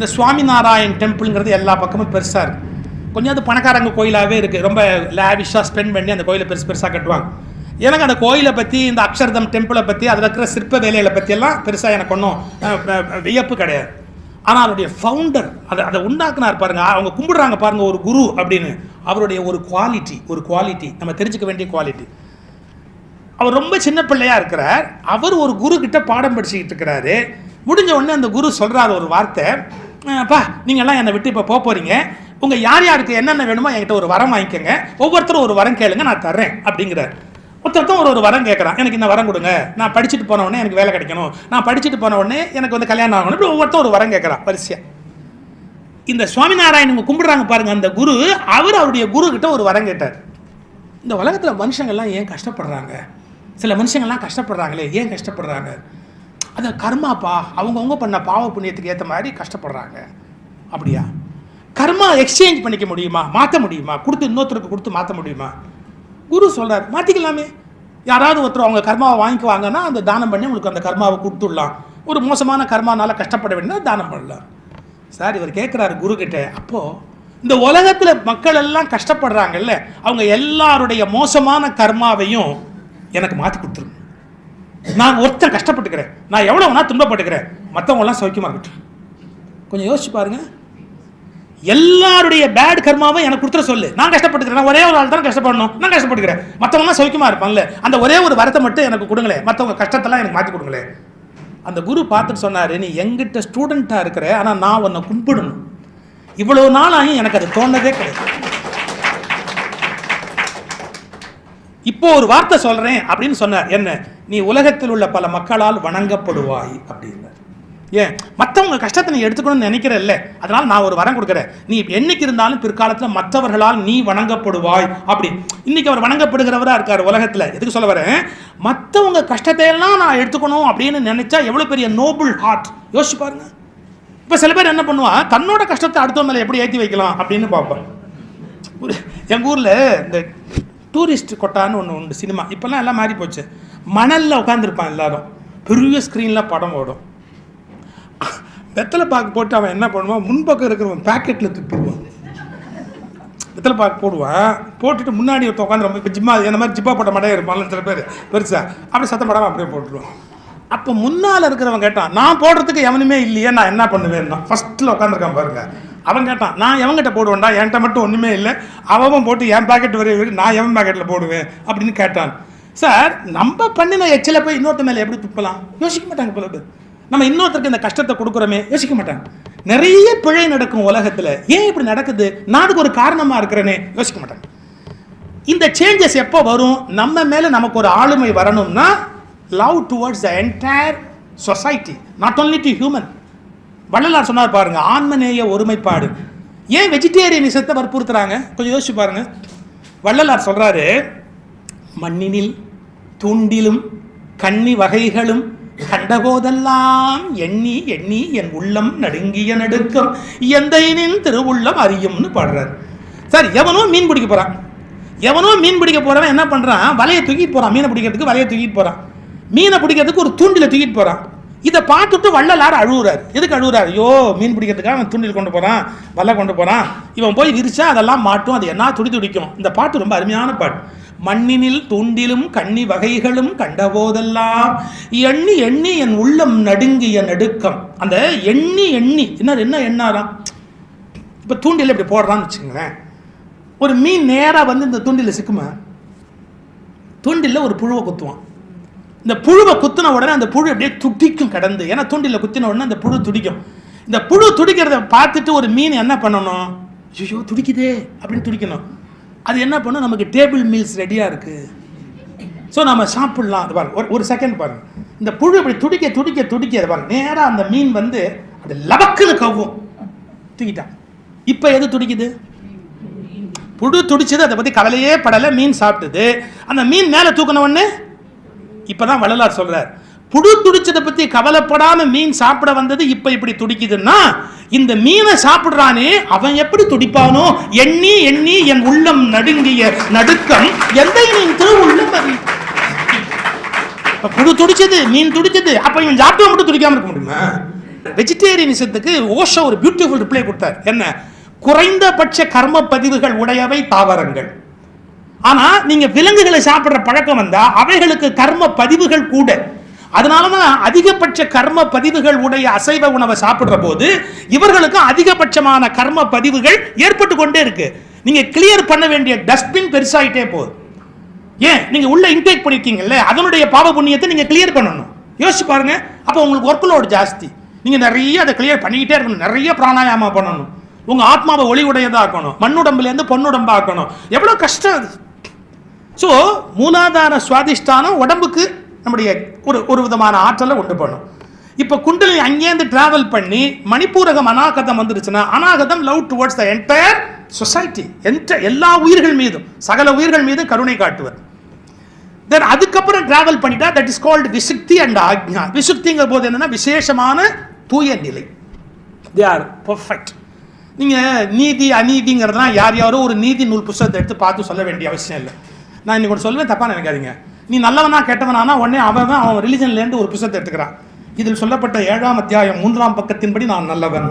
இந்த சுவாமிநாராயண் டெம்பிள்ங்கிறது எல்லா பக்கமும் பெருசாக இருக்குது. கொஞ்சம் அது பணக்காரங்க கோயிலாகவே இருக்குது. ரொம்ப லேவிஷாக ஸ்பெண்ட் பண்ணி அந்த கோயிலை பெருசாக கட்டுவாங்க. எனக்கு அந்த கோயிலை பற்றி, இந்த அக்ஷர்தம் டெம்பிளை பற்றி, அதில் இருக்கிற சிற்ப வேலைகளை பற்றியெல்லாம் பெருசாக எனக்கு ஒன்றும் வியப்பு கிடையாது. ஆனால் அவருடைய ஃபவுண்டர் அதை உண்டாக்குனார் பாருங்க, அவங்க கும்பிடுறாங்க பாருங்க ஒரு குரு அப்படின்னு. அவருடைய ஒரு குவாலிட்டி நம்ம தெரிஞ்சுக்க வேண்டிய குவாலிட்டி. அவர் ரொம்ப சின்ன பிள்ளையா இருக்கிறார். அவர் ஒரு குரு கிட்ட பாடம் படிச்சுக்கிட்டு இருக்கிறாரு. முடிஞ்ச உடனே அந்த குரு சொல்றாரு ஒரு வார்த்தை, அப்பா நீங்கள்லாம் என்னை விட்டு இப்போ போறீங்க, உங்க யார் யாருக்கு என்னென்ன வேணுமோ என்கிட்ட ஒரு வரம் வாங்கிக்கோங்க, ஒவ்வொருத்தரும் ஒரு வரம் கேளுங்க, நான் தர்றேன் அப்படிங்கிறார். ஒருத்தருக்கும் ஒரு வரம் கேட்குறான், எனக்கு இந்த வரம் கொடுங்க, நான் படிச்சுட்டு போன உடனே எனக்கு வேலை கிடைக்கணும், நான் படிச்சுட்டு போன உடனே எனக்கு வந்து கல்யாணம் ஆகணும், இப்படி ஒவ்வொருத்தரும் ஒரு வரம் கேட்குறான் வரிசையா. இந்த சுவாமிநாராயணன் கும்பிடுறாங்க பாருங்க அந்த குரு, அவருடைய குரு கிட்ட ஒரு வரம் கேட்டார். இந்த உலகத்தில் மனுஷங்கள்லாம் ஏன் கஷ்டப்படுறாங்க, சில மனுஷங்கள்லாம் கஷ்டப்படுறாங்களே, ஏன் கஷ்டப்படுறாங்க? அது கர்மாப்பா, அவங்கவுங்க பண்ண பாவ புண்ணியத்துக்கு ஏற்ற மாதிரி கஷ்டப்படுறாங்க. அப்படியா? கர்மா எக்ஸ்சேஞ்ச் பண்ணிக்க முடியுமா, மாற்ற முடியுமா, கொடுத்து இன்னொருத்தருக்கு கொடுத்து மாற்ற முடியுமா? குரு சொல்கிறார், மாற்றிக்கலாமே. யாராவது ஒருத்தர் அவங்க கர்மாவை வாங்கிக்குவாங்கன்னா அந்த தானம் பண்ணி உங்களுக்கு அந்த கர்மாவை கொடுத்துடலாம். ஒரு மோசமான கர்மானால கஷ்டப்பட வேண்டியது தானம் பண்ணலாம். சார் இவர் கேட்குறாரு குரு கிட்ட, அப்போது இந்த உலகத்தில் மக்கள் எல்லாம் கஷ்டப்படுறாங்கல்ல, அவங்க எல்லாருடைய மோசமான கர்மாவையும் எனக்கு மாற்றி கொடுத்துருங்க. நான் ஒருத்தன் கஷ்டப்பட்டுக்கிறேன், நான் எவ்வளோ வேணா துன்பப்பட்டுக்கிறேன், மற்றவங்களாம் சௌக்கியமாக இருக்கட்டும். கொஞ்சம் யோசிச்சு பாருங்க, எல்லாருடைய பேட் கர்மாவை எனக்கு கொடுத்துட சொல்லு, நான் கஷ்டப்பட்டுக்கிறேன், ஒரே ஒரு ஆள் தான் கஷ்டப்படணும், நான் கஷ்டப்பட்டுக்கிறேன், மற்றவங்களாம் சௌக்கியமாக இருப்பான்ல, அந்த ஒரே ஒரு வரத்தை மட்டும் எனக்கு கொடுங்களேன், மற்றவங்க கஷ்டத்தெல்லாம் எனக்கு மாற்றி கொடுங்களேன். அந்த குரு பார்த்துட்டு சொன்னார், நீ எங்கிட்ட ஸ்டூடெண்ட்டாக இருக்கிற, ஆனால் நான் உன்னை கும்பிடணும். இவ்வளோ நாள் ஆகி எனக்கு அது தோணதே கிடையாது. இப்போ ஒரு வார்த்தை சொல்றேன் அப்படின்னு சொன்னார். என்ன? நீ உலகத்தில் உள்ள பல மக்களால் வணங்கப்படுவாய் அப்படின்னார். ஏன்? மற்றவங்க கஷ்டத்தை நீ எடுத்துக்கணும்னு நினைக்கிறல்ல, அதனால நான் ஒரு வரம் கொடுக்குறேன், நீ என்னைக்கு இருந்தாலும் பிற்காலத்தில் மற்றவர்களால் நீ வணங்கப்படுவாய் அப்படி. இன்னைக்கு அவர் வணங்கப்படுகிறவரா இருக்கார் உலகத்தில். எதுக்கு சொல்ல வரேன்? மற்றவங்க கஷ்டத்தையெல்லாம் நான் எடுத்துக்கணும் அப்படின்னு நினைச்சா எவ்வளோ பெரிய நோபல் ஹார்ட். யோசிச்சு பாருங்க. இப்போ சில பேர் என்ன பண்ணுவா, தன்னோட கஷ்டத்தை அடுத்த மேலே எப்படி ஏற்றி வைக்கலாம் அப்படின்னு பார்ப்பேன். எங்கள் ஊரில் இந்த டூரிஸ்ட் கொட்டான்னு ஒன்று உண்டு, சினிமா. இப்போல்லாம் எல்லாம் மாறி போச்சு. மணலில் உட்காந்துருப்பான் எல்லாரும், பெரிய ஸ்க்ரீனில் படம் ஓடும். வெத்தலை பாக்கு போட்டு அவன் என்ன பண்ணுவான், முன்பக்கம் இருக்கிறவன் பேக்கெட்டில் துப்பிடுவான். வெத்தலை பாக்கு போடுவான், போட்டுட்டு முன்னாடி ஒருத்த உட்காந்து இப்போ ஜிம்மா என்ன மாதிரி ஜிப்பா போட்ட மாட்டே இருப்பான்ல சில பேர் பெருசாக, அப்படியே சத்தம் படாமல் அப்படியே போட்டுருவான். அப்போ முன்னால் இருக்கிறவன் கேட்டான், நான் போடுறதுக்கு எவனுமே இல்லையே, நான் என்ன பண்ணுவேன்னா. ஃபஸ்ட்டில் உட்காந்துருக்கான் பாருங்க. அவன் கேட்டான், நான் எவன்கிட்ட போடுவேன்டா, என்கிட்ட மட்டும் ஒன்றுமே இல்லை, அவன் போட்டு என் பேக்கெட் வரையும் நான் எவன் பேக்கெட்டில் போடுவேன் அப்படின்னு கேட்டான். சார், நம்ம பண்ணின எச்சில போய் இன்னொருத்த மேலே எப்படி துப்பலாம்? யோசிக்க மாட்டாங்க பல பேர். நம்ம இன்னொருத்தருக்கு இந்த கஷ்டத்தை கொடுக்குறோமே, யோசிக்க மாட்டாங்க. நிறைய பிழை நடக்கும் உலகத்தில். ஏன் இப்படி நடக்குது, நான் அதுக்கு ஒரு காரணமாக இருக்கிறேனே, யோசிக்க மாட்டாங்க. இந்த சேஞ்சஸ் எப்போ வரும்? நம்ம மேலே நமக்கு ஒரு ஆளுமை வரணும்னா love towards the entire society, not only to human. Vallalar சொன்னார் பாருங்க, ஆன்மநேய ஒருமைப்பாடு. ஏன் வெஜிடேரியனிசத்தை வற்புறுத்துறாங்க? கொஞ்சம் யோசிச்சு பாருங்க. வள்ளலார் சொல்றாரு, மண்ணினில் தூண்டிலும் கன்னி வகைகளும் கண்டபோதெல்லாம் எண்ணி எண்ணி என் உள்ளம் நடுங்கிய நடுக்கம் எந்தையின் திருவுள்ளம் அறியும்னு பாடுறாரு. சார், எவனோ மீன் பிடிக்க போறவன் என்ன பண்றான், வலையை தூக்கிட்டு போறான். மீனை பிடிக்கிறதுக்கு வலையை தூக்கிட்டு போறான், மீனை பிடிக்கிறதுக்கு ஒரு தூண்டில தூக்கிட்டு போறான். இதை பார்த்துட்டு வள்ளலார் அழுகுறாரு. எதுக்கு அழுகுறாரு? ஐயோ, மீன் பிடிக்கிறதுக்காக அவன் தூண்டில் கொண்டு போறான், வலை கொண்டு போறான், இவன் போய் விரிச்சா அதெல்லாம் மாட்டும், அது என்ன துடி துடிக்கும். இந்த பாட்டு ரொம்ப அருமையான பாட்டு. மண்ணினில் தூண்டிலும் கன்னி வகைகளும் கண்டபோதெல்லாம் எண்ணி எண்ணி என் உள்ளம் நடுங்கிய நடுக்கம். அந்த எண்ணி எண்ணி என்ன எண்ணாராம். இப்போ தூண்டில் இப்படி போடுறான்னு வச்சுக்கோங்களேன், ஒரு மீன் நேராக வந்து இந்த தூண்டில் சிக்குமா? தூண்டில் ஒரு புழுவை குத்துவான். இந்த புழுவை குத்தின உடனே அந்த புழு அப்படியே துடிக்கும் கடந்து. ஏன்னா தூண்டில் குத்தின உடனே அந்த புழு துடிக்கும். இந்த புழு துடிக்கிறத பார்த்துட்டு ஒரு மீன் என்ன பண்ணணும், ஐயோ துடிக்குதே அப்படின்னு துடிக்கணும். அது என்ன பண்ணும், நமக்கு டேபிள் மீல்ஸ் ரெடியாக இருக்குது, ஸோ நம்ம சாப்பிட்லாம். அது பாருங்க, ஒரு செகண்ட் பாருங்க, இந்த புழு இப்படி துடிக்க துடிக்க துடிக்க அது பாருங்க, நேராக அந்த மீன் வந்து அது லபக்குன்னு கவ்வும், தூக்கிட்டான். இப்போ எது துடிக்குது? புழு துடிச்சது, அதை பற்றி கவலையே படலை, மீன் சாப்பிட்டது. அந்த மீன் மேலே தூக்கின உடனே இப்பதான் வள்ளலார் சொல்றார், புழு துடிச்சதை பத்தி கவலைப்படாம மீன் சாப்பிட வந்தது இப்ப இப்படி துடிக்குதுன்னா, இந்த மீனை சாப்பிடுறானே அவன் எப்படி துடிப்பானோ, எண்ணி எண்ணி என் உள்ளம் நடுங்கிய நடுக்கம் எந்த திருவுள்ளம் அறி. புழு துடிச்சது, மீன் துடிச்சது, அப்ப இவன் சாப்பிட்டு மட்டும் துடிக்காம இருக்க முடியுமா? வெஜிடேரியனிசத்துக்கு ஓஷோ ஒரு பியூட்டிஃபுல் ரிப்ளை கொடுத்தார். என்ன? குறைந்தபட்ச கர்ம பதிவுகள் உடையவை தாவரங்கள். ஆனா நீங்க விலங்குகளை சாப்பிடுற பழக்கம் வந்தா அவைகளுக்கு கர்ம பதிவுகள் கூட. அதனாலதான் அதிகபட்ச கர்ம பதிவுகள் உடைய அசைவ உணவை சாப்பிடுற போது இவர்களுக்கு அதிகபட்சமான கர்ம பதிவுகள் ஏற்பட்டு கொண்டே இருக்கு. நீங்க கிளியர் பண்ண வேண்டிய டஸ்ட்பின் பெருசாயிட்டே போகுது. ஏன்? நீங்க உள்ள இன்டேக் பண்ணிருக்கீங்கல்ல, அதனுடைய பாவ புண்ணியத்தை நீங்க கிளியர் பண்ணணும். யோசிச்சு பாருங்க. அப்ப உங்களுக்கு ஒர்க் லோட் ஜாஸ்தி. நீங்க நிறைய அதை கிளியர் பண்ணிக்கிட்டே இருக்கணும். நிறைய பிராணாயாமா பண்ணணும். உங்க ஆத்மாவை ஒளி உடையதா ஆக்கணும். மண்ணுடம்புல இருந்து பொன்னுடம்பா ஆக்கணும். எவ்வளவு கஷ்டம் அது. ஸோ மூலாதார சுவாதிஷ்டானம் உடம்புக்கு நம்முடைய ஒரு விதமான ஆற்றலை உண்டு பண்ணும். இப்போ குண்டலி அங்கேருந்து டிராவல் பண்ணி மணிப்பூரகம் அநாகதம் வந்துருச்சுன்னா, அநாகதம் love towards the entire society, எல்லா உயிர்கள் மீதும், சகல உயிர்கள் மீதும் கருணை காட்டுவர். தென் அதுக்கப்புறம் டிராவல் பண்ணிட்டா தட் இஸ் கால்டு விசுக்தி அண்ட் ஆக்ஞா. விசுக்திங்கிற போது என்னன்னா விசேஷமான தூய நிலை. They are perfect. நீங்கள் நீதி அநீதிங்கிறதுலாம் யாரோ ஒரு நீதி நூல் புத்தகத்தை எடுத்து பார்த்து சொல்ல வேண்டிய அவசியம் இல்லை. நான் இன்னைக்கு ஒன்று சொல்லுவேன், தப்பாக நினைக்காதீங்க. நீ நல்லவனா கெட்டவனானா உடனே அவன் ரிலிஜன்லேருந்து ஒரு புத்தகத்தை எடுத்துக்கிறான். இதில் சொல்லப்பட்ட 7ஆம் அத்தியாயம் 3ஆம் பக்கத்தின்படி நான் நல்லவன்,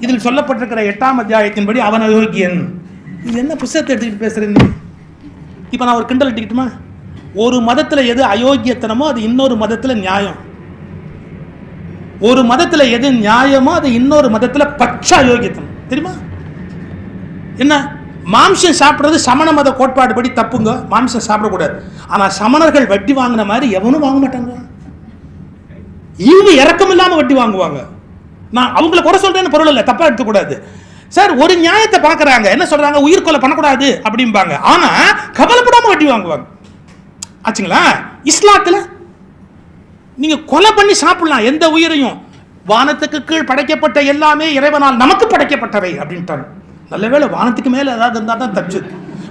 இதில் சொல்லப்பட்டிருக்கிற 8ஆம் அத்தியாயத்தின்படி அவன் அயோக்கியன். இது என்ன புத்தகத்தை எடுத்துக்கிட்டு பேசுறேன்னு? இப்போ நான் ஒரு கிண்டல் எடுத்துக்கிட்டுமா? ஒரு மதத்தில் எது அயோக்கியத்தனமோ அது இன்னொரு மதத்தில் நியாயம். ஒரு மதத்தில் எது நியாயமோ அது இன்னொரு மதத்தில் பச்ச அயோக்கியத்தனம். தெரியுமா? என்ன? மாம்சம் சாப்பிட்றது சமண மத கோட்பாடு படி தப்புங்க. மாம்சம் சாப்பிடக்கூடாது. ஆனால் சமணர்கள் வட்டி வாங்கின மாதிரி எவனும் வாங்க மாட்டாங்க. இவங்க இறக்கம் இல்லாமல் வட்டி வாங்குவாங்க. நான் அவங்கள குறை சொல்றேன்னு பொருள் இல்லை, தப்பா எடுத்துக்கூடாது சார். ஒரு நியாயத்தை பார்க்குறாங்க. என்ன சொல்றாங்க? உயிர் கொலை பண்ணக்கூடாது அப்படிம்பாங்க. ஆனா கவலைப்படாம வட்டி வாங்குவாங்க. ஆச்சுங்களா? இஸ்லாத்துல நீங்க கொலை பண்ணி சாப்பிடலாம் எந்த உயிரையும். வானத்துக்கு கீழ் படைக்கப்பட்ட எல்லாமே இறைவனால் நமக்கு படைக்கப்பட்டவை அப்படின்ட்டாங்க. நல்ல வேளை வானத்துக்கு மேல ஏதாவது இருந்தால் தான் தச்சு.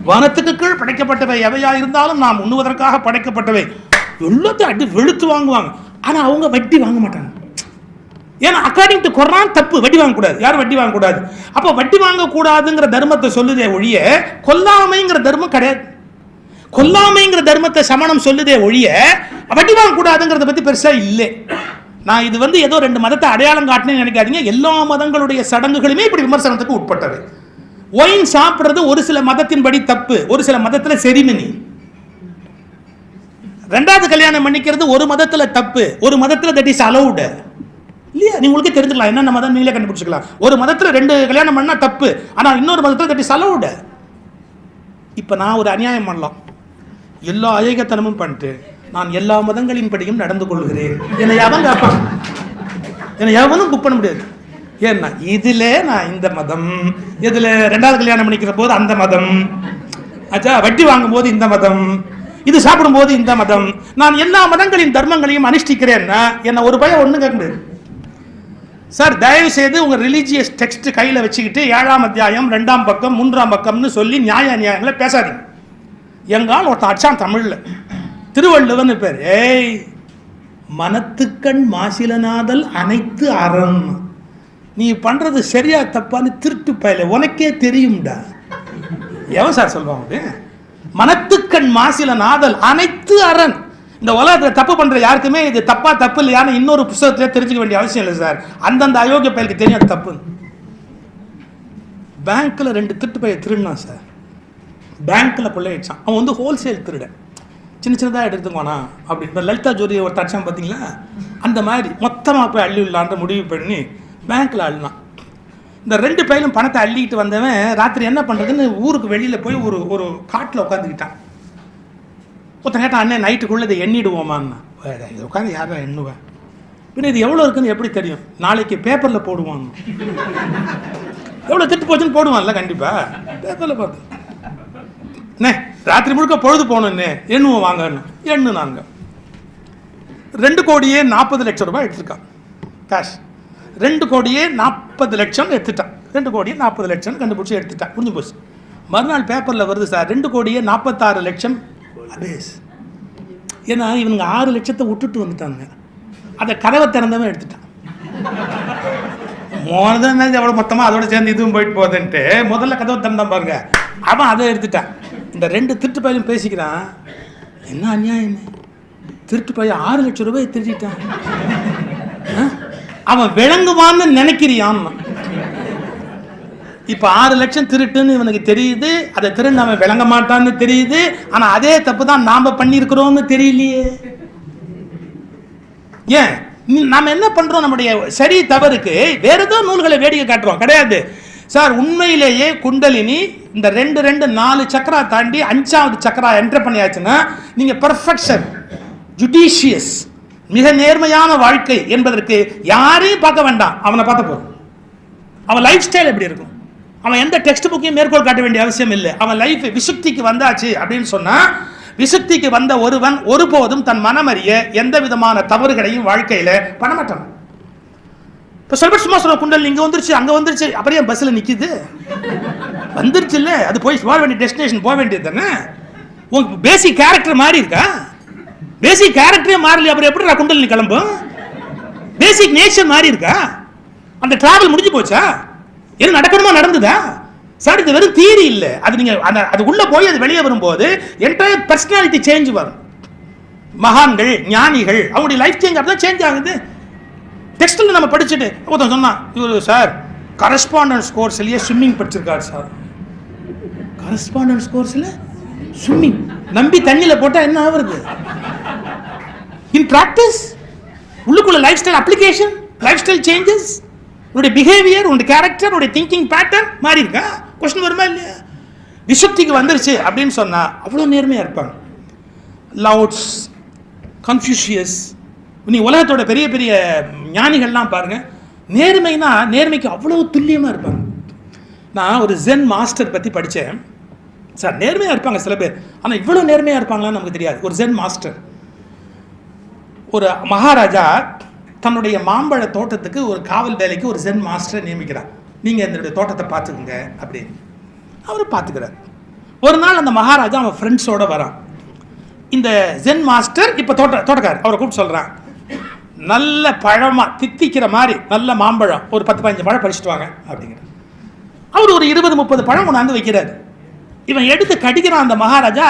வானத்துக்கு கீழ் படைக்கப்பட்டவை எவையா இருந்தாலும் நாம் உண்ணுவதற்காக படைக்கப்பட்டவை எல்லாத்தையும் அடி வெளுத்து வாங்குவாங்க. ஆனா அவங்க வட்டி வாங்க மாட்டாங்க. ஏன்னா அக்கார்டிங் டு குர்ஆன் தப்பு, வட்டி வாங்கக்கூடாது. யாரும் வட்டி வாங்கக்கூடாது. அப்போ வட்டி வாங்கக்கூடாதுங்கிற தர்மத்தை சொல்லுதே ஒழிய கொல்லாமைங்கிற தர்மம் கிடையாது. கொல்லாமைங்கிற தர்மத்தை சமணம் சொல்லுதே ஒழிய வட்டி வாங்கக்கூடாதுங்கிறத பத்தி பெருசா இல்லை. நான் இது ஏதோ 2 மதத்தை அடையாளம் காட்டினேன்னு நினைக்காதீங்க. எல்லா மதங்களுடைய சடங்குகளுமே இப்படி விமர்சனத்துக்கு உட்பட்டது. ஒயின் சாப்பிட்றது ஒரு சில மதத்தின்படி தப்பு, ஒரு சில மதத்துல செரிமனி. 2வது கல்யாணம் பண்ணிக்கிறது ஒரு மதத்துல தப்பு, ஒரு மதத்துல தட் இஸ் அலௌடு. இல்லையா? நீ உங்களுக்கே தெரிஞ்சுக்கலாம் என்னென்ன மதம் நீங்களே கண்டுபிடிச்சிக்கலாம். ஒரு மதத்துல 2 கல்யாணம் பண்ணா தப்பு, ஆனா இன்னொரு மதத்துல தட் இஸ் அலௌடு. இப்ப நான் ஒரு அநியாயம் பண்ணலாம். எல்லா அயோக்கியத்தனமும் பண்ணிட்டு நான் எல்லா மதங்களின் படியும் நடந்து கொள்கிறேன். என்னை எவன் கேட்பான்? என்னை எவனும் புக் பண்ண முடியாது. ஏன்னா இதுல நான் இந்த மதம், இதுல 2வது கல்யாணம் பண்ணிக்கிற போது அந்த மதம், ஆச்சா வட்டி வாங்கும் போது இந்த மதம், இது சாப்பிடும் போது இந்த மதம், நான் எல்லா மதங்களின் தர்மங்களையும் அனுஷ்டிக்கிறேன்னா என்ன ஒரு பையன் ஒன்றும் கேட்க முடியாது. சார் தயவு செய்து உங்க ரிலீஜியஸ் டெக்ஸ்ட் கையில வச்சுக்கிட்டு 7ஆம் அத்தியாயம் 2ஆம் பக்கம் 3ஆம் பக்கம்னு சொல்லி நியாயங்களை பேசாதீங்க. எங்கால் ஒருத்தன் அடிச்சான் தமிழ்ல, திருவள்ளுவன் பேர். ஏய், மனத்துக்கண் மாசிலனாதல் அனைத்து அறம். நீ பண்றது சரியா தப்பான்னு திருட்டு பயல உனக்கே தெரியும்டா. எவன் சார் சொல்லுவாங்க? மனத்துக்கண் மாசிலனாதல் அனைத்து அரண். இந்த உலகத்தில் தப்பு பண்ற யாருக்குமே இது தப்பா தப்பு இல்லையான்னு இன்னொரு புத்தகத்திலே தெரிஞ்சுக்க வேண்டிய அவசியம் இல்லை சார். அந்தந்த அயோக்கிய பயலுக்கு தெரியும் அது தப்பு. பேங்க்ல 2 திருட்டு பைய திருடினான் சார். பேங்க்ல கொள்ளையடிச்சான். அவன் ஹோல்சேல் திருடன். சின்ன சின்னதாக எடுத்துக்கோனா அப்படி. இப்போ லலிதா ஜோதி ஒரு தட்சம் பார்த்தீங்களா, அந்த மாதிரி மொத்தமாக போய் அள்ளி விடலான்ற முடிவு பண்ணி பேங்க்கில் அள்ளினான். இந்த 2 பையலும் பணத்தை அள்ளிக்கிட்டு வந்தவன் ராத்திரி என்ன பண்ணுறதுன்னு ஊருக்கு வெளியில் போய் ஒரு காட்டில் உட்காந்துக்கிட்டான். ஒருத்தன் கேட்டான், அண்ணே நைட்டுக்குள்ளே இதை எண்ணிடுவோமான்னா. இது உட்காந்து யாரா எண்ணுவேன்? பின்ன இது எவ்வளோ இருக்குன்னு எப்படி தெரியும்? நாளைக்கு பேப்பரில் போடுவான். எவ்வளோ திட்டு போச்சுன்னு போடுவான்ல கண்டிப்பாக பேப்பரில் பார்த்து. அண்ணே ராத்திரி முழுக்க பொழுது போகணுன்னு எண்ணுவோம் வாங்கன்னு எண்ணுனாங்க. 2,40,00,000 எடுத்துருக்கான் கேஷ். 2,40,00,000 எடுத்துட்டான். 2,40,00,000 கண்டுபிடிச்சி எடுத்துட்டான். புரிஞ்சு போச்சு. மறுநாள் பேப்பரில் வருது சார் 2,46,00,000 அபேஸ். ஏன்னா இவனுங்க 6 லட்சத்தை விட்டுட்டு வந்துட்டாங்க. அதை கதவை திறந்தவன் எடுத்துட்டான். எவ்வளோ மொத்தமாக அதோட சேர்ந்து இதுவும் போயிட்டு போகுதுன்ட்டு முதல்ல கதவை திறந்தான் பாருங்க. அவன் அதை எடுத்துட்டான். இந்த 2 திருட்டு பையலும் பேசிக்கிறான். என்ன அநியாயம், திருட்டு பையன் 6 லட்சம் ரூபாய் திருட்டிட்டான். அவன் விளங்குவான்னு நினைக்கிறியான். இப்ப 6 லட்சம் திருட்டுன்னு இவனுக்கு தெரியுது, அதை திருண்டு அவன் விளங்க மாட்டான்னு தெரியுது. ஆனா அதே தப்பு தான் நாம பண்ணிருக்கிறோம்னு தெரியலையே. ஏன் நாம என்ன பண்றோம்? நம்முடைய சரி தவறுக்கு வேற ஏதோ நூல்களை வேடிக்கை காட்டுறோம். கிடையாது சார், உண்மையிலேயே குண்டலினி இந்த 2 சக்கரா தாண்டி 5வது சக்கரா என்டர் பண்ணியாச்சுன்னா நீங்க பெர்ஃபெக்ஷன், ஜுடிஷியஸ், மிக நேர்மையான வாழ்க்கை என்பதற்கு யாரையும் பார்க்க வேண்டாம். அவனை பார்த்த போதும். அவன் லைஃப் ஸ்டைல் எப்படி இருக்கும்? அவன் எந்த டெக்ஸ்ட் புக்கையும் மேற்கோள் காட்ட வேண்டிய அவசியம் இல்லை. அவன் லைஃப் விசுத்திக்கு வந்தாச்சு அப்படின்னு சொன்னா, விசுத்திக்கு வந்த ஒருவன் ஒருபோதும் தன் மனமறிய எந்த விதமான தவறுகளையும் வாழ்க்கையில பண்ண மாட்டான். இப்போ சில பேர் சும்மா சொல்ல, குண்டல் இங்கே வந்துருச்சு அங்கே வந்துருச்சு, அப்படியே பஸ்ஸில் நிற்கிது. வந்துருச்சு இல்லை, அது போய் போக வேண்டிய டெஸ்டினேஷன் போக வேண்டியது தானே. உங்களுக்கு பேசிக் கேரக்டர் மாறி இருக்கா? பேசிக் கேரக்டரே மாறல, அப்புறம் எப்படி நான் குண்டல் நீ கிளம்பும்? பேசிக் நேச்சர் மாறி இருக்கா? அந்த டிராவல் முடிஞ்சு போச்சா? என்ன நடக்கணுமா நடந்ததா? சார் இது வெறும் தியரி இல்லை, அது நீங்க அது உள்ள போய் அது வெளியே வரும்போது என்டையர் பர்சனாலிட்டி சேஞ்ச் வரும். மகான்கள், ஞானிகள், அவங்களுடைய லைஃப் சேஞ்ச் அப்படிதான் சேஞ்ச் ஆகுது. டெக்ஸ்டில் நம்ம படிச்சுட்டு ஒருத்தன் சொன்னான், இவர் சார் கரஸ்பாண்டன்ஸ் கோர்ஸ்லயே ஸ்விம்மிங் படிச்சிருக்காரு சார். கரஸ்பாண்டன்ஸ் கோர்ஸ்ல ஸ்விம்மிங் நம்பி தண்ணியில் போட்டால் என்ன ஆகுறது? இன் பிராக்டிஸ் உள்ளுக்குள்ள lifestyle application, lifestyle changes, உன்னுடைய பிஹேவியர், உன்னுடைய கேரக்டர், உன்னுடைய திங்கிங் பேட்டர்ன் மாறி இருக்கா? கொஸ்டின் வருமா இல்லையா? விசுப்திக்கு வந்துருச்சு அப்படின்னு சொன்னா அவ்வளோ நேர்மையாக இருப்பாங்க. லவுட்ஸ், கன்ஃபியூஷியஸ், நீ உலகத்தோட பெரிய பெரிய ஞானிகள்லாம் பாருங்க, நேர்மைனா நேர்மைக்கு அவ்வளோ துல்லியமாக இருப்பாங்க. நான் ஒரு ஜென் மாஸ்டர் பற்றி படித்தேன் சார். நேர்மையாக இருப்பாங்க சில பேர், ஆனால் இவ்வளோ நேர்மையாக இருப்பாங்களான்னு நமக்கு தெரியாது. ஒரு ஜென் மாஸ்டர், ஒரு மகாராஜா தன்னுடைய மாம்பழ தோட்டத்துக்கு ஒரு காவல் வேலைக்கு ஒரு ஜென் மாஸ்டரை நியமிக்கிறார். நீங்கள் என்னுடைய தோட்டத்தை பார்த்துக்குங்க அப்படின்னு. அவர் பார்த்துக்கிறார். ஒரு நாள் அந்த மகாராஜா அவன் ஃப்ரெண்ட்ஸோடு வரான். இந்த ஜென் மாஸ்டர் இப்போ தோட்டக்காரர் அவரை கூப்பிட்டு சொல்கிறான், நல்ல பழமாக தித்திக்கிற மாதிரி நல்ல மாம்பழம் ஒரு 10-15 பழம் பறிச்சுட்டு வாங்க அப்படிங்கிற. அவர் ஒரு 20-30 பழம் கொண்டாந்து வைக்கிறார். இவன் எடுத்து கடிக்கிறான். அந்த மகாராஜா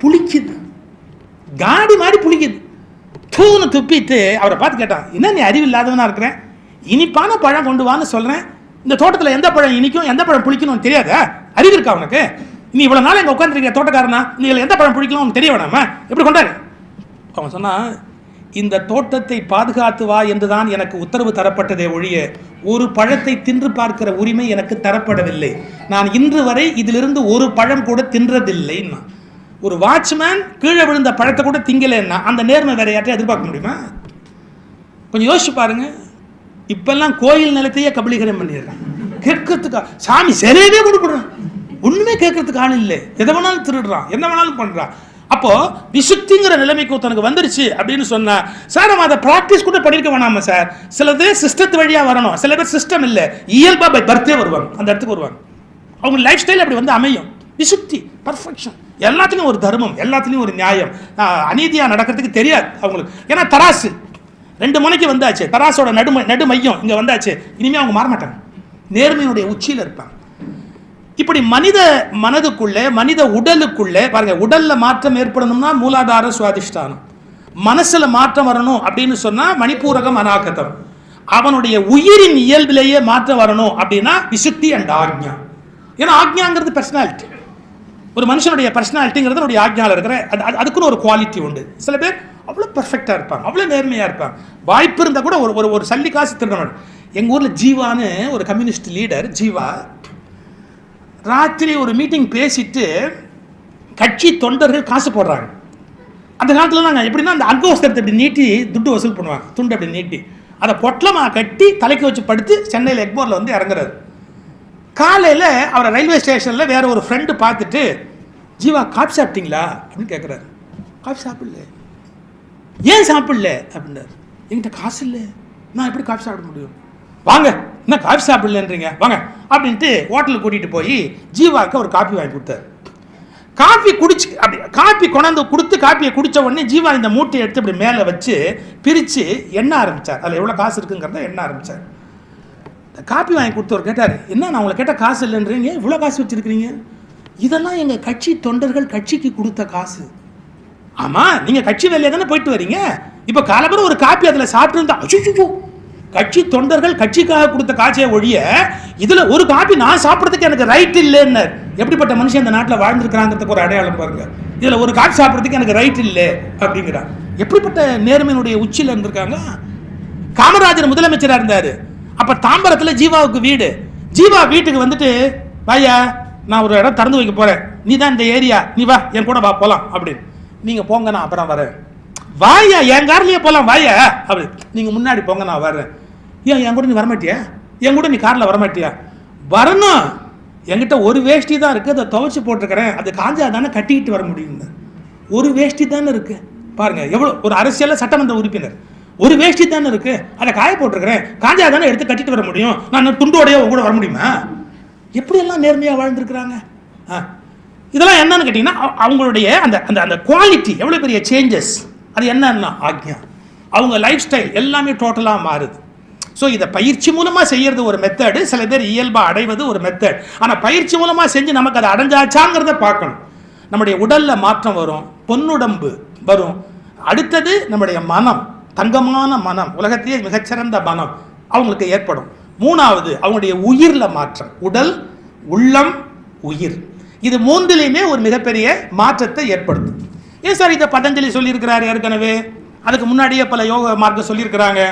புளிக்குது, காடி மாதிரி புளிக்குது. தூணு துப்பிட்டு அவரை பார்த்து கேட்டான், என்ன நீ அறிவில்லாதவனா இருக்கிறேன், இனிப்பான பழம் கொண்டு வான்னு சொல்கிறேன், இந்த தோட்டத்தில் எந்த பழம் இனிக்கும் எந்த பழம் புளிக்கணும்னு தெரியாதா? அறிவு இருக்கா அவனுக்கு? நீ இவ்வளோ நாள் எங்கே உட்காந்துருக்க தோட்டக்காரனா, நீங்கள் எந்த பழம் பிடிக்கணும் உனக்கு தெரிய வேணாமா, எப்படி கொண்டாரு? அவன் சொன்னான், இந்த தோட்டத்தை பாதுகாத்து வா என்றுதான் எனக்கு உத்தரவு தரப்பட்டதே ஒழிய ஒரு பழத்தை தின்று பார்க்கிற உரிமை எனக்கு தரப்படவில்லை. நான் இன்று வரை இதிலிருந்து ஒரு பழம் கூட தின்றதில்லைன்னா. ஒரு வாட்ச்மேன் கீழே விழுந்த பழத்தை கூட திங்கலைன்னா அந்த நேர்மை வேற யார்ட்டையும் எதிர்பார்க்க முடியுமா? கொஞ்சம் யோசிச்சு பாருங்க. இப்பெல்லாம் கோயில் நிலத்தையே கபலீகரம் பண்ணிடுறான். கேட்கறதுக்கு சாமி சரியாவே கொடுக்குறான், ஒண்ணுமே கேட்கறதுக்கு ஆள் இல்லை, எதை வேணாலும் திருடுறான், என்ன வேணாலும் பண்றான். அப்போ விசுத்திங்கிற நிலைமைக்கு தனக்கு வந்துருச்சு அப்படின்னு சொன்னா, சார் நம்ம அதை ப்ராக்டிஸ் கூட பண்ணிருக்க வேணாமா சார்? சிலது சிஸ்டத்து வழியா வரணும், சில பேர் சிஸ்டம் இல்லை, இயல்பா பை பர்த்தே வருவாங்க, அந்த இடத்துக்கு வருவாங்க. அவங்க லைஃப் ஸ்டைல் அப்படி வந்து அமையும். விசுத்தி, பர்ஃபெக்ஷன், எல்லாத்துலேயும் ஒரு தர்மம், எல்லாத்துலேயும் ஒரு நியாயம். அநீதியா நடக்கிறதுக்கு தெரியாது அவங்களுக்கு. ஏன்னா தராசு 2 முனைக்கு வந்தாச்சு, தராசோட நடு மையம் இங்க வந்தாச்சு, இனிமே அவங்க மாற மாட்டாங்க, நேர்மையுடைய உச்சியில் இருப்பாங்க. இப்படி மனித மனதுக்குள்ளே, மனித உடலுக்குள்ளே பாருங்க, உடல்ல மாற்றம் ஏற்படணும்னா மூலாதார சுவாதிஷ்டானம், மனசுல மாற்றம் வரணும் அப்படின்னு சொன்னா மணிப்பூரகம் அநாகதம், அவனுடைய உயிரின் இயல்பிலேயே மாற்றம் வரணும் அப்படின்னா விசுத்தி அண்ட் ஆக்ஞா. ஏன்னா ஆக்ஞாங்கிறது பர்சனாலிட்டி, ஒரு மனுஷனுடைய பர்சனாலிட்டிங்கிறது ஆக்ஞாவில் இருக்கிற அதுக்குன்னு ஒரு குவாலிட்டி உண்டு. சில பேர் அவ்வளோ பர்ஃபெக்டாக இருப்பாங்க, அவ்வளோ நேர்மையாக இருப்பாங்க. வாய்ப்பு இருந்தால் கூட ஒரு சல்லி காசு திருடணும். எங்கள் ஊரில் ஜீவான்னு ஒரு கம்யூனிஸ்ட் லீடர், ஜீவா ராத்திரி ஒரு மீட்டிங் பேசிட்டு கட்சி தொண்டர்கள் காசு போடுறாங்க. அந்த காலத்தில் நாங்கள் எப்படின்னா அந்த அங்கவஸ்திரத்தை இப்படி நீட்டி துட்டு வசூல் பண்ணுவாங்க, துண்டு அப்படி நீட்டி அதை பொட்டலமாக கட்டி தலைக்கு வச்சு படுத்து சென்னையில் எக்மோரில் வந்து இறங்குறாரு. காலையில் அவரை ரயில்வே ஸ்டேஷனில் வேற ஒரு ஃப்ரெண்டு பார்த்துட்டு, ஜீவா காஃபி சாப்பிட்டீங்களா அப்படின்னு கேட்குறாரு. காஃபி சாப்பிடல. ஏன் சாப்பிடல அப்படின்னாரு. என்கிட்ட காசு இல்லை, நான் எப்படி காஃபி சாப்பிட முடியும்? வாங்க, என்ன காஃபி சாப்பிடலன்றீங்க, வாங்க அப்படின்ட்டு ஹோட்டலுக்கு கூட்டிகிட்டு போய் ஜீவாவுக்கு ஒரு காஃபி வாங்கி கொடுத்தாரு. காஃபி குடிச்சு அப்படி காஃபி கொண்டாந்து கொடுத்து காஃபியை குடித்த உடனே ஜீவா இந்த மூட்டையை எடுத்து அப்படி மேலே வச்சு பிரித்து எண்ண ஆரம்பித்தார். அதில் எவ்வளோ காசு இருக்குங்கிறத எண்ண ஆரம்பித்தார். காப்பி வாங்கி கொடுத்தவர் கேட்டார், என்ன நான் உங்களை கேட்டால் காசு இல்லைன்றீங்க, இவ்வளோ காசு வச்சுருக்கிறீங்க? இதெல்லாம் எங்கள் கட்சி தொண்டர்கள் கட்சிக்கு கொடுத்த காசு. ஆமாம், நீங்கள் கட்சி வேலையை தானே போயிட்டு வரீங்க, இப்போ காலம்பரம் ஒரு காப்பி அதில் சாப்பிட்டு இருந்தா அச்சுச்சோ கட்சி தொண்டர்கள் கட்சிக்காக கொடுத்த காட்சியை ஒழிய இதுல ஒரு காப்பி நான் சாப்பிட்றதுக்கு எனக்கு ரைட் இல்லைன்னு எப்படிப்பட்ட மனுஷன் இந்த நாட்டில் வாழ்ந்துருக்கிறாங்கிறதுக்கு ஒரு அடையாளம் பாருங்க. இதுல ஒரு காப்பி சாப்பிட்றதுக்கு எனக்கு ரைட் இல்லை அப்படிங்கிறான். எப்படிப்பட்ட நேர்மையினுடைய உச்சியில் இருந்திருக்காங்க. காமராஜர் முதலமைச்சராக இருந்தாரு. அப்ப தாம்பரத்தில் ஜீவாவுக்கு வீடு. ஜீவா வீட்டுக்கு வந்துட்டு, வாயா நான் ஒரு இடம் திறந்து வைக்க போறேன், நீ தான் இந்த ஏரியா, நீ வா என் கூட வா போலாம் அப்படின்னு. நீங்க போங்க நான் அப்புறம் வரேன். வாயா என் கார்லயே போலாம் வாயா அப்படி. நீங்க முன்னாடி போங்க நான் வர்றேன். ஏன் என் கூட நீ வரமாட்டியா? என் கூட நீ கார்ல வரமாட்டியா? வரணும். என்கிட்ட ஒரு வேஷ்டி தான் இருக்கு, அதை துவைச்சு போட்டிருக்கிறேன், அது காஞ்சா தானே கட்டிக்கிட்டு வர முடியும். ஒரு வேஷ்டி தானே இருக்கு. பாருங்க எவ்வளவு ஒரு அரசியல் சட்டமன்ற உறுப்பினர், ஒரு வேஷ்டி தானே இருக்கு, அதை காய போட்டிருக்கிறேன், காஞ்சா தானே எடுத்து கட்டிட்டு வர முடியும், நான் துண்டோடையோ கூட வர முடியுமா? எப்படி எல்லாம் நேர்மையா வாழ்ந்துருக்கிறாங்க. இதெல்லாம் என்னன்னு கேட்டீங்கன்னா அவங்களுடைய அந்த அந்த அந்த குவாலிட்டி எவ்வளவு பெரிய சேஞ்சஸ். அது என்னன்னா ஆக்ஞா, அவங்க லைஃப் ஸ்டைல் எல்லாமே டோட்டலா மாறுது. ஸோ இதை பயிற்சி மூலமா செய்யறது ஒரு மெத்தடு, சில பேர் இயல்பா அடைவது ஒரு மெத்தட். ஆனா பயிற்சி மூலமா செஞ்சு நமக்கு அதை அடைஞ்சாச்சாங்கிறத பார்க்கணும். நம்முடைய உடல்ல மாற்றம் வரும், பொன்னுடம்பு வரும். அடுத்தது நம்முடைய மனம், தங்கமான மனம், உலகத்திலேயே மிகச்சிறந்த மனம் அவங்களுக்கு ஏற்படும். மூணாவது அவங்களுடைய உயிர்ல மாற்றம், உடல், உள்ளம், உயிர். இது மூன்றிலையுமே ஒரு மிகப்பெரிய மாற்றத்தை ஏற்படுத்தும். ஏன் சார் இதை பதஞ்சலி சொல்லியிருக்கிறார் ஏற்கனவே, அதுக்கு முன்னாடியே பல யோக மார்க்கம் சொல்லியிருக்கிறாங்க,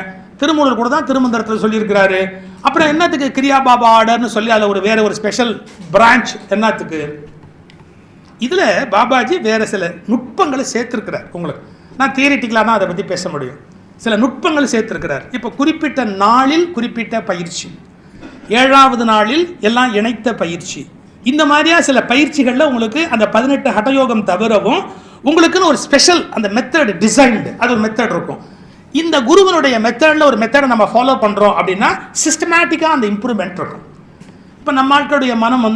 திருமூலர் கூட தான் திருமந்திரத்தில் சொல்லியிருக்கிறாரு. அப்புறம் என்னத்துக்கு கிரியா பாபா ஆர்டர்னு சொல்லி அதில் வேற ஒரு ஸ்பெஷல் பிரான்ச் என்னத்துக்கு? இதில் பாபாஜி வேற சில நுட்பங்களை சேர்த்திருக்கிறார். உங்களுக்கு நான் தியரிட்டிக்கலாக தான் அதை பற்றி பேச முடியும். சில நுட்பங்கள் சேர்த்திருக்கிறார். இப்போ குறிப்பிட்ட நாளில் குறிப்பிட்ட பயிற்சி, 7வது நாளில் எல்லாம் இணைத்த பயிற்சி, இந்த மாதிரியா சில பயிற்சிகளில் உங்களுக்கு அந்த 18 ஹடயோகம் தவிரவும் உங்களுக்குன்னு ஒரு ஸ்பெஷல் அந்த மெத்தட் டிசைன்டு, அது ஒரு மெத்தட் இருக்கும். இந்த குருவனுடைய மெத்தடில் ஒரு மெத்தடை நம்ம ஃபாலோ பண்ணுறோம் அப்படின்னா சிஸ்டமேட்டிக்காக அந்த இம்ப்ரூவ்மெண்ட் இருக்கும். இப்போ நம்ம ஆட்களுடைய மனம்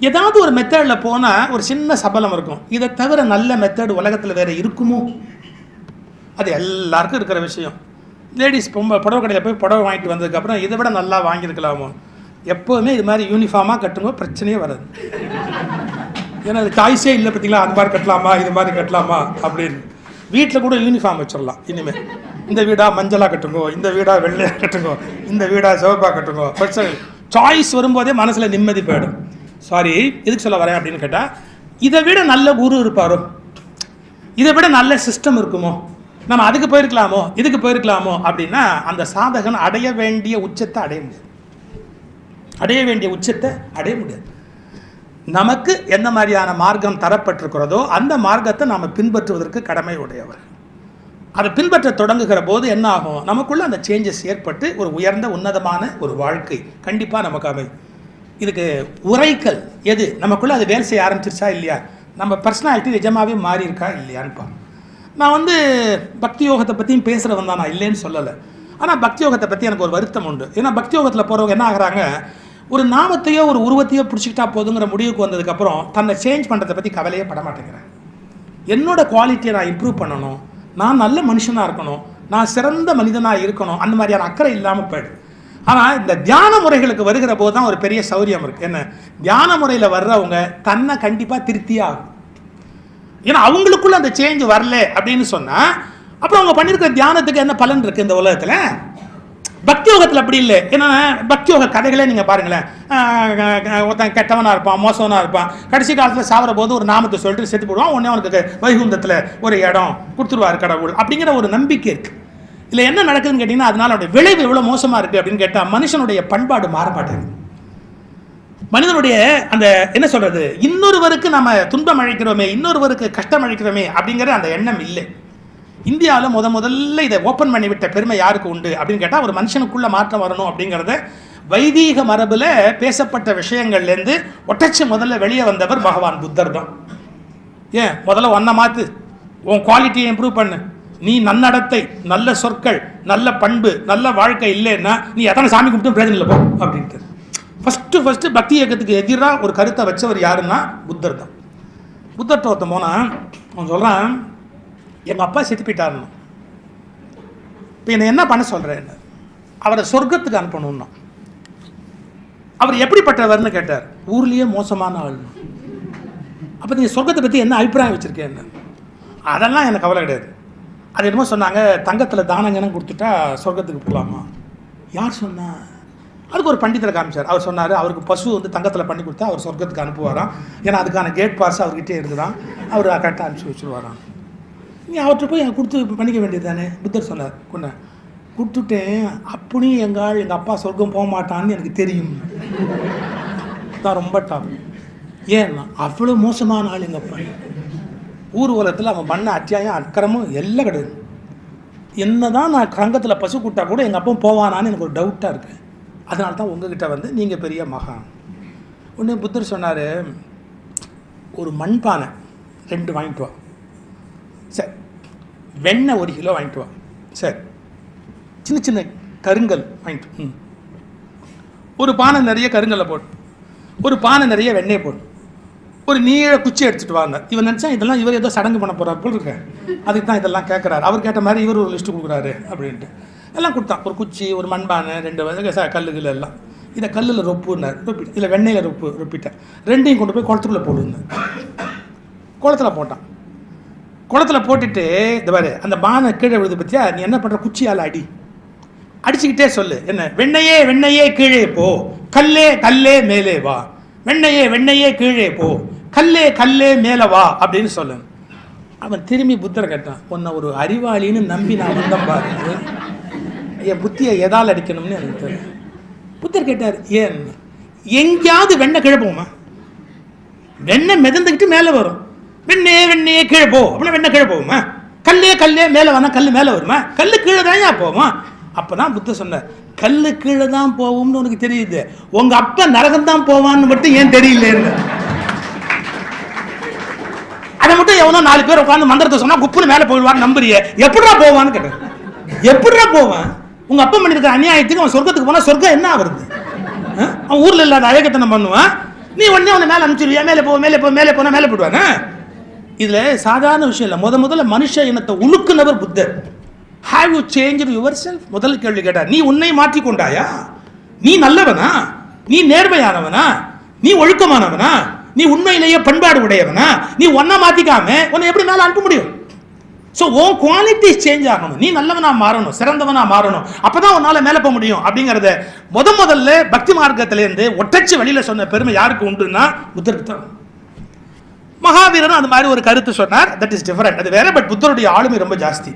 ஏதாவது ஒரு மெத்தடில் போனால் ஒரு சின்ன சபலம் இருக்கும். இதை தவிர நல்ல மெத்தட் உலகத்தில் வேறு இருக்குமோ? அது எல்லாருக்கும் இருக்கிற விஷயம். லேடிஸ் புடவை கடையில் போய் புடவை வாங்கிட்டு வந்ததுக்கப்புறம் இதை விட நல்லா வாங்கியிருக்கலாமோ? எப்போவுமே இது மாதிரி யூனிஃபார்மாக கட்டுங்க, பிரச்சனையே வராது. ஏன்னா அது சாய்ஸே இல்லை. பார்த்தீங்களா, அது மாதிரி கட்டலாமா இது மாதிரி கட்டலாமா அப்படின்னு. வீட்டில் கூட யூனிஃபார்ம் வச்சிடலாம் இனிமேல். இந்த வீடாக மஞ்சளாக கட்டுங்கோ, இந்த வீடாக வெள்ளையாக கட்டுங்கோ, இந்த வீடாக சிவப்பாக கட்டுங்கோ. பிரச்சனை சாய்ஸ் வரும்போதே மனசில் நிம்மதி போயிடும். சாரி எதுக்கு சொல்ல வரேன் அப்படின்னு கேட்டால், இதை விட நல்ல குரு இருப்பாரோ, இதை விட நல்ல சிஸ்டம் இருக்குமோ, நம்ம அதுக்கு போயிருக்கலாமோ இதுக்கு போயிருக்கலாமோ அப்படின்னா அந்த சாதகன் அடைய வேண்டிய உச்சத்தை அடைய முடியாது. அடைய வேண்டிய உச்சத்தை அடைய முடியாது. நமக்கு எந்த மாதிரியான மார்க்கம் தரப்பட்டிருக்கிறதோ அந்த மார்க்கத்தை நாம் பின்பற்றுவதற்கு கடமை உடையவர். அதை பின்பற்ற தொடங்குகிற போது என்ன ஆகும், நமக்குள்ள அந்த சேஞ்சஸ் ஏற்பட்டு ஒரு உயர்ந்த உன்னதமான ஒரு வாழ்க்கை கண்டிப்பாக நமக்கு அமை. இதுக்கு உரைக்கல் எது, நமக்குள்ள அது வேலை செய்ய ஆரம்பிச்சிருச்சா இல்லையா, நம்ம பர்சனாலிட்டி நிஜமாகவே மாறி இருக்கா இல்லையான்னு. நான் பக்தி யோகத்தை பற்றியும் பேசுகிறவன் தான், நான் இல்லைன்னு சொல்லலை. ஆனால் பக்தி யோகத்தை பற்றி எனக்கு ஒரு வருத்தம் உண்டு. ஏன்னா பக்தி யோகத்தில் போகிறவங்க என்ன ஆகுறாங்க, ஒரு நாமத்தையோ ஒரு உருவத்தையோ பிடிச்சிக்கிட்டா போதுங்கிற முடிவுக்கு வந்ததுக்கப்புறம் தன்னை சேஞ்ச் பண்ணுறதை பற்றி கவலையே பட மாட்டேங்கிறேன். என்னோட குவாலிட்டியை நான் இம்ப்ரூவ் பண்ணணும், நான் நல்ல மனுஷனாக இருக்கணும், நான் சிறந்த மனிதனாக இருக்கணும், அந்த மாதிரியான அக்கறை இல்லாமல் போயிடும். ஆனால் இந்த தியான முறைகளுக்கு வருகிற போது தான் ஒரு பெரிய சௌரியம் இருக்குது. என்ன, தியான முறையில் வர்றவங்க தன்னை கண்டிப்பாக திருப்தியே ஆகும். ஏன்னா அவங்களுக்குள்ள அந்த சேஞ்ச் வரல அப்படின்னு சொன்னால் அப்புறம் அவங்க பண்ணியிருக்கிற தியானத்துக்கு என்ன பலன் இருக்குது இந்த உலகத்தில்? பக்தி யோகத்தில் அப்படி இல்லை. ஏன்னா பக்தி யோக கதைகளே நீங்கள் பாருங்களேன், ஒருத்தன் கெட்டவனாக இருப்பான், மோசவனாக இருப்பான், கடைசி காலத்தில் சாவர போது ஒரு நாமத்தை சொல்லிட்டு செத்து போடுவான், உடனே அவனுக்கு வைகுந்தத்தில் ஒரு இடம் கொடுத்துருவார் கடவுள் அப்படிங்கிற ஒரு நம்பிக்கை இருக்குது. இல்லை என்ன நடக்குதுன்னு கேட்டிங்கன்னா அதனால அவருடைய விளைவு எவ்வளோ மோசமாக இருக்குது அப்படின்னு கேட்டால் மனுஷனுடைய பண்பாடு மாற மாட்டேங்குது. மனிதனுடைய அந்த என்ன சொல்கிறது, இன்னொருவருக்கு நம்ம துன்பம் அழைக்கிறோமே, இன்னொருவருக்கு கஷ்டம் அழைக்கிறோமே அப்படிங்கிற அந்த எண்ணம் இல்லை. இந்தியாவில் முதல்ல இதை ஓப்பன் பண்ணி விட்ட பெருமை யாருக்கு உண்டு அப்படின்னு கேட்டால் ஒரு மனுஷனுக்குள்ள மாற்றம் வரணும் அப்படிங்கிறத வைதீக மரபில் பேசப்பட்ட விஷயங்கள்லேருந்து ஒட்டச்சு முதல்ல வெளியே வந்தவர் பகவான் புத்தர் தான். ஏன் முதல்ல ஒன்றை மாற்று, உன் குவாலிட்டியை இம்ப்ரூவ் பண்ணு, நீ நன்னடத்தை, நல்ல சொற்கள், நல்ல பண்பு, நல்ல வாழ்க்கை இல்லைன்னா நீ எத்தனை சாமி கும்பிட்டு பிரயோஜனம் இல்லை போ அப்படின்ட்டு ஃபஸ்ட்டு பக்தி இயக்கத்துக்கு எதிராக ஒரு கருத்தை வச்சவர் யாருன்னா புத்தர் தான். புத்தர்கிட்ட ஒருத்தன் போனால் அவன் சொல்கிறான், எங்கள் அப்பா செத்து போயிட்டாருன்னு, இப்போ என்னை என்ன பண்ண சொல்கிறேன், அவரை சொர்க்கத்துக்கு அனுப்பணும்னா. அவர் எப்படிப்பட்டவர்னு கேட்டார். ஊர்லேயே மோசமான ஆள். அப்போ நீங்கள் சொர்க்கத்தை பற்றி என்ன அபிப்பிராயம் வச்சுருக்கேன்னு? அதெல்லாம் எனக்கு கவலை கிடையாது. அது என்னமோ சொன்னாங்க, தங்கத்தில் தானங்கன்னு கொடுத்துட்டா சொர்க்கத்துக்கு போகலாமா. யார் சொன்னா? அதுக்கு ஒரு பண்டிதரை காமிச்சார். அவர் சொன்னார், அவருக்கு பசு வந்து தங்கத்தில் பண்ணி கொடுத்தா அவர் சொர்க்கத்துக்கு அனுப்புவாராம். ஏன்னா அதுக்கான கேட் பாஸ் அவர்கிட்டே இருக்குதான், அவர் கரெக்டாக அனுப்பிச்சி வச்சுருவாராம். நீ அவர்கிட்ட போய் எனக்கு கொடுத்து பண்ணிக்க வேண்டியது தானே. புத்தர் சொன்னார், கொண்ட கொடுத்துட்டேன், அப்படியும் எங்கள் அப்பா சொர்க்கம் போக மாட்டான்னு எனக்கு தெரியும். தான் ரொம்ப டாப். ஏன்னா அவ்வளோ மோசமான ஆள் எங்கள் அப்பா. ஊர் உலகத்தில் அவன் பண்ண அத்தியாயம் அக்கிரமும் எல்லாம் கிடையாது. என்ன தான் நான் கங்கத்தில் பசு கூட்டா கூட எங்கள் அப்பா போவானான்னு எனக்கு ஒரு டவுட்டாக இருக்குது. அதனால தான் உங்ககிட்ட வந்து நீங்கள் பெரிய மகான். ஒன்று புத்தர் சொன்னார், ஒரு மண்பானை 2 வாங்கிட்டு வா. சரி. வெண்ணெய் 1 கிலோ வாங்கிட்டு வா. சரி. சின்ன சின்ன கருங்கல் வாங்கிட்டு, ஒரு பானை நிறைய கருங்கல்லை போடு, ஒரு பானை நிறைய வெண்ணெய் போடு, ஒரு நீள குச்சி எடுத்துகிட்டு வாங்க. இவன் நினச்சா இதெல்லாம் இவர் ஏதோ சடங்கு பண்ண போகிறார் போல் இருக்க, அதுக்கு தான் இதெல்லாம் கேட்குறாரு. அவர் கேட்ட மாதிரி இவர் ஒரு லிஸ்ட்டு கொடுக்குறாரு அப்படின்ட்டு எல்லாம் கொடுத்தான். ஒரு குச்சி, ஒரு மண்பானை, 2 கல்லுகள் எல்லாம். இதை கல்லில் ரொப்புன்னார், ரொப்பிட்டு இதில் வெண்ணெயில் ரொப்பிட்டேன். 2ஐயும் கொண்டு போய் குளத்துக்குள்ளே போடுன்னு. குளத்தில் போட்டான். குளத்தில் போட்டுட்டு இந்த மாதிரி அந்த பானை கீழே விழுது பற்றியா, நீ என்ன பண்ணுற, குச்சியால் அடிச்சுக்கிட்டே சொல்லு, என்ன, வெண்ணையே வெண்ணையே கீழே போ, கல்லே கல்லே மேலே வா, வெண்ணையே வெண்ணையே கீழே போ, கல்லே கல்லே மேலே வா அப்படின்னு சொல்லு. அவன் திரும்பி புத்தரை கேட்டான், உன்னை ஒரு அறிவாளின்னு நம்பி நான் வந்தேன் பாரு, என் புத்தியை எதால் அடிக்கணும்னு எனக்கு தெரியும். புத்தர் கேட்டார், ஏன் எங்கேயாவது வெண்ணெய் கீழே போகுமா? வெண்ணெய் மிதந்துக்கிட்டு மேலே வரும். வெண்ணே வெண்ணையே கீழே போ அப்படின்னா வெண்ணெய் கீழே போகுமா? கல்லே கல்லே மேலே வேணா கல் மேலே வருமா? கல் கீழே தான் போவோம். அப்போ தான் புத்தர் சொன்னார், கல் கீழே தான் போகும்னு உனக்கு தெரியுது, உங்கள் அப்பா நரகம் தான் போவான்னு மட்டும் ஏன் தெரியல. அதை மட்டும் எவனோ 4 பேர் உட்காந்து மந்திரத்தை சொன்னால் குப்புன்னு மேலே போயிடுவான்னு நம்புறிய, எப்படிடா போவான்னு கேட்டேன். எப்படிடா போவான்? உங்கள் அப்பா பண்ணியிருக்கிற அநியாயத்துக்கு அவன் சொர்க்கத்துக்கு போனால் சொர்க்கம் என்ன ஆகுறது? அவன் ஊரில் இல்லாத அழகத்தனை பண்ணுவான், நீ உடனே அவனை மேலே அனுப்பிச்சிருவியா, மேலே போ மேலே போ மேலே போனால் மேலே போயிடுவானே. இதில் சாதாரண விஷயம் இல்லை. முதல்ல மனுஷ இனத்தை உழுக்குனவர் Buddha. Have you change yourself? முதல் கேள்வி கேட்டார். நீ உன்னை மாற்றிக்கொண்டாயா? நீ நல்லவனா? நீ நேர்மையானவனா? நீ ஒழுக்கமானவனா? நீ உண்மையிலேயே பண்பாடு உடையவனா? நீ ஒன்றை மாற்றிக்காம உன்னை எப்படி மேலே அனுப்ப முடியும்? ஸோ உன் குவாலிட்டி சேஞ்ச் ஆகணும், நீ நல்லவனா மாறணும், சிறந்தவனா மாறணும், அப்பதான் உன்னால மேலே போக முடியும் அப்படிங்கிறத முதல்ல பக்தி மார்க்கத்திலேருந்து ஒட்டச்சு வழியில் சொன்ன பெருமை யாருக்கு உண்டுன்னா புத்தருக்கு தான். மகாவீரனும் அந்த மாதிரி ஒரு கருத்து சொன்னார், தட் இஸ் டிஃபரெண்ட், அது வேற. பட் புத்தருடைய ஆளுமை ரொம்ப ஜாஸ்தி.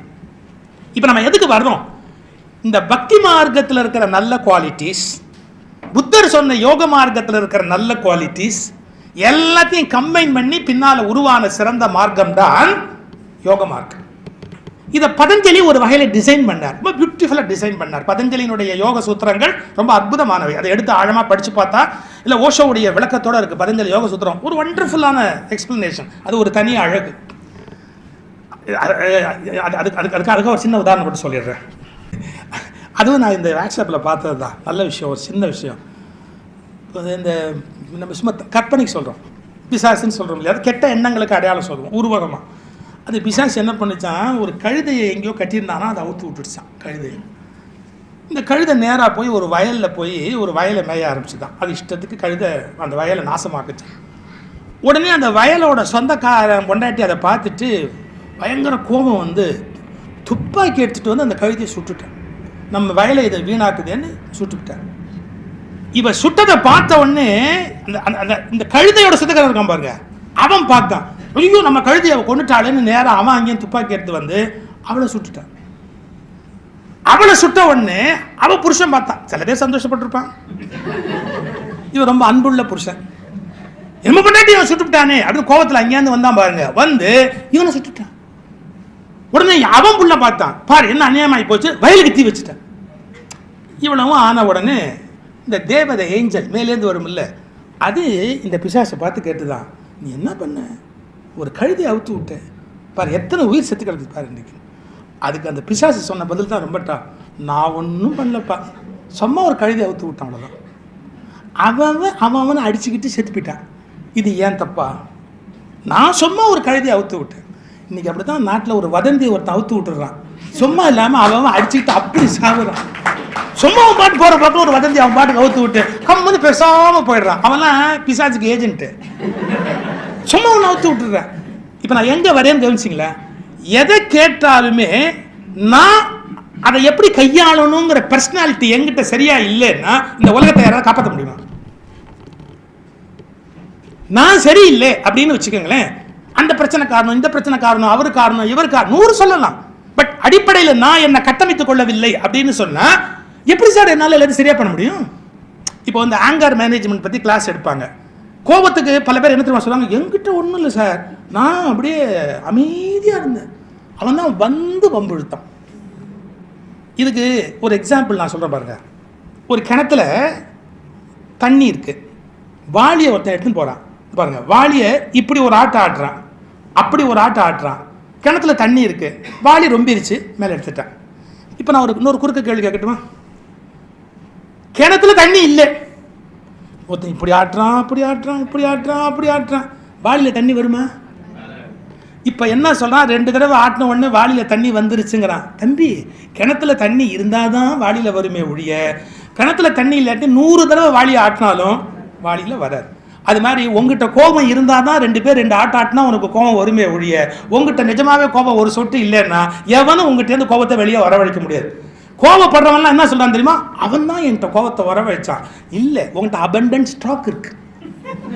இப்போ நம்ம எதுக்கு வர்றோம்? இந்த பக்தி மார்க்கத்தில் இருக்கிற நல்ல குவாலிட்டிஸ், புத்தர் சொன்ன யோக மார்க்கத்தில் இருக்கிற நல்ல குவாலிட்டிஸ் எல்லாத்தையும் கம்பைன் பண்ணி பின்னால் உருவான சிறந்த மார்க்கம் தான் யோக மார்க்கம். இதை பதஞ்சலி ஒரு வகையில் டிசைன் பண்ணார், ரொம்ப பியூட்டிஃபுல்லாக டிசைன் பண்ணார். பதஞ்சலியினுடைய யோக சூத்திரங்கள் ரொம்ப அற்புதமானவை. அதை எடுத்து ஆழமாக படித்து பார்த்தா, இல்லை ஓஷோவுடைய விளக்கத்தோடு இருக்குது பதஞ்சலி யோக சூத்திரம், ஒரு ஒண்டர்ஃபுல்லான எக்ஸ்பிளனேஷன். அது ஒரு தனி அழகு. அதுக்காக ஒரு சின்ன உதாரணம் மட்டும் சொல்லிடுறேன். அதுவும் நான் இந்த வாட்ஸ்அப்பில் பார்த்தது தான். நல்ல விஷயம், ஒரு சின்ன விஷயம். இந்த நம்ம சும்மா கற்பனைக்கு சொல்கிறோம், பிசாசுன்னு சொல்கிறோம் இல்லையா, அது கெட்ட எண்ணங்களுக்கு அடையாளம் சொல்லுவோம் உருவகமாக. அது பிசாசு என்ன பண்ணிச்சான், ஒரு கழுதையை எங்கேயோ கட்டியிருந்தானா அதை அவுத்து விட்டுடுச்சான் கழுதையை. இந்த கழுதை நேராக போய் ஒரு வயலில் போய் ஒரு வயலை மேய ஆரம்பிச்சுதான். அது இஷ்டத்துக்கு கழுதை அந்த வயலை நாசமாக்குச்சு. உடனே அந்த வயலோட சொந்தக்காரன் பொண்டாட்டி அதை பார்த்துட்டு பயங்கர கோபம் வந்து துப்பாக்கி எடுத்துகிட்டு வந்து அந்த கழுதையை சுட்டுட்டான். நம்ம வயலை இதை வீணாக்குதுன்னு சுட்டுவிட்டார். இவ சுட்டதை பார்த்த உடனே அந்த இந்த கழுதையோட சொந்தக்காரன் இருக்கான் பாருங்க, அவன் பார்த்தான், ஐயோ நம்ம கழுதையை அவள் கொண்டுட்டாளேன்னு நேரம் அவன் அங்கேயும் துப்பாக்கி எடுத்து வந்து அவளை சுட்டுட்டான். அவளை சுட்ட உடனே அவன் புருஷன் பார்த்தான். சில பேர் சந்தோஷப்பட்டிருப்பான், இவன் ரொம்ப அன்புள்ள புருஷன், என்ன பண்ணாட்டி அவன் சுட்டுட்டானே அப்படின்னு கோபத்தில் அங்கேயாந்து வந்தான் பாருங்க, வந்து இவனை சுட்டுட்டான். உடனே அவன் புள்ள பார்த்தான், பாரு என்ன அநியாயமாகி போச்சு, வயலுக்கு தீ வச்சுட்டான். இவ்வளவும் ஆன உடனே இந்த தேவதை ஏஞ்சல் மேலேருந்து வரும் இல்லை, அது இந்த பிசாசை பார்த்து கேட்டுதான், நீ என்ன பண்ண, ஒரு கழுதையை அவுத்து விட்ட பாரு, எத்தனை உயிர் செத்து கிடக்குது பாரு இன்னைக்கு. அதுக்கு அந்த பிசாசு சொன்ன பதில் தான் ரொம்பட்டா, நான் ஒன்றும் பண்ணலப்பா, சும்மா ஒரு கழுதையை அவுத்து விட்டான் அவ்வளோதான். அவன் அடிச்சுக்கிட்டு செத்து போயிட்டான். இது ஏன் தப்பா? நான் சும்மா ஒரு கழுதையை அவுத்து விட்டேன். இன்னைக்கு அப்படி தான் நாட்டில் ஒரு வதந்தி ஒருத்தன் அவுத்து விட்டுறான், சும்மா இல்லாமல் அவன் அடிச்சுக்கிட்டு அப்படி சாகுறான். சும்மா அவன் பாட்டு போகிற பக்கம் ஒரு வதந்தி அவன் பாட்டுக்கு அவுத்து விட்டு கம்மது பேசாமல் போயிடுறான். அவன்லாம் பிசாசுக்கு ஏஜென்ட்டு, சும்மா ஒன்று அவுத்து விட்டுடுறேன். இப்போ நான் எங்கே வரேன்னு கவனிச்சிங்களேன், எதை கேட்டாலுமே நான் அதை எப்படி கையாளணுங்கிற பர்சனாலிட்டி என்கிட்ட சரியா இல்லைன்னா இந்த உலகத்தை யாராவது காப்பாற்ற முடியுமா? நான் சரியில்லை அப்படின்னு வச்சுக்கோங்களேன், அந்த பிரச்சனை காரணம், இந்த பிரச்சனை காரணம், அவரு காரணம், இவர் காரணம் 100 சொல்லலாம். பட் அடிப்படையில் நான் என்னை கட்டமைத்துக் கொள்ளவில்லை அப்படின்னு சொன்னா எப்படி சார் என்னால் எல்லாத்தையும் சரியா பண்ண முடியும்? இப்போ வந்து ஆங்கர் மேனேஜ்மெண்ட் பத்தி கிளாஸ் எடுப்பாங்க. கோபத்துக்கு பல பேர் என்ன தெரியுமா சொல்லுவாங்க, என்கிட்ட ஒன்றும் இல்லை சார், நான் அப்படியே அமைதியா இருந்தேன், அவன் தான் வந்து வம்பிழுத்தான். இதுக்கு ஒரு எக்ஸாம்பிள் நான் சொல்றேன் பாருங்க. ஒரு கிணத்துல தண்ணி இருக்கு, வாளியை ஒருத்தன் எடுத்துன்னு போறான் பாருங்க. வாளியை இப்படி ஒரு ஆட்டம் ஆட்டுறான், அப்படி ஒரு ஆட்டம் ஆட்டுறான். கிணத்துல தண்ணி இருக்கு, வாளி ரொம்பிருச்சு, மேலே எடுத்துட்டான். இப்போ நான் இன்னொரு குறுக்க கேள்வி கேட்கட்டுமா? கிணத்துல தண்ணி இல்லை, ஒருத்தன் இப்படி ஆட்டுறான், அப்படி ஆட்டுறான், இப்படி ஆட்டுறான், அப்படி ஆட்டுறான், வாளியில் தண்ணி வருமா? இப்போ என்ன சொல்றான், 2 தடவை ஆட்டின உடனே வாளியில் தண்ணி வந்துருச்சுங்கிறான். தம்பி, கிணத்துல தண்ணி இருந்தால் தான் வாளியில் வருமே ஒழிய, கிணத்துல தண்ணி இல்லாட்டி 100 தடவை வாளியை ஆட்டினாலும் வாளியில் வராது. அது மாதிரி உங்ககிட்ட கோபம் இருந்தால் தான் 2 பேர் 2 ஆட்டினா உனக்கு கோபம் வருமே ஒழிய, உங்ககிட்ட நிஜமாவே கோபம் ஒரு சொட்டு இல்லைன்னா எவனும் உங்ககிட்ட கோபத்தை வெளியே வரவழைக்க முடியாது. கோபப்படுறவன்லாம் என்ன சொல்றான் தெரியுமா, அவன் தான் என்கிட்ட கோபத்தை வரவழைச்சான். இல்லை, உங்ககிட்ட அபண்டன்ட் ஸ்டாக் இருக்கு.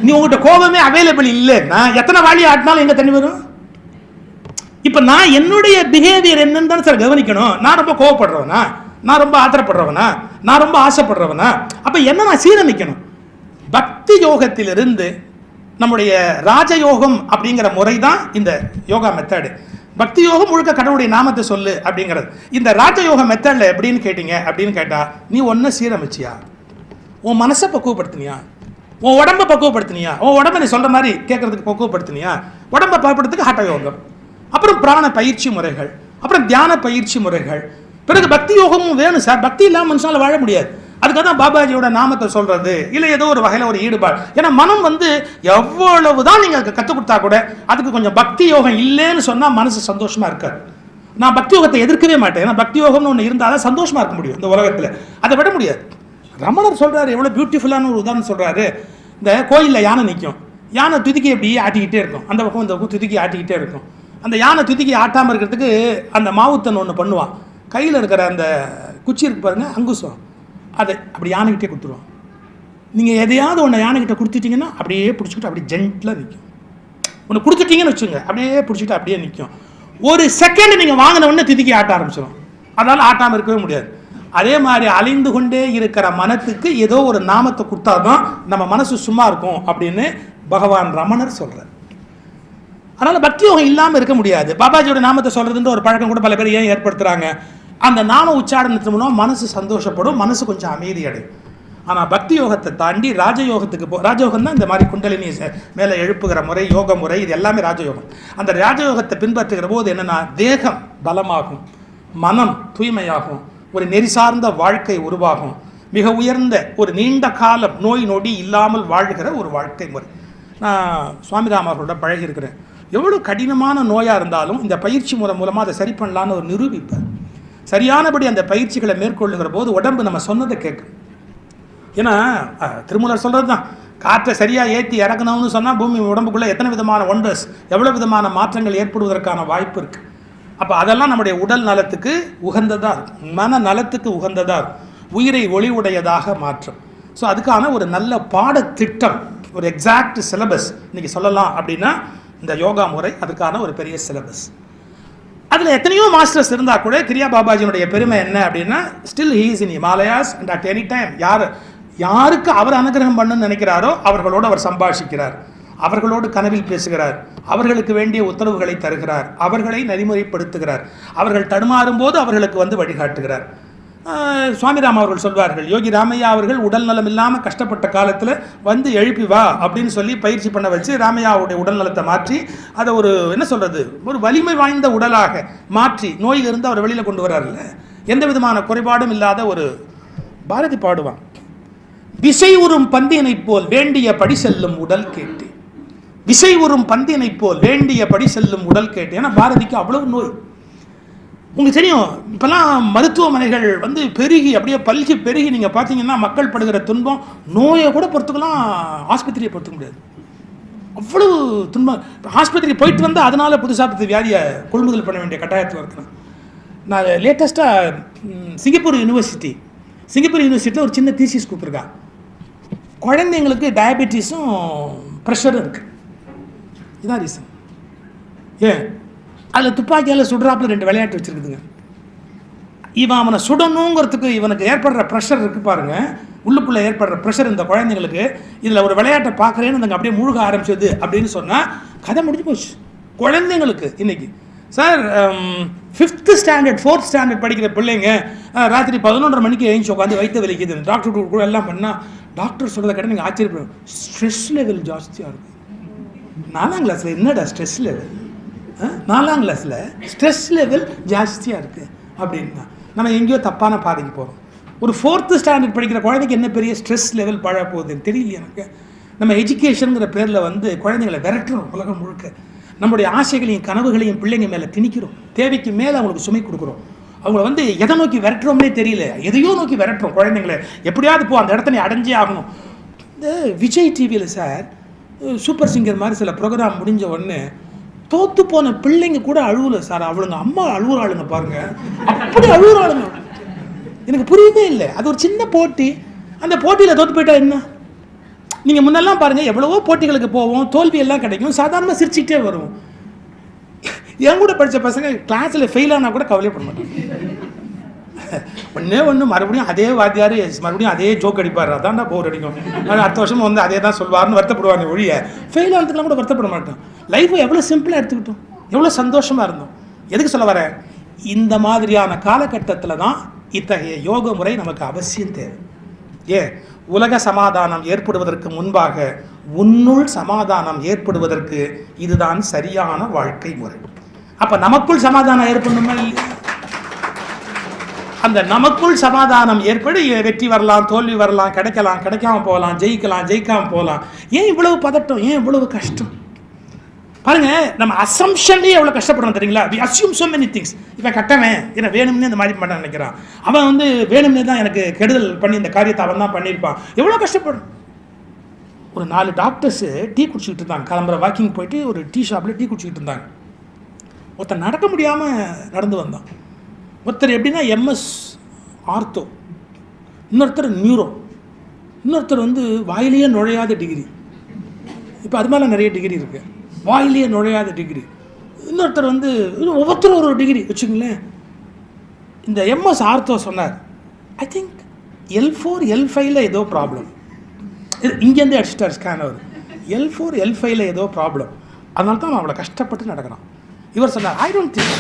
நீ உங்ககிட்ட கோபமே அவைலபிள் இல்லைன்னா எத்தனை வாளியை ஆட்டினாலும் எங்க தண்ணி வரும்? இப்ப நான் என்னுடைய பிஹேவியர் என்னன்னு தான் சார் கவனிக்கணும். நான் ரொம்ப கோவப்படுறவனா, நான் ரொம்ப ஆத்திரப்படுறவனா, நான் ரொம்ப ஆசைப்படுறவனா? அப்ப என்ன நான் சீரமைக்கணும்? பக்தி யோகத்திலிருந்து நம்முடைய ராஜயோகம் அப்படிங்கிற முறை தான் இந்த யோகா மெத்தடு. பக்தி யோகம் முழுக்க கடவுளுடைய நாமத்தை சொல்லு அப்படிங்கிறது. இந்த ராஜயோக மெத்தட்ல எப்படின்னு கேட்டீங்க அப்படின்னு கேட்டா, நீ ஒன்ன சீரமைச்சியா? உன் மனசை பக்குவப்படுத்தினியா? உன் உடம்பை பக்குவப்படுத்தினியா? உன் உடம்பை நீ சொல்ற மாதிரி கேட்கறதுக்கு பக்குவப்படுத்தினியா? உடம்பை பக்குவப்படுத்துக்கு ஹಠ யோகம், அப்புறம் பிராண பயிற்சி முறைகள், அப்புறம் தியான பயிற்சி முறைகள், பிறகு பக்தி யோகமும் வேணும் சார். பக்தி இல்லாமல் மனுஷனால வாழ முடியாது. அதுக்காக தான் பாபாஜியோட நாமத்தை சொல்றது, இல்லை ஏதோ ஒரு வகையில் ஒரு ஈடுபாடு. ஏன்னா மனம் வந்து எவ்வளவுதான் நீங்க கற்றுக் கொடுத்தா கூட அதுக்கு கொஞ்சம் பக்தி யோகம் இல்லைன்னு சொன்னா மனசு சந்தோஷமா இருக்காது. நான் பக்தி யோகத்தை எதிர்க்கவே மாட்டேன். ஏன்னா பக்தி யோகம்னு ஒன்று இருந்தால் தான் சந்தோஷமா இருக்க முடியும் இந்த உலகத்தில், அதை விட முடியாது. ரமணர் சொல்றாரு, எவ்வளவு பியூட்டிஃபுல்லான ஒரு உதாரணம் சொல்றாரு. இந்த கோயிலில் யானை நிற்கும், யானை துதிக்கி அப்படியே ஆட்டிக்கிட்டே இருக்கும், அந்த பக்கம் இந்த பக்கம் துதிக்கி ஆட்டிக்கிட்டே இருக்கும். அந்த யானை துதிக்கி ஆட்டாமல் இருக்கிறதுக்கு அந்த மாவுத்தன் ஒன்று பண்ணுவான். கையில் இருக்கிற அந்த குச்சி இருக்கு பாருங்க, அங்குசம், அதை அப்படி யானைக்கிட்டே கொடுத்துருவான். நீங்கள் எதையாவது ஒன்று யானைக்கிட்ட கொடுத்துட்டீங்கன்னா அப்படியே பிடிச்சிக்கிட்டு அப்படியே ஜென்டிலாக நிற்கும். ஒன்று கொடுத்துட்டீங்கன்னு வச்சுங்க, அப்படியே பிடிச்சிக்கிட்டு அப்படியே நிற்கும். ஒரு செகண்ட் நீங்கள் வாங்கின உடனே திதிக்கி ஆட்ட ஆரம்பிச்சிடும். அதனால் ஆட்டாமல் இருக்கவே முடியாது. அதே மாதிரி அலைந்து கொண்டே இருக்கிற மனத்துக்கு ஏதோ ஒரு நாமத்தை கொடுத்தாதான் நம்ம மனசு சும்மா இருக்கும் அப்படின்னு பகவான் ரமணர் சொல்கிறார். அதனால் பக்தி யோகம் இல்லாமல் இருக்க முடியாது. பாபாஜியோட நாமத்தை சொல்கிறதுன்ற ஒரு பழக்கம் கூட பல பேர் ஏன் ஏற்படுத்துகிறாங்க? அந்த நாம உச்சாரணத்து மூலம் மனசு சந்தோஷப்படும், மனசு கொஞ்சம் அமைதி அடையும். ஆனால் பக்தி யோகத்தை தாண்டி ராஜயோகத்துக்கு ராஜயோகம் தான் இந்த மாதிரி குண்டலினி மேலே எழுப்புகிற முறை, யோக முறை, இது எல்லாமே ராஜயோகம். அந்த ராஜயோகத்தை பின்பற்றுகிற போது என்னென்னா, தேகம் பலமாகும், மனம் தூய்மையாகும், ஒரு நெறி சார்ந்த வாழ்க்கை உருவாகும், மிக உயர்ந்த ஒரு நீண்ட காலம் நோய் நொடி இல்லாமல் வாழ்கிற ஒரு வாழ்க்கை முறை. நான் சுவாமிராம அவர்களோட பழகி இருக்கிறேன். எவ்வளோ கடினமான நோயாக இருந்தாலும் இந்த பயிற்சி முறை மூலமாக அதை சரி பண்ணலான்னு ஒரு நிரூபிப்பார். சரியானபடி அந்த பயிற்சிகளை மேற்கொள்ளுகிற போது உடம்பு நம்ம சொன்னதை கேட்கும். ஏன்னா திருமூலர் சொல்கிறது தான், காற்றை சரியாக ஏற்றி இறக்கணும்னு சொன்னால் பூமி உடம்புக்குள்ளே எத்தனை விதமான ஒண்டர்ஸ், எவ்வளோ விதமான மாற்றங்கள் ஏற்படுவதற்கான வாய்ப்பு இருக்குது. அப்போ அதெல்லாம் நம்முடைய உடல் நலத்துக்கு உகந்ததாக இருக்கும், மன நலத்துக்கு உகந்ததாக இருக்கும், உயிரை ஒளி உடையதாக மாற்றும். ஸோ அதுக்கான ஒரு நல்ல பாடத்திட்டம், ஒரு எக்ஸாக்ட் சிலபஸ் இன்றைக்கி சொல்லலாம் அப்படின்னா இந்த யோகா முறை அதுக்கான ஒரு பெரிய சிலபஸ். அதில் எத்தனையோ மாஸ்டர்ஸ் இருந்தால் கூட கிரியா பாபாஜியினுடைய பெருமை என்ன அப்படின்னா, still he is in Himalayas and at any time யாருக்கு அவர் அனுகிரகம் பண்ணணும்னு நினைக்கிறாரோ அவர்களோடு அவர் சம்பாஷிக்கிறார், அவர்களோடு கனவில் பேசுகிறார், அவர்களுக்கு வேண்டிய உத்தரவுகளை தருகிறார், அவர்களை நெறிமுறைப்படுத்துகிறார், அவர்கள் தடுமாறும் போது அவர்களுக்கு வந்து வழிகாட்டுகிறார். சுவாமிராம அவர்கள் சொல்வார்கள், யோகி ராமையா அவர்கள் உடல் நலம் இல்லாமல் கஷ்டப்பட்ட காலத்தில் வந்து எழுப்பி வா அப்படின்னு சொல்லி பயிற்சி பண்ண வச்சு ராமையாவுடைய உடல் நலத்தை மாற்றி அதை ஒரு என்ன சொல்கிறது, ஒரு வலிமை வாய்ந்த உடலாக மாற்றி நோயிலிருந்து அவர் வெளியில் கொண்டு வரார்ல, எந்த விதமான குறைபாடும் இல்லாத ஒரு பாரதி பாடுவான், விசை உறும் பந்தியனை போல் வேண்டிய படி செல்லும் உடல் கேட்டு, விசை உறும் பந்தியனை போல் வேண்டிய படி செல்லும் உடல் கேட்டு. ஏன்னா பாரதிக்கு அவ்வளவு நோய். உங்களுக்கு தெரியும், இப்போல்லாம் மருத்துவமனைகள் வந்து பெருகி அப்படியே பல்கி பெருகி நீங்கள் பார்த்தீங்கன்னா மக்கள் படுகிற துன்பம், நோயை கூட பொறுத்துக்கலாம், ஆஸ்பத்திரியை பொறுத்துக்க முடியாது. அவ்வளோ துன்பம். ஆஸ்பத்திரிக்கு போயிட்டு வந்து அதனால் புதுசாக வியாதியை கொள்முதல் பண்ண வேண்டிய கட்டாயத்தில் இருக்கிறேன். நான் லேட்டஸ்ட்டாக சிங்கப்பூர் யூனிவர்சிட்டியில் ஒரு சின்ன தீசிஸ் கொடுத்துருக்கா. குழந்தைங்களுக்கு டயபெட்டிஸும் ப்ரெஷரும் இருக்குது. இதான் ரீசன். அதில் துப்பாக்கியால் சுடுறாப்பில் 2 விளையாட்டு வச்சுருக்குதுங்க. இவன் அவனை சுடணுங்கிறதுக்கு இவனுக்கு ஏற்படுற ப்ரெஷர் இருக்குது பாருங்கள், உள்ளுக்குள்ளே ஏற்படுற ப்ரெஷர் இந்த குழந்தைங்களுக்கு. இதில் ஒரு விளையாட்டை பார்க்குறேன்னு அதுங்க அப்படியே முழுக ஆரம்பிச்சது அப்படின்னு சொன்னால் கதை முடிஞ்சு போச்சு. குழந்தைங்களுக்கு இன்றைக்கி sir 5th standard 4th standard படிக்கிற பிள்ளைங்க ராத்திரி 11:30 மணிக்கு எழுந்து உட்காந்து வயிற்று வலிக்குது, டாக்டர் கூட எல்லாம் பண்ணால் டாக்டர் சொல்கிறத கேட்டால் நீங்கள் ஆச்சரியப்படும். ஸ்ட்ரெஸ் லெவல் ஜாஸ்தியாக இருக்குது. 4ஆம் கிளாஸில் என்னடா ஸ்ட்ரெஸ் லெவல்? 4ஆம் கிளாஸில் ஸ்ட்ரெஸ் லெவல் ஜாஸ்தியாக இருக்குது அப்படின்னா நம்ம எங்கேயோ தப்பான பாதைக்கு போகிறோம். ஒரு 4th ஸ்டாண்டர்ட் படிக்கிற குழந்தைக்கு என்ன பெரிய ஸ்ட்ரெஸ் லெவல் பழ போகுதுன்னு தெரியல எனக்கு. நம்ம எஜுகேஷனுங்கிற பேரில் குழந்தைங்களை விரட்டுறோம். உலகம் முழுக்க நம்முடைய ஆசைகளையும் கனவுகளையும் பிள்ளைங்க மேலே திணிக்கிறோம். தேவைக்கு மேலே அவங்களுக்கு சுமை கொடுக்குறோம். அவங்கள எதை நோக்கி விரட்டுறோம்னே தெரியல, எதையோ நோக்கி விரட்டுறோம் குழந்தைங்களை. எப்படியாவது அந்த இடத்த நீ அடைஞ்சே ஆகணும். இந்த விஜய் டிவியில் சார் சூப்பர் சிங்கர் மாதிரி சில ப்ரோக்ராம் முடிஞ்ச உடனே தோற்று போன பிள்ளைங்க கூட அழுவலை சார். அவளுங்க அம்மா அழுகுறாளுங்க பாருங்க, அப்படி அழுகுறாளுங்க. எனக்கு புரியவே இல்லை. அது ஒரு சின்ன போட்டி. அந்த போட்டியில் தோற்று போயிட்டா என்ன? நீங்கள் முன்னெல்லாம் பாருங்கள், எவ்வளவோ போட்டிகளுக்கு போவோம், தோல்வியெல்லாம் கிடைக்கும், சாதாரணமாக சிரிச்சுக்கிட்டே வருவோம். என் கூட படித்த பசங்க கிளாஸில் ஃபெயில் ஆனால் கூட கவலைப்பட மாட்டாங்க. ஒன்று மறுபடியும் அதே வாத்தியார் மறுபடியும் அதே ஜோக் அடிப்பார், அதான்டா போர் அடிக்கும், அடுத்த வருஷம் அதே தான் சொல்வார்னு வருத்தப்படுவாங்க ஒழிய ஃபெயில் ஆனதுக்கெல்லாம் கூட வருத்தப்பட மாட்டோம். லைஃப்பை எவ்வளோ சிம்பிளாக எடுத்துக்கிட்டோம், எவ்வளோ சந்தோஷமாக இருந்தோம். எதுக்கு சொல்ல வரேன்? இந்த மாதிரியான காலகட்டத்தில் தான் இத்தகைய யோக முறை நமக்கு அவசியம் தேவை. உலக சமாதானம் ஏற்படுவதற்கு முன்பாக உன்னுள் சமாதானம் ஏற்படுவதற்கு இதுதான் சரியான வாழ்க்கை முறை. அப்போ நமக்குள் சமாதானம் ஏற்படணுமா இல்லையா? அந்த நமக்குள் சமாதானம் ஏற்படி வெற்றி வரலாம், தோல்வி வரலாம், கிடைக்காம போகலாம், ஜெயிக்காம போகலாம். ஏன் இவ்வளவு பதட்டம், ஏன் இவ்வளவு கஷ்டம்? பாருங்க, நம்ம அசம்ஷன்லேயே எவ்வளோ கஷ்டப்படுறோம் தெரியுங்களா? We assume so many things. இவன் கட்டவன் என்ன வேணும்னே இந்த மாதிரி பண்ண நினைக்கிறான், அவன் வேணும்னே தான் எனக்கு கெடுதல் பண்ணி இந்த காரியத்தை அவன் தான் பண்ணியிருப்பான். எவ்வளோ கஷ்டப்படும். ஒரு 4 டாக்டர்ஸு டீ குடிச்சிக்கிட்டு இருந்தாங்க. கிளம்புற வாக்கிங் போயிட்டு ஒரு டீ ஷாப்பில் டீ குடிச்சிக்கிட்டு இருந்தாங்க. ஒருத்தர் நடக்க முடியாமல் நடந்து வந்தான். ஒருத்தர் எப்படின்னா எம்எஸ் ஆர்த்தோ, இன்னொருத்தர் நியூரோ, இன்னொருத்தர் வாயிலேயே நுழையாத டிகிரி. இப்போ அது மேலே நிறைய டிகிரி இருக்குது. வாயிலேயே நுழையாத டிகிரி. இன்னொருத்தர் ஒவ்வொருத்தரும் ஒரு டிகிரி வச்சுங்களேன். இந்த எம்எஸ் ஆர்த்தோ சொன்னார், ஐ திங்க் L4 L5 ஏதோ ப்ராப்ளம். இங்கேருந்தே அடிச்சிட்டார் ஸ்கேனர். L4 L5 ஏதோ ப்ராப்ளம், அதனால தான் அவன் அவ்வளோ கஷ்டப்பட்டு நடக்கிறான். இவர் சொன்னார், ஐ டோன்ட் திங்க்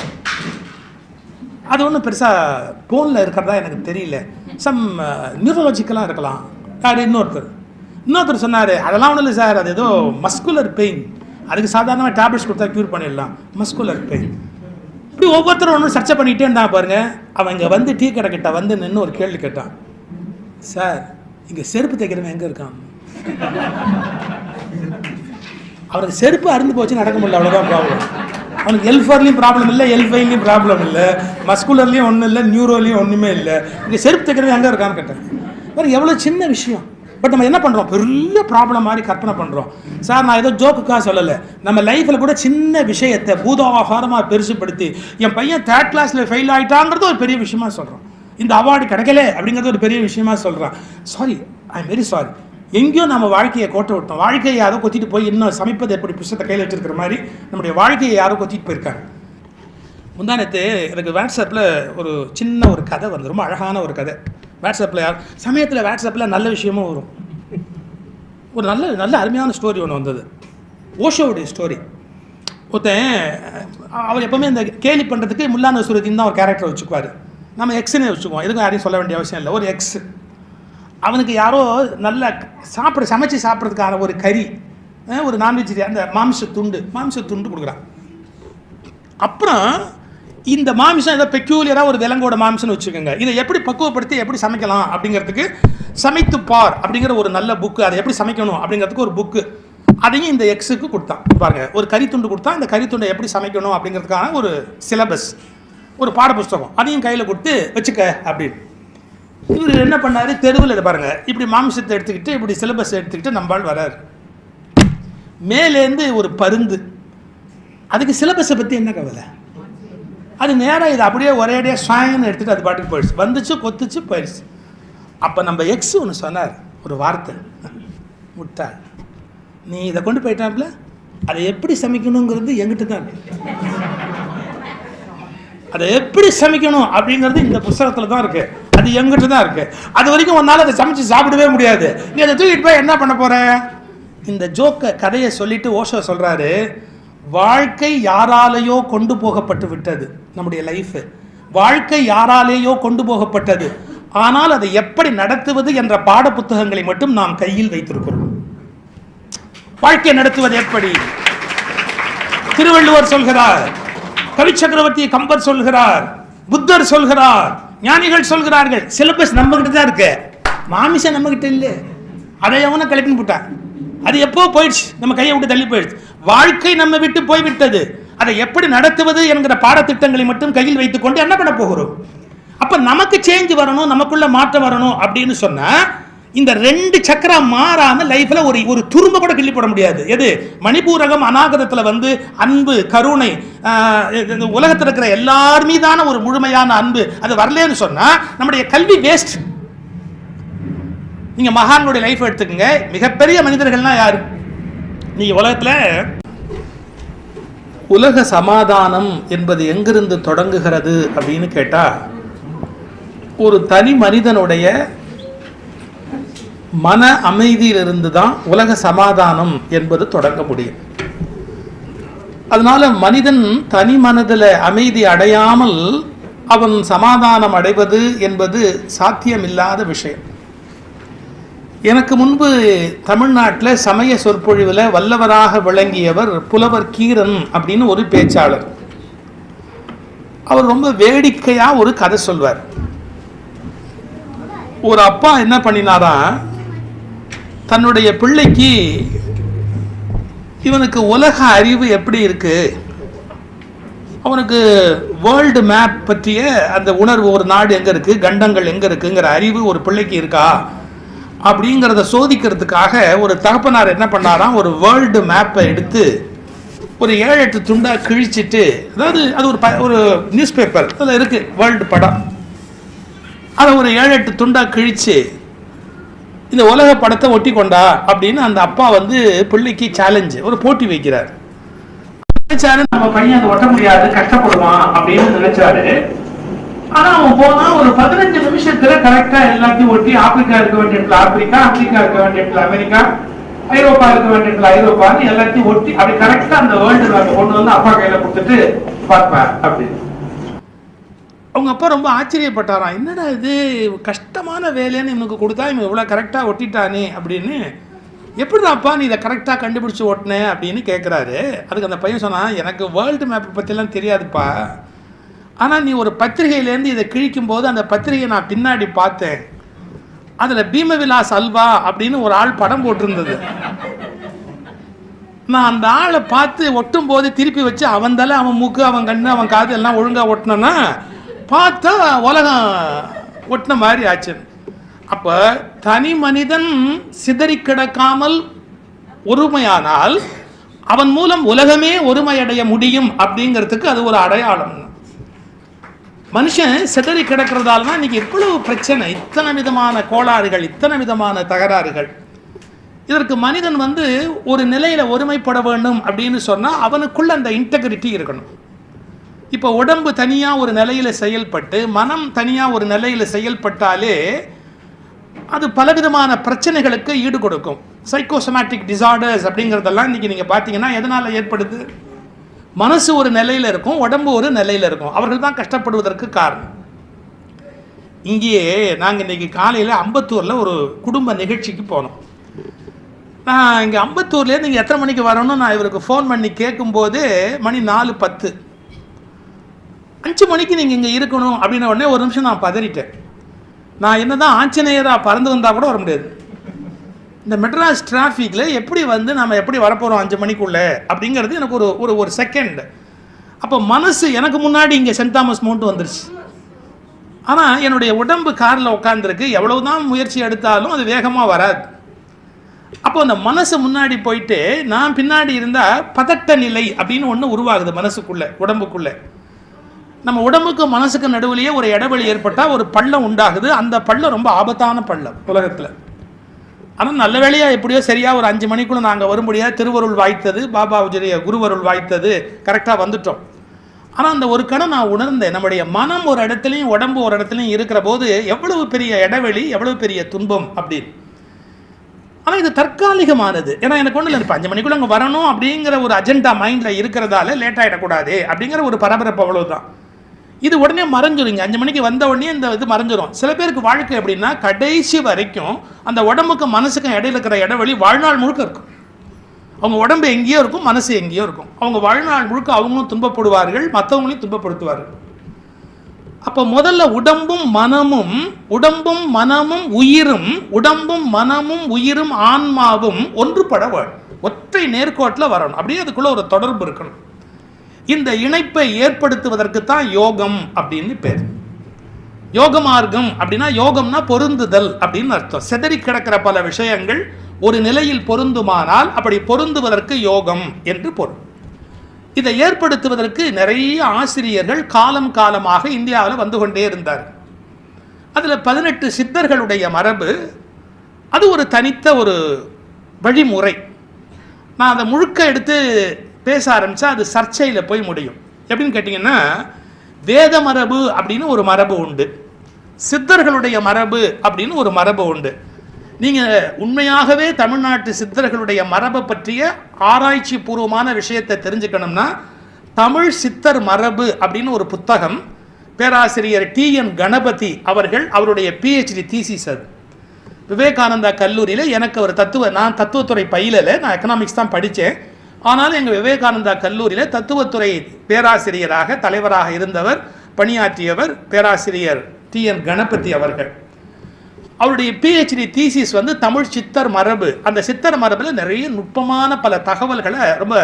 அது ஒன்றும் பெருசாக போனில் இருக்கிறதா எனக்கு தெரியல, சம் நியூரலாஜிக்கலாக இருக்கலாம். யார்? இன்னொருத்தர் சொன்னார், அதெல்லாம் ஒன்றும் இல்லை சார், அது ஏதோ மஸ்குலர் பெயின், அதுக்கு சாதாரணமாக டேப்லெட்ஸ் கொடுத்தா க்யூர் பண்ணிடலாம், மஸ்குலர் பெயின். இப்படி ஒவ்வொருத்தரும் ஒன்றும் சர்ச்சை பண்ணிகிட்டே இருந்தா பாருங்க. அவன் இங்கே டீ கடை கிட்ட நின்று ஒரு கேள்வி கேட்டான், சார் இங்கே செருப்பு தைக்கிறவன் எங்கே இருக்கான்? அவனுக்கு செருப்பு அருந்து போச்சு, நடக்க முடியல, அவ்வளோதான் ப்ராப்ளம். அவனுக்கு L4லையும் ப்ராப்ளம் இல்லை, L5லையும் ப்ராப்ளம் இல்லை, மஸ்குலர்லேயும் ஒன்றும் இல்லை, நியூரோலையும் ஒன்றுமே இல்லை. இங்கே செருப்பு தைக்கிறவன் எங்கே இருக்கான்னு கேட்டேன். வேறு எவ்வளோ சின்ன விஷயம். பட் நம்ம என்ன பண்ணுறோம், பெரிய ப்ராப்ளம் மாதிரி கற்பனை பண்ணுறோம். சார் நான் ஏதோ ஜோக்குக்காக சொல்லலை, நம்ம லைஃப்பில் கூட சின்ன விஷயத்தை பூதாகாரமாக பெருசுப்படுத்தி என் பையன் 3rd கிளாஸில் ஃபெயில் ஆகிட்டாங்கிறது ஒரு பெரிய விஷயமா சொல்கிறோம். இந்த அவார்டு கிடைக்கல அப்படிங்கிறது ஒரு பெரிய விஷயமா சொல்கிறான். Sorry, I am very sorry. எங்கேயோ நம்ம வாழ்க்கையை கோட்டை விட்டோம். வாழ்க்கையை யாரோ கொத்திட்டு போய் இன்னும் சமைப்பது எப்படி புத்தகத்தை கையில் வச்சுருக்கிற மாதிரி நம்முடைய வாழ்க்கையை யாரோ கொத்திட்டு போயிருக்காங்க. முந்தானத்து எனக்கு வாட்ஸ்அப்பில் ஒரு சின்ன ஒரு கதை வருது, ரொம்ப அழகான ஒரு கதை. வாட்ஸ்அப்பில் வாட்ஸ்அப்பில் நல்ல விஷயமும் வரும். ஒரு நல்ல அருமையான ஸ்டோரி ஒன்று வந்தது, ஓஷோவுடைய ஸ்டோரி. ஒருத்தன் அவர் எப்போவுமே இந்த கேலி பண்ணுறதுக்கு முல்லா நஸ்ருதீன் தான் ஒரு கேரக்டர் வச்சுக்குவார். நம்ம எக்ஸ்னே வச்சுக்குவோம், எதுக்கும் யாரையும் சொல்ல வேண்டிய அவசியம் இல்லை. ஒரு எக்ஸ், அவனுக்கு யாரோ நல்லா சமைச்சு சாப்பிட்றதுக்கான ஒரு கறி, ஒரு நான்வெஜ், அந்த மாமிச துண்டு கொடுக்குறான். அப்புறம் இந்த மாமிசம் ஏதோ பெக்யூலியராக ஒரு விலங்கோட மாமிசம்னு வச்சுக்கோங்க, இதை எப்படி பக்குவப்படுத்தி எப்படி சமைக்கலாம் அப்படிங்கிறதுக்கு சமைத்து பார் அப்படிங்கிற ஒரு நல்ல புக்கு, அதை எப்படி சமைக்கணும் அப்படிங்கிறதுக்கு ஒரு புக்கு, அதையும் இந்த எக்ஸுக்கு கொடுத்தான். பாருங்கள், ஒரு கறித்துண்டு கொடுத்தா, இந்த கறித்துண்டை எப்படி சமைக்கணும் அப்படிங்கிறதுக்கான ஒரு சிலபஸ், ஒரு பாடப்புஸ்தகம், அதையும் கையில் கொடுத்து வச்சுக்க அப்படின்னு. இவர் என்ன பண்ணார், தெருவில் இதை பாருங்கள், இப்படி மாமிசத்தை எடுத்துக்கிட்டு இப்படி சிலபஸ் எடுத்துக்கிட்டு நம்மால் வரார். மேலேருந்து ஒரு பருந்து, அதுக்கு சிலபஸை பற்றி என்ன கவலை? அது நேராக இது அப்படியே ஒரேடியாக ஸ்வாயின்னு எடுத்துகிட்டு அது பாட்டுக்கு போயிடுச்சு, வந்துச்சு கொத்துச்சு போயிடுச்சு. அப்போ நம்ம எக்ஸ் ஒன்று சொன்னார் ஒரு வார்த்தை, முட்டாள் நீ இதை கொண்டு போயிட்டாப்புல, அதை எப்படி சமைக்கணுங்கிறது எங்கிட்ட தான் இருக்கு, அதை எப்படி சமைக்கணும் அப்படிங்கிறது இந்த புத்தகத்தில் தான் இருக்குது, அது எங்கிட்ட தான் இருக்குது. அது வரைக்கும் ஒரு நாள் அதை சமைச்சு சாப்பிடவே முடியாது, நீ அதை தூக்கிட்டு போய் என்ன பண்ண போகிற? இந்த கதையை சொல்லிட்டு ஓஷோ சொல்கிறாரு, வாழ்க்கை யாராலேயோ கொண்டு போகப்பட்டு விட்டது. நம்முடைய லைஃப் வாழ்க்கை யாராலேயோ கொண்டு போகப்பட்டது, ஆனால் அதை எப்படி நடத்துவது என்ற பாட புத்தகங்களை மட்டும் நாம் கையில் வைத்திருக்கிறோம். வாழ்க்கை நடத்துவது எப்படி? திருவள்ளுவர் சொல்கிறார், கவி சக்கரவர்த்தி கம்பர் சொல்கிறார், புத்தர் சொல்கிறார், ஞானிகள் சொல்கிறார்கள். சிலபஸ் நம்ம கிட்ட தான் இருக்கு, மாமிசம் நம்ம கிட்ட இல்லை. அதை எவனை கிளப்பின்னு போட்டான், அது எப்போ போயிடுச்சு, நம்ம கையை விட்டு தள்ளி போயிடுச்சு. வாழ்க்கை நம்ம விட்டு போய்விட்டது, அதை எப்படி நடத்துவது என்கிற பாடத்திட்டங்களை மட்டும் கையில் வைத்துக் கொண்டு என்ன பண்ண போகிறோம்? அப்ப நமக்கு சேஞ்ச் வரணும், நமக்குள்ள மாற்றம் வரணும் அப்படின்னு சொன்னா இந்த 2 சக்கரம் மாறாம லைஃப்ல ஒரு துரும்ப கூட கிள்ளி போட முடியாது. எது? மணிபூரகம் அநாகதத்துல அன்பு, கருணை, உலகத்தில் இருக்கிற எல்லார் மீதான ஒரு முழுமையான அன்பு அது வரலன்னு சொன்னா நம்முடைய கல்வி வேஸ்ட். நீங்க மகான்களுடைய லைஃப் எடுத்துக்கங்க, மிகப்பெரிய மனிதர்கள்னா யாரு? நீ உலகத்துல உலக சமாதானம் என்பது எங்கிருந்து தொடங்குகிறது அப்படின்னு கேட்டா, ஒரு தனி மனிதனுடைய மன அமைதியிலிருந்து தான் உலக சமாதானம் என்பது தொடங்க முடியும். அதனால மனிதன் தனி மனதில் அமைதி அடையாமல் அவன் சமாதானம் அடைவது என்பது சாத்தியமில்லாத விஷயம். எனக்கு முன்பு தமிழ்நாட்டில் சமய சொற்பொழிவில் வல்லவராக விளங்கியவர் புலவர் கீரன் அப்படின்னு ஒரு பேச்சாளர். அவர் ரொம்ப வேடிக்கையாக ஒரு கதை சொல்வார். ஒரு அப்பா என்ன பண்ணினாரா, தன்னுடைய பிள்ளைக்கு இவனுக்கு உலக அறிவு எப்படி இருக்கு, அவனுக்கு வேர்ல்டு மேப் பற்றிய அந்த உணர்வு, ஒரு நாடு எங்கே இருக்குது, கண்டங்கள் எங்கே இருக்குங்கிற அறிவு ஒரு பிள்ளைக்கு இருக்கா அப்படிங்கிறத சோதிக்கிறதுக்காக ஒரு தகப்பனார் என்ன பண்ணாராம், ஒரு வேர்ல்டு மேப்பை எடுத்து ஒரு 7-8 துண்டாக கிழிச்சிட்டு, அதாவது அது ஒரு நியூஸ் பேப்பர் அதில் இருக்குது வேர்ல்டு படம், அதை ஒரு 7-8 துண்டாக கிழிச்சு இந்த உலக படத்தை ஒட்டி கொண்டா அப்படின்னு அந்த அப்பா பிள்ளைக்கு சேலஞ்சு, ஒரு போட்டி வைக்கிறார். நினைச்சாரு நம்ம பையன் அதை ஒட்ட முடியாது, கஷ்டப்படுவான் அப்படின்னு நினைச்சாரு. ஆனா அவன் போனா ஒரு 15 நிமிஷத்துல கரெக்டா எல்லாத்தையும் ஒட்டி, ஆப்பிரிக்கா இருக்க வேண்டிய இடத்துல ஆப்பிரிக்கா, அமெரிக்கா இருக்க வேண்டிய இடத்துல அமெரிக்கா, ஐரோப்பா இருக்க வேண்டிய இடத்துல ஐரோப்பான்னு எல்லாத்தையும் ஒட்டி அப்படி கரெக்டா அந்த வேர்ல்டு மேப்பை கொண்டு வந்து அப்பா கையில கொடுத்துட்டு பார்ப்பேன் அப்படின்னு. அவங்க அப்பா ரொம்ப ஆச்சரியப்பட்டாராம், என்னடா இது கஷ்டமான வேலைன்னு இவனுக்கு கொடுத்தா இவன் இவ்வளோ கரெக்டாக ஒட்டிட்டானே அப்படின்னு. எப்படிதான்ப்பா நீ இதை கரெக்டாக கண்டுபிடிச்சி ஓட்டினேன் அப்படின்னு கேட்குறாரு. அதுக்கு அந்த பையன் சொன்னான், எனக்கு வேர்ல்டு மேப்பை பற்றிலாம் தெரியாதுப்பா, ஆனால் நீ ஒரு பத்திரிகையிலேருந்து இதை கிழிக்கும் போது அந்த பத்திரிகையை நான் பின்னாடி பார்த்தேன், அதில் பீமவிலாஸ் அல்வா அப்படின்னு ஒரு ஆள் படம் போட்டிருந்தது. நான் அந்த ஆளை பார்த்து ஒட்டும் போது திருப்பி வச்சு அவன் தலை, அவன் மூக்கு, அவன் கண்ணு, அவன் காது எல்லாம் ஒழுங்காக ஒட்டினோன்னா பார்த்தா உலகம் ஒட்டின மாதிரி ஆச்சு. அப்போ தனி மனிதன் சிதறி கிடக்காமல் ஒருமையானால் அவன் மூலம் உலகமே ஒருமையடைய முடியும் அப்படிங்கிறதுக்கு அது ஒரு அடையாளம். மனுஷன் சிதறி கிடக்கிறதால தான் இன்னைக்கு இவ்வளவு பிரச்சனை, இத்தனை விதமான கோளாறுகள், இத்தனை விதமான தகராறுகள். இதற்கு மனிதன் ஒரு நிலையில் ஒருமைப்பட வேண்டும் அப்படின்னு சொன்னால் அவனுக்குள்ள அந்த இன்டெகிரிட்டி இருக்கணும். இப்போ உடம்பு தனியாக ஒரு நிலையில் செயல்பட்டு, மனம் தனியாக ஒரு நிலையில் செயல்பட்டாலே அது பலவிதமான பிரச்சனைகளுக்கு ஈடு கொடுக்கும். சைக்கோசோமேட்டிக் டிசார்டர்ஸ் அப்படிங்கிறதெல்லாம் இன்றைக்கி நீங்கள் பார்த்தீங்கன்னா எதனால் ஏற்படுது? மனசு ஒரு நிலையில் இருக்கும், உடம்பு ஒரு நிலையில் இருக்கும். அவர்கள் தான் கஷ்டப்படுவதற்கு காரணம். இங்கேயே நாங்கள் இன்றைக்கி காலையில் அம்பத்தூரில் ஒரு குடும்ப நிகழ்ச்சிக்கு போனோம். நான் இங்கே அம்பத்தூர்லேருந்து இங்கே எத்தனை மணிக்கு வரணும்னு நான் இவருக்கு ஃபோன் பண்ணி கேட்கும்போது மணி 4:10. 5 மணிக்கு நீங்கள் இங்கே இருக்கணும் அப்படின்ன உடனே ஒரு நிமிஷம் நான் பதறிட்டேன். நான் என்ன தான் ஆஞ்சநேயராக பறந்து வந்தால் கூட வர முடியாது. இந்த மெட்ராஸ் டிராஃபிக்கில் எப்படி நம்ம எப்படி வரப்போகிறோம் 5 மணிக்குள்ளே அப்படிங்கிறது எனக்கு ஒரு செகண்ட். அப்போ மனசு எனக்கு முன்னாடி இங்கே சென்ட் தாமஸ் மவுண்ட் வந்துருச்சு. ஆனால் என்னுடைய உடம்பு காரில் உட்காந்துருக்கு, எவ்வளவு தான் முயற்சி எடுத்தாலும் அது வேகமாக வராது. அப்போ அப்போ அந்த மனசு முன்னாடி போயிட்டு நான் பின்னாடி இருந்தால் பதட்ட நிலை அப்படின்னு ஒன்று உருவாகுது மனசுக்குள்ளே, உடம்புக்குள்ளே. நம்ம உடம்புக்கு மனசுக்கு நடுவுலையே ஒரு இடைவெளி ஏற்பட்டால் ஒரு பள்ளம் உண்டாகுது. அந்த பள்ளம் ரொம்ப ஆபத்தான பள்ளம் உலகத்தில். ஆனால் நல்ல வேளையாக எப்படியோ சரியாக ஒரு 5 மணிக்குள்ளே நாங்கள் வரும்படியாக திருவருள் வாய்த்தது, பாபாவுடைய குருவருள் வாய்த்தது, கரெக்டாக வந்துட்டோம். ஆனால் அந்த ஒரு கணம் நான் உணர்ந்தேன், நம்முடைய மனம் ஒரு இடத்துலையும் உடம்பு ஒரு இடத்துலையும் இருக்கிற போது எவ்வளவு பெரிய இடைவெளி, எவ்வளவு பெரிய துன்பம் அப்படின்னு. ஆனால் இது தற்காலிகமானது. ஏன்னா எனக்கு ஒன்றும் இல்லை, இப்போ 5 மணிக்குள்ளே அங்கே வரணும் அப்படிங்கிற ஒரு அஜெண்டா மைண்டில் இருக்கிறதால லேட் ஆகிடக்கூடாது அப்படிங்கிற ஒரு பரபரப்பு, அவ்வளோதான். இது உடனே மறைஞ்சிருங்க. 5 மணிக்கு வந்த உடனே இந்த இது மறைஞ்சிரும். சில பேருக்கு வாழ்க்கை எப்படின்னா கடைசி வரைக்கும் அந்த உடம்புக்கும் மனசுக்கும் இடையில இருக்கிற இடைவெளி வாழ்நாள் முழுக்க இருக்கும். அவங்க உடம்பு எங்கேயோ இருக்கும், மனசு எங்கேயோ இருக்கும். அவங்க வாழ்நாள் முழுக்க அவங்களும் துன்பப்படுவார்கள், மற்றவங்களையும் துன்பப்படுத்துவார்கள். அப்போ முதல்ல உடம்பும் மனமும் உயிரும், உடம்பும் மனமும் உயிரும் ஆன்மாவும் ஒன்றுபட ஒற்றை நேர்கோட்டில் வரணும். அப்படியே அதுக்குள்ள ஒரு தொடர்பு இருக்கணும். இந்த இணைப்பை ஏற்படுத்துவதற்கு தான் யோகம் அப்படின்னு பேர். யோக மார்க்கம் அப்படின்னா, யோகம்னா பொருந்துதல் அப்படின்னு அர்த்தம். செதறி கிடக்கிற பல விஷயங்கள் ஒரு நிலையில் பொருந்துமானால் அப்படி பொருந்துவதற்கு யோகம் என்று பொருள். இதை ஏற்படுத்துவதற்கு நிறைய ஆசிரியர்கள் காலம் காலமாக இந்தியாவில் வந்து கொண்டே இருந்தார். அதில் 18 சித்தர்களுடைய மரபு, அது ஒரு தனித்த ஒரு வழிமுறை. நான் அதை முழுக்க எடுத்து பேச ஆரம்பித்தா அது சர்ச்சையில் போய் முடியும். எப்படின்னு கேட்டிங்கன்னா, வேத மரபு அப்படின்னு ஒரு மரபு உண்டு, சித்தர்களுடைய மரபு அப்படின்னு ஒரு மரபு உண்டு. நீங்கள் உண்மையாகவே தமிழ்நாட்டு சித்தர்களுடைய மரபை பற்றிய ஆராய்ச்சி பூர்வமான விஷயத்தை தெரிஞ்சுக்கணும்னா, தமிழ் சித்தர் மரபு அப்படின்னு ஒரு புத்தகம் பேராசிரியர் TN கணபதி அவர்கள், அவருடைய PhD தீசிஸ் அது. விவேகானந்தா கல்லூரியில் எனக்கு ஒரு நான் தத்துவத்துறை பயிலலை, நான் எக்கனாமிக்ஸ் தான் படித்தேன். ஆனாலும் எங்கள் விவேகானந்தா கல்லூரியில் தத்துவத்துறை பேராசிரியராக தலைவராக இருந்தவர், பணியாற்றியவர் பேராசிரியர் TN கணபதி அவர்கள். அவருடைய PhD தீசிஸ் வந்து தமிழ் சித்தர் மரபு. அந்த சித்தர் மரபில் நிறைய நுட்பமான பல தகவல்களை ரொம்ப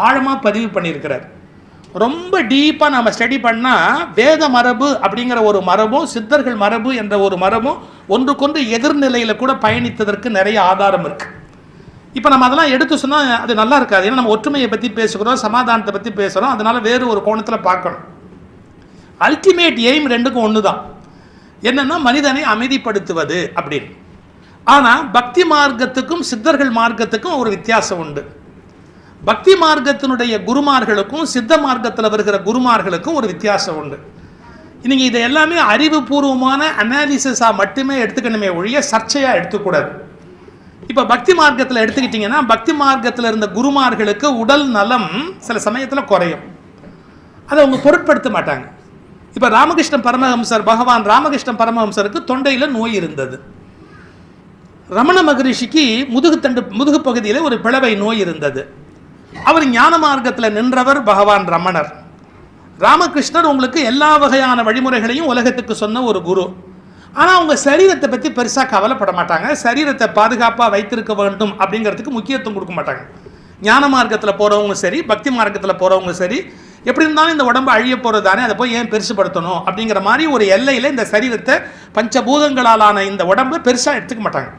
ஆழமாக பதிவு பண்ணியிருக்கிறார். ரொம்ப டீப்பாக நம்ம ஸ்டடி பண்ணால் வேத மரபு அப்படிங்கிற ஒரு மரபும் சித்தர்கள் மரபு என்ற ஒரு மரபும் ஒன்றுக்கொன்று எதிர்நிலையில் கூட பயணித்ததற்கு நிறைய ஆதாரம் இருக்குது. இப்போ நம்ம அதெல்லாம் எடுத்து சொன்னால் அது நல்லா இருக்காது. ஏன்னா நம்ம ஒற்றுமையை பற்றி பேசுகிறோம், சமாதானத்தை பற்றி பேசுகிறோம். அதனால் வேறு ஒரு கோணத்தில் பார்க்கணும். அல்டிமேட் எய்ம் ரெண்டுக்கும் ஒன்று தான், என்னன்னா மனிதனை அமைதிப்படுத்துவது அப்படின்னு. ஆனால் பக்தி மார்க்கத்துக்கும் சித்தர்கள் மார்க்கத்துக்கும் ஒரு வித்தியாசம் உண்டு. பக்தி மார்க்கத்தினுடைய குருமார்களுக்கும் சித்த மார்க்கத்தில் வருகிற குருமார்களுக்கும் ஒரு வித்தியாசம் உண்டு. நீங்கள் இதை எல்லாமே அறிவுபூர்வமான அனாலிசிஸாக மட்டுமே எடுத்துக்கணுமே ஒழிய சர்ச்சையாக எடுத்துக்கூடாது. இப்போ பக்தி மார்க்கத்தில் எடுத்துக்கிட்டிங்கன்னா, பக்தி மார்க்கத்தில் இருந்த குருமார்களுக்கு உடல் நலம் சில சமயத்தில் குறையும், அதை அவங்க பொருட்படுத்த மாட்டாங்க. இப்போ ராமகிருஷ்ண பரமஹம்சர், பகவான் ராமகிருஷ்ண பரமஹம்சருக்கு தொண்டையில் நோய் இருந்தது. ரமண மகரிஷிக்கு முதுகு பகுதியில் ஒரு பிளவை நோய் இருந்தது. அவர் ஞான மார்க்கத்தில் நின்றவர் பகவான் ரமணர். ராமகிருஷ்ணர் உங்களுக்கு எல்லா வகையான வழிமுறைகளையும் உலகத்துக்கு சொன்ன ஒரு குரு. ஆனால் அவங்க சரீரத்தை பற்றி பெருசாக கவலைப்பட மாட்டாங்க. சரீரத்தை பாதுகாப்பாக வைத்திருக்க வேண்டும் அப்படிங்கிறதுக்கு முக்கியத்துவம் கொடுக்க மாட்டாங்க. ஞான மார்க்கத்தில் போகிறவங்க சரி, பக்தி மார்க்கத்தில் போகிறவங்க சரி, எப்படி இருந்தாலும் இந்த உடம்பு அழிய போகிறது தானே, அதை போய் ஏன் பெருசுப்படுத்தணும் அப்படிங்கிற மாதிரி ஒரு எல்லையில் இந்த சரீரத்தை, பஞ்சபூதங்களாலான இந்த உடம்பை பெருசாக எடுத்துக்க மாட்டாங்க.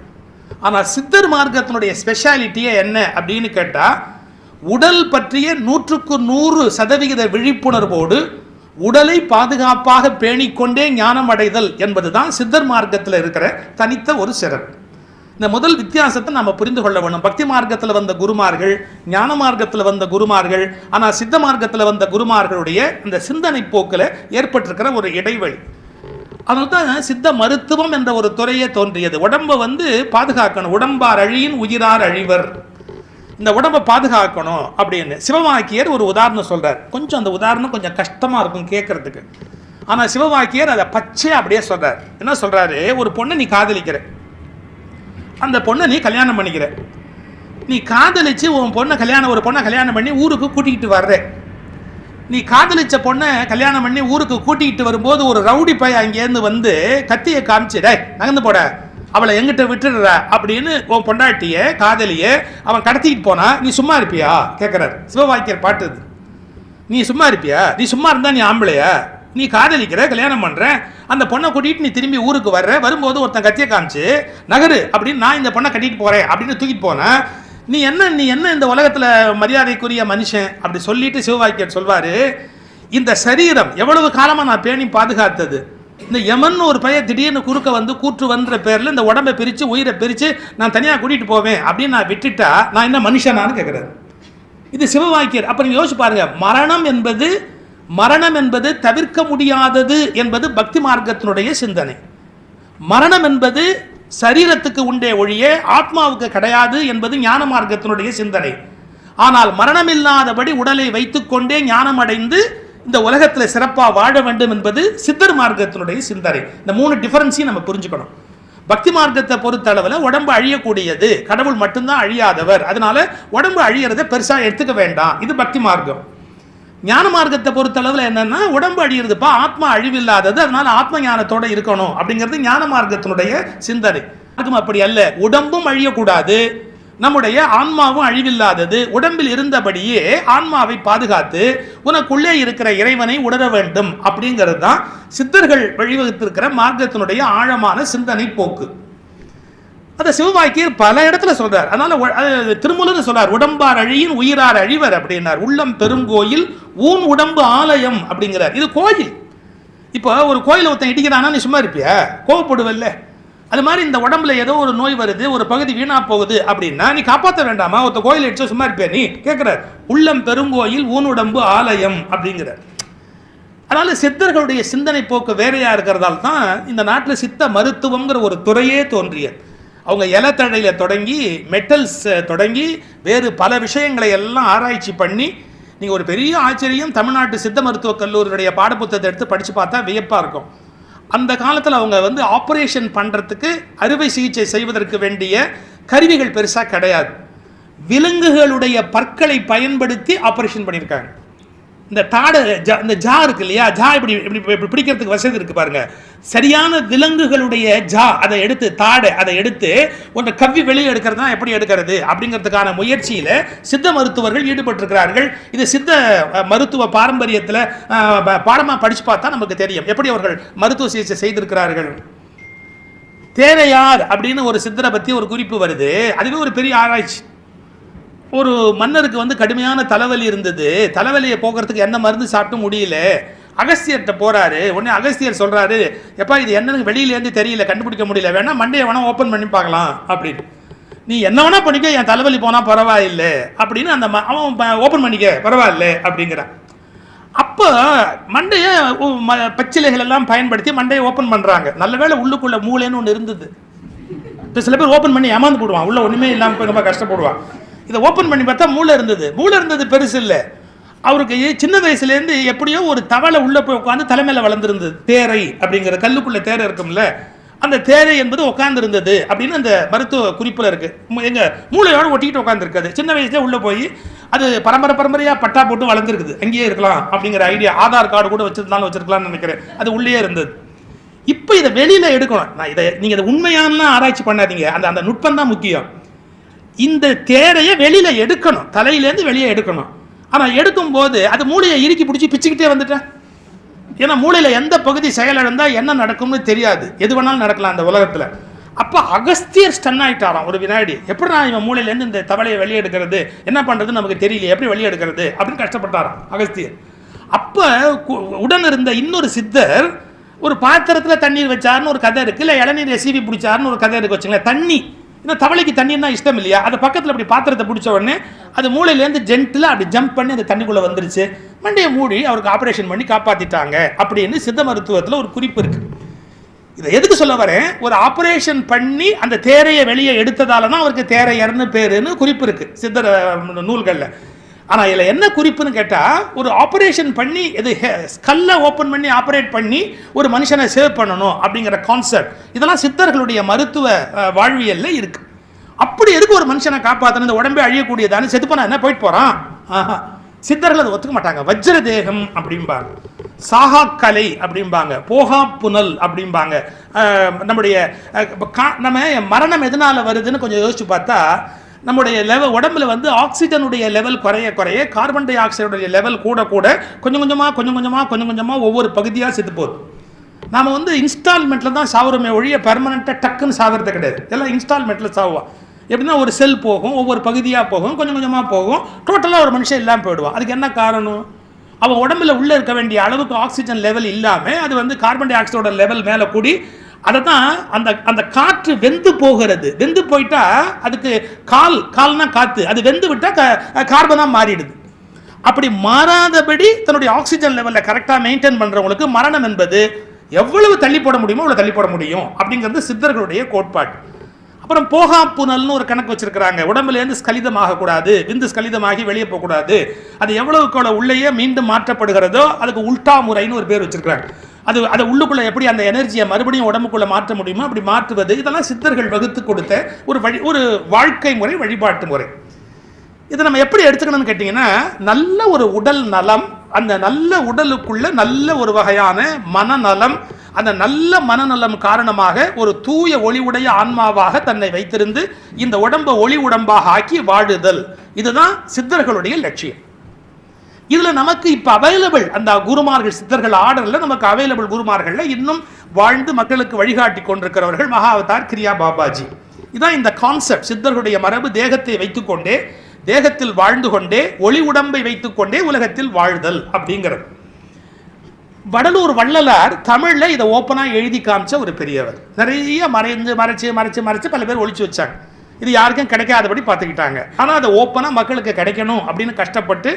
ஆனால் சித்தர் மார்க்கத்தினுடைய ஸ்பெஷாலிட்டியே என்ன அப்படின்னு கேட்டால், உடல் பற்றிய 100% விழிப்புணர்வோடு உடலை பாதுகாப்பாக பேணிக்கொண்டே ஞானம் அடைதல் என்பதுதான் சித்தர் மார்க்கத்தில் இருக்கிற தனித்த ஒரு சிறப்பு. இந்த முதல் வித்தியாசத்தை நம்ம புரிந்து கொள்ள வேணும். பக்தி மார்க்கத்தில் வந்த குருமார்கள், ஞான மார்க்கத்தில் வந்த குருமார்கள், ஆனால் சித்த மார்க்கத்தில் வந்த குருமார்களுடைய இந்த சிந்தனை போக்கில் ஏற்பட்டிருக்கிற ஒரு இடைவெளி. அதனால தான் சித்த மருத்துவம் என்ற ஒரு துறையே தோன்றியது. உடம்பை பாதுகாக்கணும், உடம்பார் அழியின் உயிரார் அழிவர், இந்த உடம்பை பாதுகாக்கணும் அப்படின்னு சிவவாக்கியர் ஒரு உதாரணம் சொல்கிறார். கொஞ்சம் அந்த உதாரணம் கொஞ்சம் கஷ்டமாக இருக்கும் கேட்குறதுக்கு. ஆனால் சிவவாக்கியர் அதை பச்சையாக அப்படியே சொல்கிறார். என்ன சொல்கிறாரு, ஒரு பொண்ணை நீ காதலிக்கிற, அந்த பொண்ணை நீ கல்யாணம் பண்ணிக்கிற. நீ காதலிச்சு ஒரு பொண்ணை கல்யாணம் பண்ணி ஊருக்கு கூட்டிகிட்டு வர்ற. நீ காதலிச்ச பொண்ணை கல்யாணம் பண்ணி ஊருக்கு கூட்டிகிட்டு வரும்போது ஒரு ரவுடி பையன் அங்கேருந்து கத்தியை காமிச்சு, டே நகர்ந்து போட, அவளை எங்கிட்ட விட்டுடுற அப்படின்னு உன் பொண்டாட்டிய காதலிய அவன் கடத்திக்கிட்டு போனா நீ சும்மா இருப்பியா கேட்குறாரு சிவவாக்கியர் பாட்டு. நீ சும்மா இருப்பியா? நீ சும்மா இருந்தா நீ ஆம்பளையா? நீ காதலிக்கிற, கல்யாணம் பண்ற, அந்த பொண்ணை கூட்டிட்டு நீ திரும்பி ஊருக்கு வர்ற, வரும்போது ஒருத்தன் கத்தியை காமிச்சு நகரு அப்படின்னு நான் இந்த பொண்ணை கட்டிட்டு போறேன் அப்படின்னு தூக்கிட்டு போனேன். நீ என்ன இந்த உலகத்துல மரியாதைக்குரிய மனுஷன் அப்படி சொல்லிட்டு சிவவாக்கியர் சொல்வாரு, இந்த சரீரம் எவ்வளவு காலமா நான் பேணி பாதுகாத்தது, இந்த யமன் ஒரு பையன் திடீர்னு குறுக்க வந்து கூற்று வந்த பேர்ல இந்த உடம்பை பிரிச்சு உயிரை பிரிச்சு நான் தனியா கூட்டிட்டு போவேன் அப்படின்னு நான் விட்டுட்டா நான் என்ன மனுஷனான்னு கேட்கிறாரு. இது சிவவாக்கியர். அப்ப நீங்க யோசிச்சு பாருங்க, மரணம் என்பது தவிர்க்க முடியாதது என்பது பக்தி மார்க்கத்தினுடைய சிந்தனை. மரணம் என்பது சரீரத்துக்கு உண்டே ஒழிய ஆத்மாவுக்கு கிடையாது என்பது ஞான மார்க்கத்தினுடைய சிந்தனை. ஆனால் மரணம் இல்லாதபடி உடலை வைத்துக்கொண்டே ஞானம் அடைந்து இந்த உலகத்தில் சிறப்பாக வாழ வேண்டும் என்பது சித்தர் மார்க்கத்தினுடைய சிந்தனை. இந்த 3 டிஃபரன்ஸையும் நம்ம புரிஞ்சுக்கணும். பக்தி மார்க்கத்தை பொறுத்த அளவில் உடம்பு அழியக்கூடியது, கடவுள் மட்டும்தான் அழியாதவர், அதனால உடம்பு அழியறதை பெருசா எடுத்துக்க வேண்டாம், இது பக்தி மார்க்கம். ஞான மார்க்கத்தை பொறுத்த அளவில் என்னன்னா, உடம்பு அழியிறதுப்பா, ஆத்மா அழிவில்லாதது, அதனால ஆத்ம ஞானத்தோட இருக்கணும் அப்படிங்கிறது ஞான மார்க்கத்தினுடைய சிந்தனை. அதுவும் அப்படி அல்ல, உடம்பும் அழியக்கூடாது, நம்முடைய ஆன்மாவும் அழிவில்லாதது, உடம்பில் இருந்தபடியே ஆன்மாவை பாதுகாத்து உனக்குள்ளே இருக்கிற இறைவனை உணர வேண்டும் அப்படிங்கிறது தான் சித்தர்கள் வழிவகுத்திருக்கிற மார்க்கத்தினுடைய ஆழமான சிந்தனை போக்கு. அதை சிவவாக்கியர் பல இடத்துல சொல்றார். அதனால திருமூலர் சொல்றார், உடம்பார் அழியின் உயிரார் அழிவர் அப்படின்னார். உள்ளம் பெருங்கோயில் ஊன் உடம்பு ஆலயம் அப்படிங்கிறார். இது கோயில். இப்போ ஒரு கோயிலை ஒருத்தன் இடிக்கிறானா நீ சும்மா இருப்பியா? கோவப்படுவல்ல. அது மாதிரி இந்த உடம்புல ஏதோ ஒரு நோய் வருது, ஒரு பகுதி வீணா போகுது அப்படின்னா நீ காப்பாற்ற வேண்டாமா? ஒருத்த கோயில் அடிச்சா சும்மா இருப்பியா நீ கேட்கிறார். உள்ளம் பெருங்கோயில் ஊன் உடம்பு ஆலயம் அப்படிங்கிறார். அதனால சித்தர்களுடைய சிந்தனை போக்கு வேறையா இருக்கிறதால தான் இந்த நாட்டில் சித்த மருத்துவம்ங்கிற ஒரு துறையே தோன்றியது. அவங்க இலத்தழையில தொடங்கி மெட்டல்ஸ் தொடங்கி வேறு பல விஷயங்களை எல்லாம் ஆராய்ச்சி பண்ணி, நீங்கள் ஒரு பெரிய ஆச்சரியம், தமிழ்நாட்டு சித்த மருத்துவக் கல்லூரியுடைய பாடப்புத்தகத்தை எடுத்து படித்து பார்த்தா வியப்பாக இருக்கும். அந்த காலத்தில் அவங்க வந்து ஆப்ரேஷன் பண்ணுறதுக்கு, அறுவை சிகிச்சை செய்வதற்கு வேண்டிய கருவிகள் பெருசாக கிடையாது. விலங்குகளுடைய பற்களை பயன்படுத்தி ஆப்ரேஷன் பண்ணியிருக்காங்க. இந்த தாடை இந்த ஜா இருக்கு இல்லையா, ஜா இப்படி இப்படி பிடிக்கிறதுக்கு வசதி இருக்கு பாருங்க. சரியான விலங்குகளுடைய ஜா அதை எடுத்து, தாடை அதை எடுத்து ஒன்றை கவ்வி வெளியே எடுக்கிறதுனா எப்படி எடுக்கிறது அப்படிங்கிறதுக்கான முயற்சியில் சித்த மருத்துவர்கள் ஈடுபட்டிருக்கிறார்கள். இது சித்த மருத்துவ பாரம்பரியத்தில் பாடமாக படித்து பார்த்தா நமக்கு தெரியும் எப்படி அவர்கள் மருத்துவ சிகிச்சை செய்திருக்கிறார்கள். தேரையார் அப்படின்னு ஒரு சித்தரை பற்றி ஒரு குறிப்பு வருது. அதுவே ஒரு பெரிய ஆராய்ச்சி. ஒரு மன்னருக்கு வந்து கடுமையான தலைவலி இருந்தது. தலைவலியை போக்குறதுக்கு என்ன மருந்து சாப்பிட்டு முடியல. அகஸ்தியர்கிட்ட போறாரு. உடனே அகஸ்தியர் சொல்றாரு, எப்பா இது என்னன்னு வெளியிலேருந்து தெரியல, கண்டுபிடிக்க முடியல, வேணா மண்டையை வேணா ஓப்பன் பண்ணி பார்க்கலாம் அப்படின்னு. நீ என்ன வேணா பண்ணிக்க, என் தலைவலி போனா பரவாயில்லை அப்படின்னு அந்த அவன் ஓப்பன் பண்ணிக்க பரவாயில்ல அப்படிங்கிறான். அப்போ மண்டையை பச்சிலைகள் எல்லாம் பயன்படுத்தி மண்டையை ஓப்பன் பண்றாங்க. நல்ல வேளை உள்ளுக்குள்ள மூளைன்னு ஒன்று இருந்தது. இப்போ சில பேர் ஓப்பன் பண்ணி ஏமாந்து போடுவான், உள்ள ஒண்ணுமே இல்லாமல் போய் ரொம்ப கஷ்டப்படுவான். இதை ஓப்பன் பண்ணி பார்த்தா மூளை இருந்தது பெருசு இல்லை. அவருக்கு சின்ன வயசுலேருந்து எப்படியோ ஒரு தவளை உள்ளே போய் உட்காந்து தலைமையில் வளர்ந்துருந்தது. தேரை அப்படிங்கிற கல்லுக்குள்ள தேரை இருக்கும்ல, அந்த தேரை என்பது உட்காந்துருந்தது அப்படின்னு அந்த மருத்துவ குறிப்பில் இருக்கு. எங்க மூளையோட ஒட்டிக்கிட்டு உட்காந்துருக்காது. சின்ன வயசுலேயே உள்ளே போய் அது பரம்பரையாக பட்டா போட்டு வளர்ந்துருக்குது. அங்கேயே இருக்கலாம் அப்படிங்கிற ஐடியா. ஆதார் கார்டு கூட வச்சிருக்கலாம்னு நினைக்கிறேன். அது உள்ளே இருந்தது. இப்போ இதை வெளியில் எடுக்கணும். நான் நீங்கள் இதை உண்மையானலாம் ஆராய்ச்சி பண்ணாதீங்க. அந்த நுட்பம் தான் முக்கியம். இந்த தேரையை வெளியில எடுக்கணும், தலையிலேருந்து வெளியே எடுக்கணும். ஆனால் எடுக்கும்போது அது மூளையை இறுக்கி பிடிச்சி பிச்சுக்கிட்டே வந்துட்டேன். ஏன்னா மூளையில் எந்த பகுதி செயலிழந்தால் என்ன நடக்கும்னு தெரியாது, எது வேணாலும் நடக்கலாம் அந்த உலகத்தில். அப்போ அகஸ்தியர் ஸ்டன் ஆகிட்டாராம் ஒரு வினாடி. எப்படி நான் இவன் மூளையிலேருந்து இந்த தவளையை வெளியே எடுக்கிறது, என்ன பண்ணுறதுன்னு நமக்கு தெரியல, எப்படி வெளியே எடுக்கிறது அப்படின்னு கஷ்டப்பட்டாராம் அகஸ்தியர். அப்போ உடன் இருந்த இன்னொரு சித்தர் ஒரு பாத்திரத்தில் தண்ணீர் வச்சாருன்னு ஒரு கதை இருக்குது, இல்லை இளநீர் எசிவி பிடிச்சாருன்னு ஒரு கதை இருக்கு வச்சுங்களேன். தண்ணி, ஏன்னா தவளைக்கு தண்ணின்னா இஷ்டம் இல்லையா, அது பக்கத்தில் அப்படி பாத்திரத்தை பிடிச்ச உடனே அது மூளையிலேருந்து ஜென்டில் அப்படி ஜம்ப் பண்ணி அந்த தண்ணிக்குள்ளே வந்துருச்சு. மண்டையை மூடி அவருக்கு ஆப்ரேஷன் பண்ணி காப்பாற்றிட்டாங்க அப்படின்னு சித்த மருத்துவத்தில் ஒரு குறிப்பு இருக்குது. இதை எதுக்கு சொல்ல வரேன், ஒரு ஆப்ரேஷன் பண்ணி அந்த தேரையை வெளியே எடுத்ததால தான் அவருக்கு தேரையர்னு பேருன்னு குறிப்பு இருக்குது சித்தர் நூல்களில். ஆனால் இதில் என்ன குறிப்புன்னு கேட்டால், ஒரு ஆப்ரேஷன் பண்ணி இது ஸ்கல்லை ஓப்பன் பண்ணி ஆப்ரேட் பண்ணி ஒரு மனுஷனை சேவ் பண்ணணும் அப்படிங்கிற கான்செப்ட், இதெல்லாம் சித்தர்களுடைய மருத்துவ வாழ்வியலில் இருக்குது. அப்படி எதுக்கு ஒரு மனுஷனை காப்பாற்றணும், இந்த உடம்பே அழியக்கூடியதானு செத்து போனா என்ன போயிட்டு போகிறான்? சித்தர்கள் அதை ஒத்துக்க மாட்டாங்க. வஜ்ர தேகம் அப்படிம்பாங்க, சாகா கலை அப்படிம்பாங்க, போகா புனல் அப்படிம்பாங்க. நம்ம மரணம் எதனால் வருதுன்னு கொஞ்சம் யோசிச்சு பார்த்தா, நம்முடைய லெவல் உடம்புல வந்து ஆக்சிஜனுடைய லெவல் குறைய குறைய கார்பன் டை ஆக்சைடுடைய லெவல் கூட கூட கொஞ்சம் கொஞ்சமாக ஒவ்வொரு பகுதியாக செத்து போகுது. நாம் வந்து இன்ஸ்டால்மெண்ட்டில் தான் சாவுறமே ஒழிய பெர்மனெண்ட்டாக டக்குன்னு சாகிறது கிடையாது. எல்லாம் இன்ஸ்டால்மெண்ட்டில் சாவுவான். எப்படின்னா ஒரு செல் போகும், ஒவ்வொரு பகுதியாக போகும், கொஞ்சம் கொஞ்சமாக போகும், டோட்டலாக ஒரு மனுஷன் இல்லாமல் போயிடுவான். அதுக்கு என்ன காரணம்? அவன் உடம்புல உள்ளே இருக்க வேண்டிய அளவுக்கு ஆக்சிஜன் லெவல் இல்லாமல் அது வந்து கார்பன் டை ஆக்சைடோட லெவல் மேலே கூடி அதை தான் அந்த காற்று வெந்து போகிறது. வெந்து போயிட்டா அதுக்கு கால்னா காற்று, அது வெந்து விட்டால் கார்பனாக மாறிடுது. அப்படி மாறாதபடி தன்னுடைய ஆக்சிஜன் லெவலில் கரெக்டாக மெயின்டைன் பண்ணுறவங்களுக்கு மரணம் என்பது எவ்வளவு தள்ளி போட முடியுமோ அவ்வளோ தள்ளி போட முடியும் அப்படிங்கிறது சித்தர்களுடைய கோட்பாடு. அப்புறம் போகா புனல்னு ஒரு கணக்கு வச்சிருக்கிறாங்க. உடம்புலேருந்து ஸ்கலிதமாகக்கூடாது, விந்து ஸ்கலிதமாகி வெளியே போகக்கூடாது. அது எவ்வளவுக்கு உள்ளேயே மீண்டும் மாற்றப்படுகிறதோ அதுக்கு உல்டா முறைன்னு ஒரு பேர் வச்சிருக்கிறாங்க. அதை உள்ளுக்குள்ளே எப்படி அந்த எனர்ஜியை மறுபடியும் உடம்புக்குள்ளே மாற்ற முடியுமோ அப்படி மாற்றுவது, இதெல்லாம் சித்தர்கள் வகுத்து கொடுத்த ஒரு வாழ்க்கை முறை, வழிபாட்டு முறை. இதை நம்ம எப்படி எடுத்துக்கணும்னு கேட்டிங்கன்னா, நல்ல ஒரு உடல் நலம், அந்த நல்ல உடலுக்குள்ள நல்ல ஒரு வகையான மனநலம், அந்த நல்ல மனநலம் காரணமாக ஒரு தூய ஒளிவுடைய ஆன்மாவாக தன்னை வைத்திருந்து இந்த உடம்பை ஒளி உடம்பாக ஆக்கி வாழுதல், இதுதான் சித்தர்களுடைய லட்சியம். இதில் நமக்கு இப்போ அவைலபிள் அந்த குருமார்கள், சித்தர்கள் ஆர்டரில் நமக்கு அவைலபிள் குருமார்களில் இன்னும் வாழ்ந்து மக்களுக்கு வழிகாட்டி கொண்டிருக்கிறவர்கள் மகாவதார் கிரியா பாபாஜி. இதுதான் இந்த கான்செப்ட். சித்தர்களுடைய மரபு தேகத்தை வைத்துக்கொண்டே, தேகத்தில் வாழ்ந்து கொண்டே, ஒளி உடம்பை வைத்துக்கொண்டே உலகத்தில் வாழ்தல் அப்படிங்கிறது. வடலூர் வள்ளலார் தமிழில் இதை ஓப்பனாக எழுதி காமிச்ச ஒரு பெரியவர். நிறைய மறைச்சு பல பேர் ஒழிச்சு வச்சாங்க. இது யாருக்கும் கிடைக்காதபடி பார்த்துக்கிட்டாங்க. ஆனால் அதை ஓப்பனாக மக்களுக்கு கிடைக்கணும் அப்படின்னு கஷ்டப்பட்டு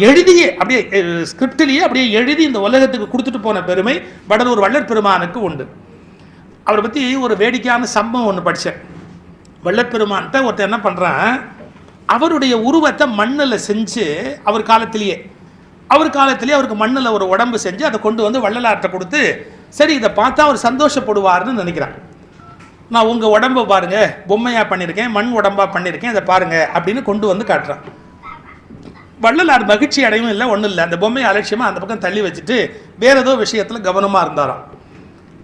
எழுதியே அப்படியே ஸ்கிரிப்டிலேயே அப்படியே எழுதி இந்த உலகத்துக்கு கொடுத்துட்டு போன பெருமை வடலூர் வள்ளற் பெருமானுக்கு உண்டு. அவரை பற்றி ஒரு வேடிக்கையான சம்பவம் ஒன்று படித்தேன். வள்ளற் பெருமான்கிட்ட ஒருத்தர் என்ன பண்ணுறான், அவருடைய உருவத்தை மண்ணில் செஞ்சு அவர் காலத்திலேயே அவருக்கு மண்ணில் ஒரு உடம்பு செஞ்சு அதை கொண்டு வந்து வள்ளலார்கிட்ட கொடுத்து, சரி இதை பார்த்தா அவர் சந்தோஷப்படுவார்னு நினைக்கிறான். நான் உங்கள் உடம்பை பாருங்கள், பொம்மையாக பண்ணியிருக்கேன், மண் உடம்பாக பண்ணியிருக்கேன், இதை பாருங்கள் அப்படின்னு கொண்டு வந்து காட்டுறான். வள்ளலார் மகிழ்ச்சி அடையும் இல்லை, ஒன்றும் இல்லை. அந்த பொம்மையை அலட்சியமாக அந்த பக்கம் தள்ளி வச்சுட்டு வேற ஏதோ விஷயத்தில் கவனமாக இருந்தாராம்.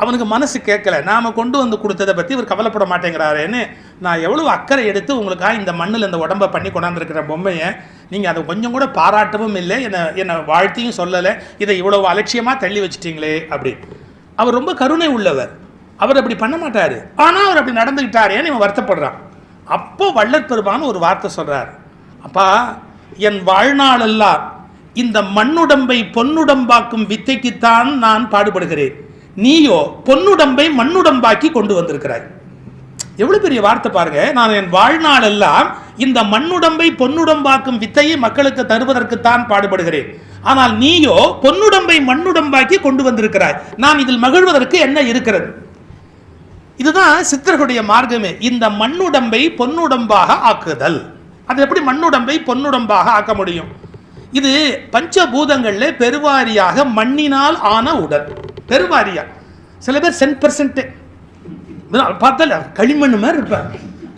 அவனுக்கு மனசு கேட்கல, நாம் கொண்டு வந்து கொடுத்ததை பற்றி இவர் கவலைப்பட மாட்டேங்கிறாரேன்னு நான் எவ்வளோ அக்கறை எடுத்து உங்களுக்காக இந்த மண்ணில் இந்த உடம்பை பண்ணி கொண்டாந்துருக்கிற பொம்மையை நீங்கள் அதை கொஞ்சம் கூட பாராட்டவும் இல்லை, என்னை வாழ்த்தியும் சொல்லலை, இதை இவ்வளோ அலட்சியமாக தள்ளி வச்சுட்டீங்களே அப்படி. அவர் ரொம்ப கருணை உள்ளவர், அவர் அப்படி பண்ண மாட்டார். ஆனால் அவர் அப்படி நடந்துக்கிட்டாரேன்னு இவன் வருத்தப்படுறான். அப்போ வள்ளற் பெருமான் ஒரு வார்த்தை சொல்கிறார், அப்பா என் வாழ்நாளெல்லாம் இந்த மண்ணுடம்பை பொன்னுடம்பாக்கும் வித்தைக்குத்தான் நான் பாடுபடுகிறேன், நீயோ பொன்னுடம்பை மண்ணுடம்பாக்கி கொண்டு வந்திருக்கிறாய். எவ்வளவு பெரிய வார்த்தை பாருங்க. நான் என் வாழ்நாளெல்லாம் இந்த மண்ணுடம்பை பொன்னுடம்பாக்கும் வித்தையை மக்களுக்கு தருவதற்குத்தான் பாடுபடுகிறேன், ஆனால் நீயோ பொன்னுடம்பை மண்ணுடம்பாக்கி கொண்டு வந்திருக்கிறாய், நான் இதில் மகிழ்வதற்கு என்ன இருக்கிறது? இதுதான் சித்தர்களுடைய மார்க்கமே, இந்த மண்ணுடம்பை பொன்னுடம்பாக ஆக்குதல். அது எப்படி மண்ணுடம்பை பொன்னுடம்பாக ஆக்க முடியும்? இது பஞ்சபூதங்கள்ல பெருவாரியாக மண்ணினால் ஆன உடல். பெருவாரியா சில பேர் 10% பார்த்தால களிமண் மாதிரி இருப்பாங்க,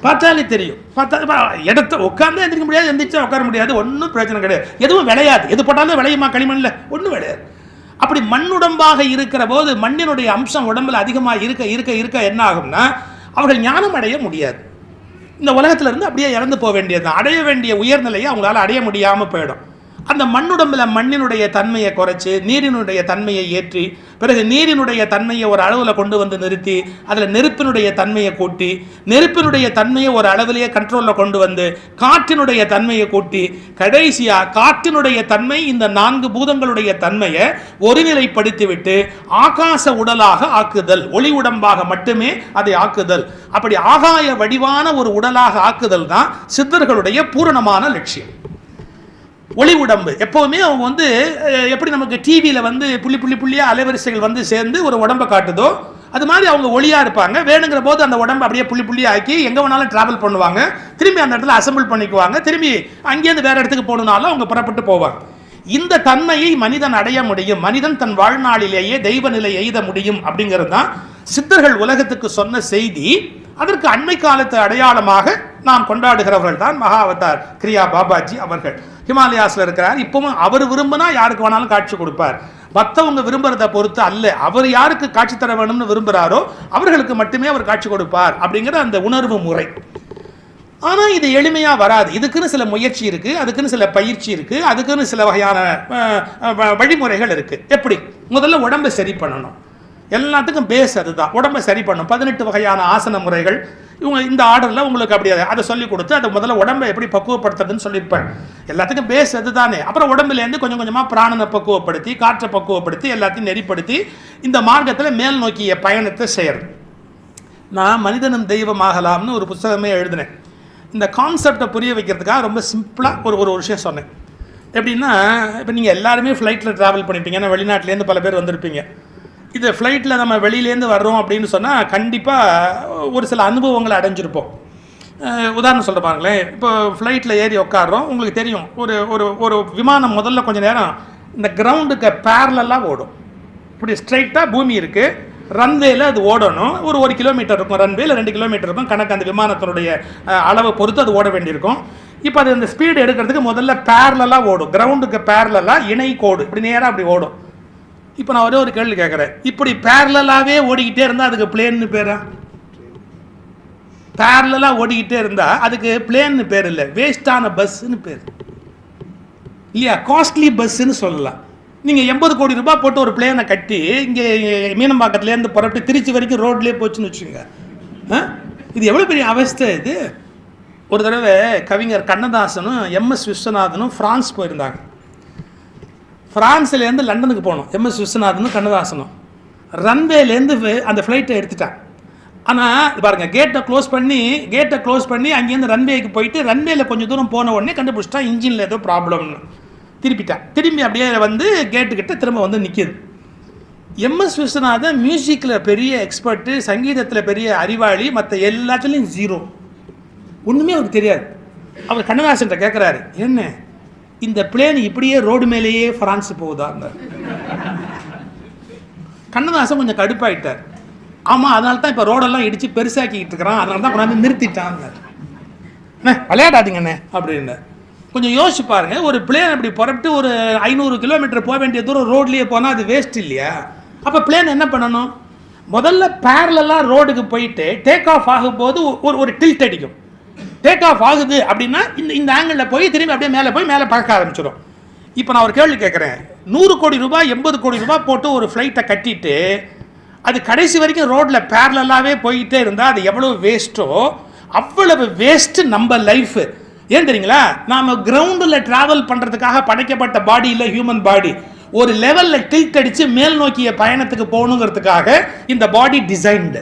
பார்த்தாலே தெரியும். பார்த்தா இடத்த உட்காந்து எந்திரிக்க முடியாது, எந்திரிச்சா உட்கார முடியாது, ஒன்றும் பிரச்சனை கிடையாது. எதுவும் விளையாது, எது போட்டாலும் விளையுமா களிமண்ல? ஒன்றும் விளையாது. அப்படி மண்ணுடம்பாக இருக்கிற போது மண்ணினுடைய அம்சம் உடம்புல அதிகமாக இருக்க இருக்க இருக்க என்ன ஆகும்னா அவர்கள் ஞானம் அடைய முடியாது. இந்த உலகத்துல இருந்து அப்படியே இறந்து போக வேண்டியது, அடைய வேண்டிய உயர்நிலையை அவங்களால அடைய முடியாமல் போயிடும். அந்த மண்ணுடம்புல மண்ணினுடைய தன்மையை குறைச்சி நீரினுடைய தன்மையை ஏற்றி, பிறகு நீரினுடைய தன்மையை ஒரு அளவில் கொண்டு வந்து நிறுத்தி, அதில் நெருப்பினுடைய தன்மையை கூட்டி, நெருப்பினுடைய தன்மையை ஒரு அளவிலேயே கண்ட்ரோலில் கொண்டு வந்து காற்றினுடைய தன்மையை கூட்டி, கடைசியாக காற்றினுடைய தன்மை இந்த 4 பூதங்களுடைய தன்மையை ஒருநிலைப்படுத்திவிட்டு ஆகாச உடலாக ஆக்குதல், ஒளி உடம்பாக மட்டுமே அதை ஆக்குதல். அப்படி ஆகாய வடிவான ஒரு உடலாக ஆக்குதல் தான் சித்தர்களுடைய பூரணமான லட்சியம். ஒளி உடம்பு எப்போவுமே அவங்க வந்து எப்படி நமக்கு டிவியில் வந்து புள்ளியாக அலைவரிசைகள் வந்து சேர்ந்து ஒரு உடம்பை காட்டுதோ அது மாதிரி அவங்க ஒளியாக இருப்பாங்க. வேணுங்கிற போது அந்த உடம்பை அப்படியே புள்ளியாக ஆக்கி எங்கே வேணாலும் ட்ராவல் பண்ணுவாங்க, திரும்பி அந்த இடத்துல அசம்பிள் பண்ணிக்குவாங்க, திரும்பி அங்கேருந்து வேறு இடத்துக்கு போகணுன்னாலும் அவங்க புறப்பட்டு போவாங்க. இந்த தன்மையை மனிதன் அடைய முடியும், மனிதன் தன் வாழ்நாளிலேயே தெய்வ நிலை எய்த முடியும் அப்படிங்கிறது தான் சித்தர்கள் உலகத்துக்கு சொன்ன செய்தி. அதற்கு அண்மை காலத்து அடையாளமாக நாம் கொண்டாடுகிறவர்கள் தான் மகாவதார் கிரியா பாபாஜி அவர்கள். ஹிமாலயாஸில் இருக்கிறார். இப்பவும் அவர் விரும்பினா யாருக்கு வேணாலும் காட்சி கொடுப்பார், மற்றவங்க விரும்புறதை பொறுத்து அல்ல. அவர் யாருக்கு காட்சி தர வேணும்னு விரும்புகிறாரோ அவர்களுக்கு மட்டுமே அவர் காட்சி கொடுப்பார் அப்படிங்கிற அந்த உணர்வு முறை. ஆனால் இது எளிமையாக வராது. இதுக்குன்னு சில முயற்சி இருக்குது, அதுக்குன்னு சில பயிற்சி இருக்குது, அதுக்குன்னு சில வகையான வழிமுறைகள் இருக்குது. எப்படி? முதல்ல உடம்பை சரி பண்ணணும். எல்லாத்துக்கும் பேஸ் அதுதான், உடம்பை சரி பண்ணணும். 18 வகையான ஆசன முறைகள் இவங்க இந்த ஆர்டரில் உங்களுக்கு அப்படி அதை சொல்லி கொடுத்து அதை முதல்ல உடம்பை எப்படி பக்குவப்படுத்துறதுன்னு சொல்லியிருப்பேன். எல்லாத்துக்கும் பேஸ் அதுதானே. அப்புறம் உடம்புலேருந்து கொஞ்சம் கொஞ்சமாக பிராணனை பக்குவப்படுத்தி, காற்றை பக்குவப்படுத்தி, எல்லாத்தையும் நெறிப்படுத்தி இந்த மார்க்கத்தில் மேல் நோக்கிய பயணத்தை செய்யறது. நான் மனிதனும் தெய்வமாகலாம்னு ஒரு புத்தகமே எழுதினேன். இந்த கான்செப்டை புரிய வைக்கிறதுக்காக ரொம்ப சிம்பிளாக ஒரு விஷயம் சொன்னேன். எப்படின்னா, இப்போ நீங்கள் எல்லாருமே ஃப்ளைட்டில் ட்ராவல் பண்ணியிருப்பீங்க, ஏன்னா வெளிநாட்டிலேருந்து பல பேர் வந்திருப்பீங்க. இது ஃப்ளைட்டில் நம்ம வெளியிலேருந்து வர்றோம் அப்படின்னு சொன்னால் கண்டிப்பாக ஒரு சில அனுபவங்களை அடைஞ்சிருப்போம். உதாரணம் சொல்கிற பாருங்களேன், இப்போ ஃப்ளைட்டில் ஏறி உட்காடுறோம். உங்களுக்கு தெரியும், ஒரு ஒரு ஒரு விமானம் முதல்ல கொஞ்சம் நேரம் இந்த கிரவுண்டுக்கு பேரலாக ஓடும். இப்படி ஸ்ட்ரைட்டாக பூமி இருக்குது, ரன்வேல அது ஓடணும். ஒரு 1 கிலோமீட்டர் இருக்கும், ரன்வேல 2 கிலோமீட்டர் இருக்கும், கணக்கு அந்த விமானத்தினுடைய அளவை பொறுத்து அது ஓட வேண்டியிருக்கும். இப்போ அது அந்த ஸ்பீடு எடுக்கிறதுக்கு முதல்ல பேரலாக ஓடும், கிரவுண்டுக்கு பேரலாக இணை கோடு இப்படி நேராக அப்படி ஓடும். இப்போ நான் ஒரே ஒரு கேள்வி கேட்குறேன், இப்படி பேரலாகவே ஓடிக்கிட்டே இருந்தால் அதுக்கு பிளேன்னு பேரா? பேரலாக ஓடிக்கிட்டே இருந்தால் அதுக்கு பிளேன்னு பேர் இல்லை, வேஸ்டான பஸ்ஸுன்னு பேர் இல்லையா? காஸ்ட்லி பஸ்ஸுன்னு சொல்லலாம். நீங்கள் 80 கோடி ரூபாய் போட்டு ஒரு பிளேனை கட்டி இங்கே மீனம்பாக்கத்துலேருந்து புறப்பட்டு திருச்சி வரைக்கும் ரோட்லேயே போச்சுன்னு வச்சுங்க, இது எவ்வளோ பெரிய அவஸ்தை இது. ஒரு தடவை கவிஞர் கண்ணதாசனும் எம்எஸ் விஸ்வநாதனும் ஃப்ரான்ஸ் போயிருந்தாங்க. ஃப்ரான்ஸ்லேருந்து லண்டனுக்கு போகணும் எம்எஸ் விஸ்வநாதனும் கண்ணதாசனும். ரன்வேலேருந்து அந்த ஃப்ளைட்டை எடுத்துட்டாங்க. ஆனால் பாருங்கள், கேட்டை க்ளோஸ் பண்ணி அங்கேருந்து ரன்வேக்கு போயிட்டு ரன்வேல கொஞ்சம் தூரம் போன உடனே கண்டுபிடிச்சிட்டா இன்ஜினில் ஏதோ ப்ராப்ளம்னு. திரும்பி அப்படியே வந்து கேட்டுக்கிட்ட திரும்ப வந்து நிற்கிது. எம்எஸ் விஸ்வநாதன் மியூசிக்கில் பெரிய எக்ஸ்பர்ட்டு, சங்கீதத்தில் பெரிய அறிவாளி, மற்ற எல்லாத்துலேயும் 0, ஒன்றுமே அவருக்கு தெரியாது. அவர் கண்ணதாசன்கிட்ட கேட்குறாரு, என்ன இந்த பிளேன் இப்படியே ரோடு மேலேயே ஃப்ரான்ஸ் போகுதாங்க? கண்ணதாசன் கொஞ்சம் கடுப்பாயிட்டார். ஆமாம், அதனால தான் இப்போ ரோடெல்லாம் இடித்து பெருசாக்கிக்கிட்டு இருக்கிறான், அதனால தான் கொண்டாந்து நிறுத்திட்டாங்க. விளையாடாதீங்கண்ணே அப்படின்னு கொஞ்சம் யோசிச்சு பாருங்க. ஒரு பிளேன் அப்படி புறப்பட்டு ஒரு 500 கிலோமீட்டர் போக வேண்டிய தூரம் ரோட்லேயே போனால் அது வேஸ்ட் இல்லையா? அப்போ பிளேன் என்ன பண்ணணும்? முதல்ல பேரலாக ரோடுக்கு போயிட்டு டேக் ஆஃப் ஆகும்போது ஒரு டில்ட் அடிக்கும். டேக் ஆஃப் ஆகுது அப்படின்னா இந்த ஆங்கிளில் போய் திரும்பி அப்படியே மேலே பறக்க ஆரம்பிச்சிடும். இப்போ நான் ஒரு கேள்வி கேட்குறேன், 100 கோடி ரூபாய் 80 கோடி ரூபாய் போட்டு ஒரு ஃப்ளைட்டை கட்டிட்டு அது கடைசி வரைக்கும் ரோட்டில் பேரலாகவே போயிட்டே இருந்தால் அது எவ்வளோ வேஸ்ட்டோ அவ்வளவு வேஸ்ட்டு நம்ம லைஃப். ஏன் தெரியுங்களா? நாம் கிரவுண்டில் ட்ராவல் பண்ணுறதுக்காக படைக்கப்பட்ட பாடி இல்லை, ஹியூமன் பாடி. ஒரு லெவலில் டில்ட் அடித்து மேல் நோக்கிய பயணத்துக்கு போகணுங்கிறதுக்காக இந்த பாடி டிசைன்டு.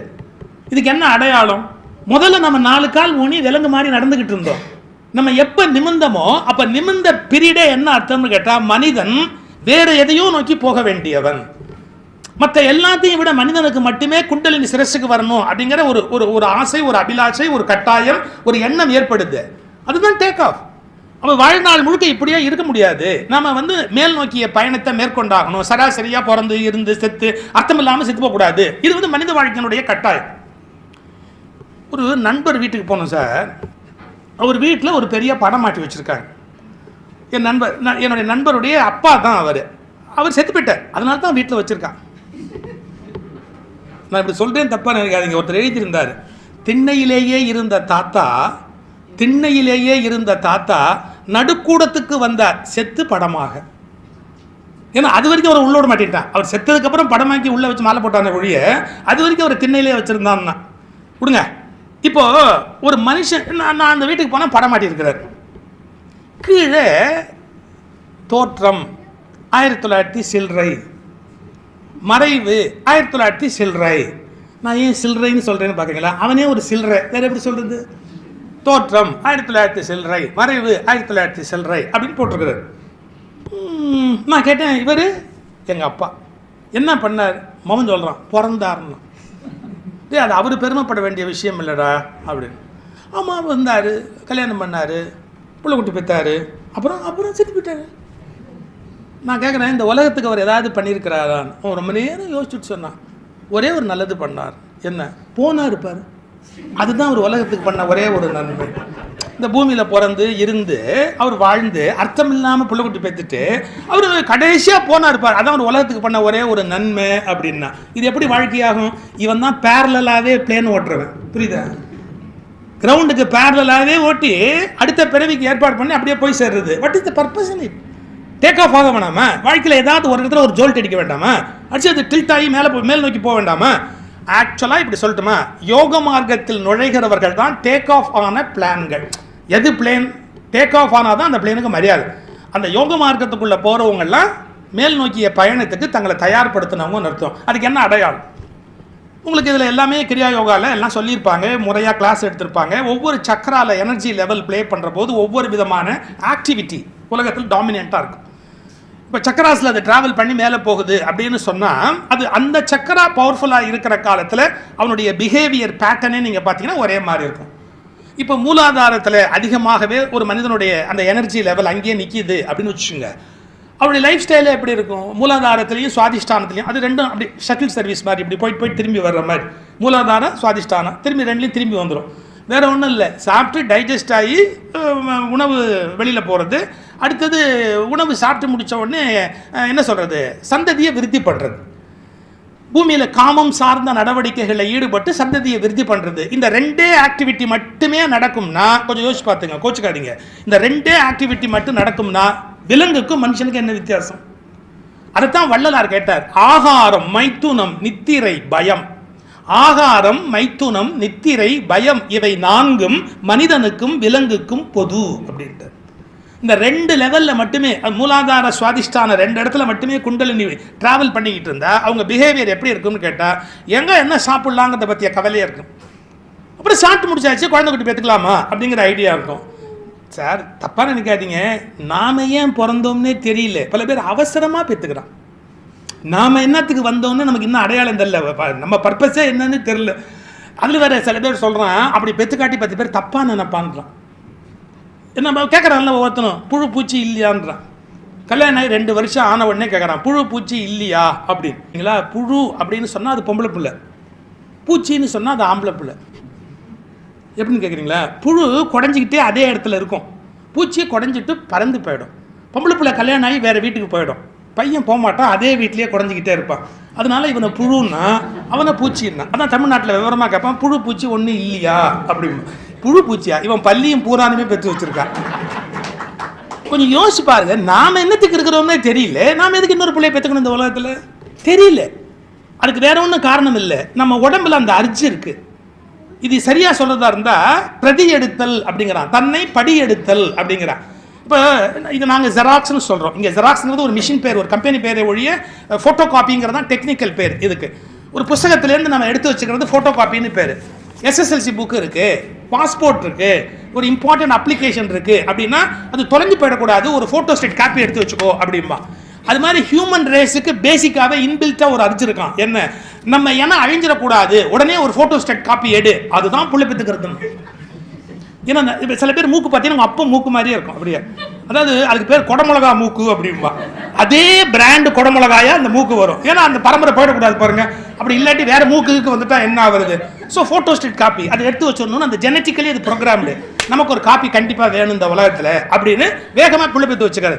இதுக்கு என்ன அடையாளம்? முதல்ல நம்ம 4 கால் ஊனி விலங்கு மாதிரி நடந்துக்கிட்டு இருந்தோம். நம்ம எப்போ நிமிந்தமோ அப்போ நிமிந்த பீரியடே என்ன அர்த்தம்னு கேட்டால், மனிதன் வேறு எதையோ நோக்கி போக வேண்டியவன். மற்ற எல்லாத்தையும் விட மனிதனுக்கு மட்டுமே குண்டலினி சிரசுக்கு வரணும் அப்படிங்கிற ஒரு ஆசை, ஒரு அபிலாஷை, ஒரு கட்டாயம், ஒரு எண்ணம் ஏற்படுது. அதுதான் டேக் ஆஃப். அப்போ வாழ்நாள் முழுக்க இப்படியே இருக்க முடியாது. நம்ம வந்து மேல் நோக்கிய பயணத்தை மேற்கொண்டாகணும். சராசரியாக பிறந்து இருந்து செத்து அர்த்தம் இல்லாமல் செத்து போகக்கூடாது. இது வந்து மனித வாழ்க்கையினுடைய கட்டாயம். ஒரு நண்பர் வீட்டுக்கு போனோம் சார். அவர் வீட்டில் ஒரு பெரிய படம் மாட்டி வச்சுருக்காங்க. என்னுடைய நண்பருடைய அப்பா தான் அவர் செத்து போயிட்டார், அதனால தான் வீட்டில் வச்சுருக்கான். நான் இப்படி சொல்கிறேன், தப்பாக நினைக்காதீங்க. ஒருத்தர் எழுதியிருந்தார், திண்ணையிலேயே இருந்த தாத்தா நடுக்கூடத்துக்கு வந்தார் செத்து படமாக. ஏன்னா அது வரைக்கும் அவர் உள்ளோட மாட்டிட்டான். அவர் செத்ததுக்கப்புறம் படமாக்கி உள்ளே வச்சு மாலை போட்டான ஒழிய அது வரைக்கும் அவர் திண்ணையிலே வச்சுருந்தான்னா கொடுங்க. இப்போ ஒரு மனுஷன், நான் அந்த வீட்டுக்கு போனால் படம் மாட்டியிருக்கிறார். கீழே தோற்றம் 1900 சில்லறை, மறைவு 1900 சில்லறை. நான் ஏன் சில்லறைன்னு சொல்கிறேன்னு பார்க்குறீங்களா? அவனே ஒரு சில்லறை, வேறு எப்படி சொல்கிறது? தோற்றம் 1900 சில்லறை, மறைவு 1900 சில்லறை அப்படின்னு போட்டிருக்கிறார். நான் கேட்டேன், இவர் எங்கள் அப்பா என்ன பண்ணார்? மகன் சொல்கிறான், பிறந்தாருன்னு. அது அவர் பெருமைப்பட வேண்டிய விஷயம் இல்லைடா அப்படின்னு. ஆமாம், வந்தார், கல்யாணம் பண்ணார், பிள்ளை குட்டி பெற்றார், அப்புறம் செத்து போயிட்டார். நான் கேட்குறேன், இந்த உலகத்துக்கு அவர் ஏதாவது பண்ணியிருக்கிறாரான்னு. அவன் ரொம்ப நேரம் யோசிச்சுட்டு சொன்னான், ஒரே ஒரு நல்லது பண்ணார். என்ன? போனா இருப்பார். அதுதான் அவர் உலகத்துக்கு பண்ண ஒரே ஒரு நன்மை. இந்த பூமியில் பிறந்து இருந்து அவர் வாழ்ந்து அர்த்தம் இல்லாமல் பிள்ளை குட்டி பெற்றுட்டு அவர் கடைசியாக போனா இருப்பார். அதான் அவர் உலகத்துக்கு பண்ண ஒரே ஒரு நன்மை அப்படின்னா இது எப்படி வாழ்க்கையாகும்? இவன் தான் பேரலாகவே பிளேன் ஓட்டுறவன், புரியுதா? கிரவுண்டுக்கு பேரலாகவே ஓட்டி அடுத்த பிறவிக்கு ஏற்பாடு பண்ணி அப்படியே போய் சேர்றது. What is the purpose in it? Take off ஆக வேணாமா? வாழ்க்கையில் ஏதாவது ஒரு இடத்துல ஒரு ஜோல்ட் அடிக்க வேண்டாமா? அடிச்சு அது டில்ட் ஆகி மேல் நோக்கி போக வேண்டாமா? ஆக்சுவலாக இப்படி சொல்லட்டுமா, யோக மார்க்கத்தில் நுழைகிறவர்கள் தான் டேக் ஆஃப் ஆன பிளான்கள். எது பிளேன் டேக் ஆஃப் ஆனால் தான் அந்த பிளேனுக்கு மரியாதை. அந்த யோக மார்க்கத்துக்குள்ளே போகிறவங்கெல்லாம் மேல் நோக்கிய பயணத்துக்கு தங்களை தயார்படுத்தினவங்கன்னு அர்த்தம். அதுக்கு என்ன அடையாளம்? உங்களுக்கு இதில் எல்லாமே கிரியா யோகாவில் எல்லாம் சொல்லியிருப்பாங்க, முறையாக கிளாஸ் எடுத்திருப்பாங்க. ஒவ்வொரு சக்கரால எனர்ஜி லெவல் ப்ளே பண்ணுற போது ஒவ்வொரு விதமான ஆக்டிவிட்டி உலகத்தில் டாமினேட்டாக இருக்கும். இப்போ சக்கராஸில் அது ட்ராவல் பண்ணி மேலே போகுது அப்படின்னு சொன்னால் அது அந்த சக்கரா பவர்ஃபுல்லாக இருக்கிற காலத்தில் அவனுடைய பிஹேவியர் பேட்டர்னே நீங்கள் பார்த்தீங்கன்னா ஒரே மாதிரி இருக்கும். இப்போ மூலாதாரத்தில் அதிகமாகவே ஒரு மனிதனுடைய அந்த எனர்ஜி லெவல் அங்கேயே நிற்கிது அப்படின்னு வச்சுக்கோங்க. அவருடைய லைஃப் ஸ்டைலே எப்படி இருக்கும்? மூலாதாரத்துலேயும் சுவாதிஷ்டானத்துலையும் அது ரெண்டும் அப்படி ஷட்டில் சர்வீஸ் மாதிரி இப்படி போயிட்டு திரும்பி வர்ற மாதிரி. மூலாதாரம் சுவாதிஷ்டானம் திரும்பி ரெண்டுலேயும் திரும்பி வந்துடும். வேறு ஒன்றும் இல்லை, சாப்பிட்டு டைஜஸ்ட் ஆகி உணவு வெளியில் போகிறது, அடுத்தது உணவு சாப்பிட்டு முடித்த உடனே என்ன சொல்கிறது, சந்ததியை விருத்தி பண்ணுறது, பூமியில் காமம் சார்ந்த நடவடிக்கைகளில் ஈடுபட்டு சந்ததியை விருத்தி பண்ணுறது. இந்த ரெண்டே ஆக்டிவிட்டி மட்டுமே நடக்கும்னா கொஞ்சம் யோசிச்சு பார்த்துங்க, கோச்சுக்காதீங்க. இந்த ரெண்டே ஆக்டிவிட்டி மட்டும் நடக்கும்னா விலங்குக்கும் மனுஷனுக்கு என்ன வித்தியாசம்? அதைத்தான் வள்ளலார் கேட்டார். ஆகாரம், மைத்துனம், நித்திரை, பயம். ஆகாரம், மைத்துனம், நித்திரை, பயம் இவை நான்கும் மனிதனுக்கும் விலங்குக்கும் பொது அப்படின்ட்டு. இந்த ரெண்டு லெவலில் மட்டுமே மூலாதார சுவாதிஷ்டான ரெண்டு இடத்துல மட்டுமே குண்டலினி ட்ராவல் பண்ணிக்கிட்டு இருந்தா அவங்க பிஹேவியர் எப்படி இருக்கும்னு கேட்டால் எங்கே என்ன சாப்பிட்லாங்கிறத பற்றிய கவலையாக இருக்கும். அப்புறம் சாப்பிட்டு முடிச்சாச்சு குழந்தை குட்டி பெற்றுக்கலாமா அப்படிங்கிற ஐடியா இருக்கும். சார் தப்பாக நினைக்காதீங்க, நாம ஏன் பிறந்தோம்னே தெரியல. பல பேர் அவசரமாக பெற்றுக்கிறான். நாம் என்னத்துக்கு வந்தோம்னு நமக்கு இன்னும் அடையாளம் தெரியல, நம்ம பர்பஸே என்னன்னு தெரியல. அதில் வேறு சில பேர் சொல்கிறான் அப்படி பெற்றுக்காட்டி 10 பேர் தப்பாக நினைப்பான்றான். என்ன கேட்குறான்ல ஒவ்வொருத்தனும், புழு பூச்சி இல்லையான்றான். கல்யாணம் ஆகி 2 வருஷம் ஆன உடனே கேட்குறான் புழு பூச்சி இல்லையா அப்படிங்களா. புழு அப்படின்னு சொன்னால் அது பொம்பளை பிள்ளை, பூச்சின்னு சொன்னால் அது ஆம்பளை பிள்ளை. எப்படின்னு கேட்குறீங்களா? புழு குடஞ்சிக்கிட்டே அதே இடத்துல இருக்கும், பூச்சி குடஞ்சிட்டு பறந்து போயிடும். பொம்பளை பிள்ளை கல்யாணம் ஆகி வேறு வீட்டுக்கு போயிடும், பையன் போக மாட்டான், அதே வீட்லேயே குடஞ்சிக்கிட்டே இருப்பான். அதனால இவனை புழுன்னா அவனை பூச்சின்னா. அதான் தமிழ்நாட்டில் விவரமாக கேட்பான், புழு பூச்சி ஒன்றும் இல்லையா அப்படின்னு. புழு பூச்சியா? இவன் பள்ளியும் பூரானுமே பெற்று வச்சிருக்கான். கொஞ்சம் யோசிச்சு பாருங்க, நாம என்னத்துக்கு இருக்கிறோம்னே தெரியல, நாம எதுக்கு இன்னொரு பிள்ளைய பெற்றுக்கணும் இந்த உலகத்தில் தெரியல. அதுக்கு வேற ஒன்றும் காரணம் இல்லை, நம்ம உடம்புல அந்த அர்ஜி இருக்கு. இது சரியா சொல்றதா இருந்தா பிரதி எடுத்தல் அப்படிங்கிறான், தன்னை படி எடுத்தல் அப்படிங்கிறான். இப்போ இது நாங்கள் ஜெராக்ஸ்னு சொல்கிறோம். இங்கே ஜெராக்ஸ்ங்கிறது ஒரு மிஷின் பேர், ஒரு கம்பெனி பேரை ஒழிய ஃபோட்டோ காப்பிங்கிறது தான் டெக்னிக்கல் பேர். இதுக்கு ஒரு புத்தகத்திலேருந்து நம்ம எடுத்து வச்சுக்கிறது ஃபோட்டோ காப்பின்னு பேர். எஸ்எஸ்எல்சி புக்கு இருக்குது, பாஸ்போர்ட் இருக்குது, ஒரு இம்பார்ட்டன்ட் அப்ளிகேஷன் இருக்குது அப்படின்னா அது தொலைஞ்சு போயிடக்கூடாது, ஒரு ஃபோட்டோ ஸ்டேட் காப்பி எடுத்து வச்சுக்கோ அப்படின்பா. அது மாதிரி ஹியூமன் ரேஸுக்கு பேசிக்காகவே இன்பில்ட்டாக ஒரு அர்ஜி இருக்கான். என்ன, நம்ம ஏன்னா அழிஞ்சிடக்கூடாது, உடனே ஒரு ஃபோட்டோ ஸ்டேட் காப்பி எடு, அதுதான் புள்ள பெற்றுக்கிறது. ஏன்னா இப்போ சில பேர் மூக்கு பார்த்தீங்கன்னா அப்போ மூக்கு மாதிரியே இருக்கும் அப்படியே, அதாவது அதுக்கு பேர் குடமிளகா மூக்கு அப்படின்பா. அதே பிராண்டு குடமிளகாயா அந்த மூக்கு வரும், ஏன்னா அந்த பரம்பரை போயிடக்கூடாது பாருங்க. அப்படி இல்லாட்டி வேற மூக்குக்கு வந்துட்டா என்ன ஆகுறது? ஸோ ஃபோட்டோ ஸ்டேட் காப்பி அதை எடுத்து வச்சிடணும்னு அந்த ஜெனட்டிக்கலி அது ப்ரோக்ராம்டு, நமக்கு ஒரு காப்பி கண்டிப்பாக வேணும் இந்த உலகத்தில் அப்படின்னு வேகமாக புள்ள பெற்று வச்சுக்காரு.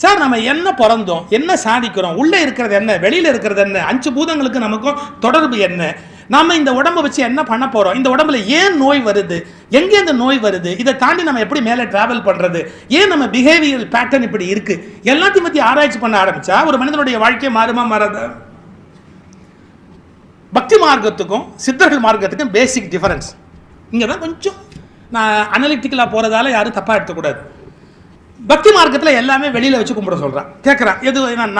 சார் நம்ம என்ன பிறந்தோம், என்ன சாதிக்கிறோம், உள்ளே இருக்கிறது என்ன, வெளியில் இருக்கிறது என்ன, 5 பூதங்களுக்கு நமக்கும் தொடர்பு என்ன, நாம் இந்த உடம்பை வச்சு என்ன பண்ண போகிறோம், இந்த உடம்புல ஏன் நோய் வருது, எங்கே இந்த நோய் வருது, இதை தாண்டி நம்ம எப்படி மேலே ட்ராவல் பண்ணுறது, ஏன் நம்ம பிஹேவியர் பேட்டர்ன் இப்படி இருக்குது, எல்லாத்தையும் பற்றி ஆராய்ச்சி பண்ண ஆரம்பித்தா ஒரு மனிதனுடைய வாழ்க்கையை மாறுமா மாறாதா? பக்தி மார்க்கத்துக்கும் சித்தர்கள் மார்க்கத்துக்கும் பேசிக் டிஃபரன்ஸ் இங்கே தான். கொஞ்சம் நான் அனலிட்டிக்கலாக போகிறதால யாரும் தப்பாக எடுத்துக்கூடாது. பக்தி மார்க்கத்தில் எல்லாமே வெளியில் வச்சு கும்பிட சொல்கிறான். கேட்குறான் எது, நான்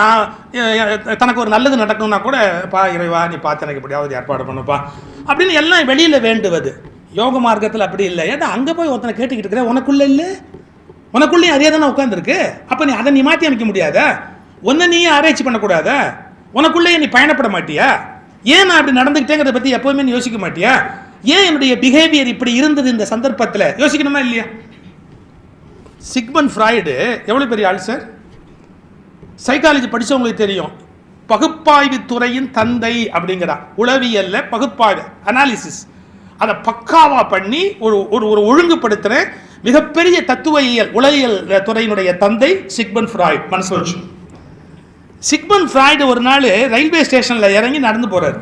தனக்கு ஒரு நல்லது நடக்கணும்னா கூட பா இறைவா நீ பார்த்து எனக்கு எப்படியாவது ஏற்பாடு பண்ணுப்பா அப்படின்னு எல்லாம் வெளியில் வேண்டுவது. யோக மார்க்கத்தில் அப்படி இல்லை. ஏன்னா அங்கே போய் ஒருத்தனை கேட்டுக்கிட்டு இருக்கிற, உனக்குள்ளே இல்லை, உனக்குள்ளேயும் அதே தானே உட்காந்துருக்கு, அப்போ நீ அதை நீ மாற்றி அமைக்க முடியாதா? ஒன்றை நீயே ஆராய்ச்சி பண்ணக்கூடாதா? உனக்குள்ளேயே நீ பயணப்பட மாட்டியா? ஏன் நான் அப்படி நடந்துக்கிட்டேங்கிறத பற்றி எப்போவுமே நீ யோசிக்க மாட்டியா? ஏன் என்னுடைய பிஹேவியர் இப்படி இருந்தது இந்த சந்தர்ப்பத்தில், யோசிக்கணுமா இல்லையா? சிக்மண்ட் ஃப்ராய்டு எவ்வளோ பெரிய ஆள் சார், சைக்காலஜி படித்தவங்களுக்கு தெரியும், பகுப்பாய்வு துறையின் தந்தை அப்படிங்கிறான். உளவியல்ல பகுப்பாய்வு அனாலிசிஸ் அதை பக்காவாக பண்ணி ஒரு ஒரு ஒழுங்குபடுத்துகிற மிகப்பெரிய தத்துவயியல் உளவியல் துறையினுடைய தந்தை சிக்மண்ட் ஃப்ராய்டு. மனசு வச்சு சிக்மண்ட் ஃப்ராய்டு ஒரு நாள் ரயில்வே ஸ்டேஷனில் இறங்கி நடந்து போகிறார்.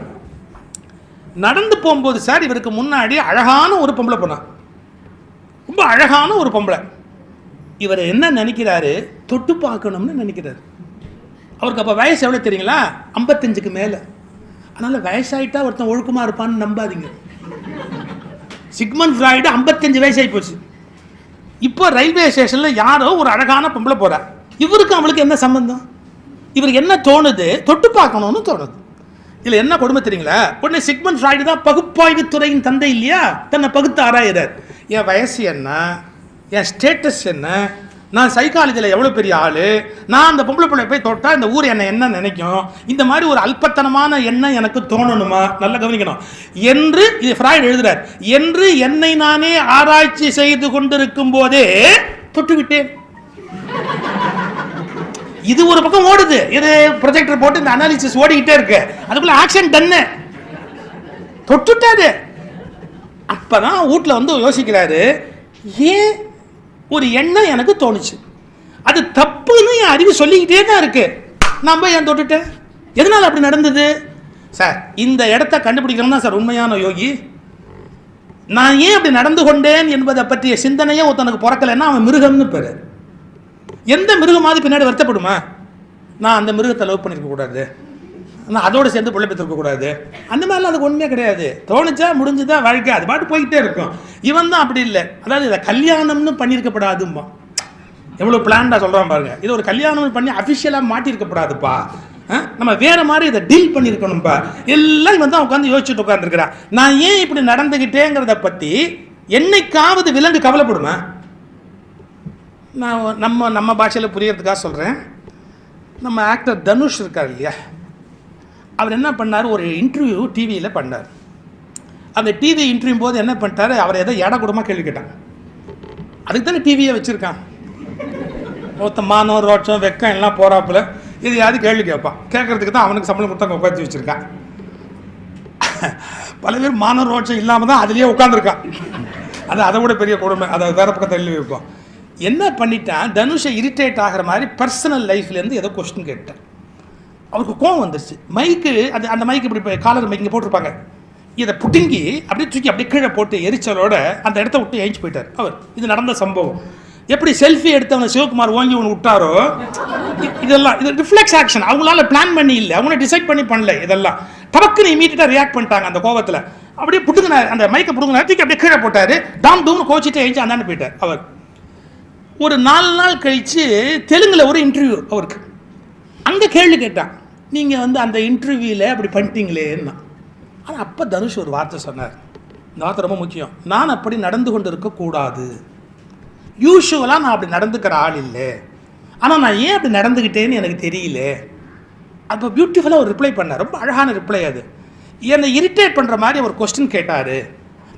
நடந்து போகும்போது சார் இவருக்கு முன்னாடி அழகான ஒரு பொம்பளை பொண்ணு, ரொம்ப அழகான ஒரு பொம்பளை. இவர் என்ன நினைக்கிறாரு, தொட்டு பார்க்கணும்னு நினைக்கிறாரு. அவருக்கு அப்போ வயசு எவ்வளோ தெரியுங்களா, 55க்கு மேலே. அதனால் வயசாயிட்டா ஒருத்தன் ஒழுக்கமாக இருப்பான்னு நம்பாதீங்க. சிக்மண்ட் ஃப்ராய்டு 55 வயசாகி போச்சு. இப்போ ரயில்வே ஸ்டேஷனில் யாரோ ஒரு அழகான பொம்பளை போகிறார். இவருக்கு அவளுக்கு என்ன சம்பந்தம்? இவருக்கு என்ன தோணுது, தொட்டு பார்க்கணும்னு தோணுது. இதில் என்ன கொடுமை தெரியுங்களா, உடனே சிக்மண்ட் ஃப்ராய்டு தான் பகுப்பாய்வு துறையின் தந்தை இல்லையா, தன்னை பகுத்து ஆராயிறார். என் வயசு என்ன, என் ஸ்டேட்டஸ் என்ன, நான் சைக்காலஜியில் எவ்வளோ பெரிய ஆள், நான் அந்த பொம்பளை பிள்ளை போய் தொட்டால் இந்த ஊர் என்னை என்ன நினைக்கும், இந்த மாதிரி ஒரு அல்பத்தனமான எண்ணம் எனக்கு தோணணுமா, நல்லா கவனிக்கணும் என்று இது ஃப்ராய்டு எழுதுறார். என்று என்னை நானே ஆராய்ச்சி செய்து கொண்டிருக்கும் போதே தொட்டு விட்டேன். இது ஒரு பக்கம் ஓடுது, இது ப்ரொஜெக்டர் போட்டு இந்த அனாலிசிஸ் ஓடிக்கிட்டே இருக்கு. அதுக்குள்ள ஆக்ஷன் டன்னு தொட்டுட்டாரு. அப்பதான் வீட்டில் வந்து யோசிக்கிறாரு, ஏன் ஒரு எண்ணம் எனக்கு தோணுச்சு, அது தப்புன்னு என் அறிவு சொல்லிக்கிட்டே தான் இருக்கு, நான் ஏன் தொட்டுட்டேன், எதனால அப்படி நடந்தது சார்? இந்த இடத்த கண்டுபிடிக்கணும் தான் சார் உண்மையான யோகி. நான் ஏன் அப்படி நடந்து கொண்டேன் என்பதை பற்றிய சிந்தனையே ஒருத்தனுக்கு பிறக்கலைன்னா அவன் மிருகம்னு பேரு. எந்த மிருகமாவது பின்னாடி வருத்தப்படுமா, நான் அந்த மிருகத்தை லவ் பண்ணியிருக்க கூடாது, நான் அதோடு சேர்ந்து பிள்ளை பெற்றிருக்க கூடாது, அந்த மாதிரிலாம் அதுக்கு ஒன்றுமே கிடையாது. தோணுச்சா முடிஞ்சுதா வாழ்க்கை, அது பாட்டு போய்கிட்டே இருக்கும். இவன் தான் அப்படி இல்லை. அதாவது இதை கல்யாணம்னு பண்ணியிருக்கப்படாதும்பா. எவ்வளோ பிளான்டா சொல்கிறான் பாருங்க. இது ஒரு கல்யாணம் பண்ணி அஃபிஷியலாக மாட்டியிருக்கப்படாதுப்பா, நம்ம வேற மாதிரி இதை டீல் பண்ணியிருக்கணும்ப்பா. எல்லாம் இவன் தான் உட்காந்து யோசிச்சுட்டு உட்காந்துருக்கிறான். நான் ஏன் இப்படி நடந்துக்கிட்டேங்கிறத பற்றி என்னைக்காவது விலங்கு கவலைப்படுமா? நான் நம்ம பாஷையில் புரியறதுக்காக சொல்கிறேன். நம்ம ஆக்டர் தனுஷ் இருக்கார் இல்லையா, அவர் என்ன பண்ணார், ஒரு இன்டர்வியூ டிவியில் பண்ணார். அந்த டிவி இன்டர்வியூ போது என்ன பண்ணிட்டார், அவர் ஏதோ இட கூடமாக கேள்வி கேட்டாங்க. அதுக்கு தானே டிவியை வச்சுருக்கான். மொத்த மானம் ரோட்சம் வெக்கம் எல்லாம் போகிறாப்புல இது யாவது கேள்வி கேட்பான். கேட்கறதுக்கு தான் அவனுக்கு சம்பளம் கொடுத்தாங்க உட்காந்து வச்சுருக்கான். பல பேர் மானம் ரோட்சம் இல்லாமல் தான் அதுலேயே உட்காந்துருக்கான். அது அதை விட பெரிய கொடுமை. அதை வேற பக்கம் தள்ளி வைப்போம். என்ன பண்ணிட்டான், தனுஷை இரிட்டேட் ஆகிற மாதிரி பர்சனல் லைஃப்லேருந்து ஏதோ கொஸ்டின் கேட்டேன். அவருக்கு கோவம் வந்துருச்சு. மைக்கு அது அந்த மைக்கு இப்படி காலர் மைக்கு இங்கே போட்டிருப்பாங்க, இதை புட்டிங்கி அப்படியே தூக்கி அப்படியே கீழே போட்டு எரிச்சலோட அந்த இடத்த விட்டு ஏஞ்சி போயிட்டார் அவர். இது நடந்த சம்பவம். எப்படி செல்ஃபி எடுத்தவனை சிவகுமார் ஓங்கி ஒன்று விட்டாரோ, இதெல்லாம் இது ரிஃப்ளெக்ஸ் ஆக்ஷன். அவங்களால பிளான் பண்ணி இல்லை, அவங்கள டிசைட் பண்ணி பண்ணல. இதெல்லாம் டபக்குன்னு இமீடியட்டாக ரியாக்ட் பண்ணிட்டாங்க அந்த கோவத்தில். அப்படியே புட்டுங்க அந்த மைக்கை புடுங்க தூக்கி அப்படியே கீழே போட்டார். டாம் டூம்னு கோச்சிட்டு ஏஞ்சி அந்தாண்டு போயிட்டார் அவர். ஒரு 4 நாள் கழித்து தெலுங்கில் ஒரு இன்டர்வியூ அவருக்கு. அங்கே கேள்வி கேட்டான், நீங்கள் வந்து அந்த இன்டர்வியூவில் அப்படி பண்ணிட்டீங்களேன்னா. ஆனால் அப்போ தனுஷ் ஒரு வார்த்தை சொன்னார். இந்த வார்த்தை ரொம்ப முக்கியம். நான் அப்படி நடந்து கொண்டு இருக்கக்கூடாது, யூஷுவலாக நான் அப்படி நடந்துக்கிற ஆள் இல்லை, ஆனால் நான் ஏன் அப்படி நடந்துக்கிட்டேன்னு எனக்கு தெரியல. அப்போ பியூட்டிஃபுல்லாக ஒரு ரிப்ளை பண்ணார். ரொம்ப அழகான ரிப்ளை. அது என்னை இரிட்டேட் பண்ணுற மாதிரி ஒரு கொஸ்டின் கேட்டார்,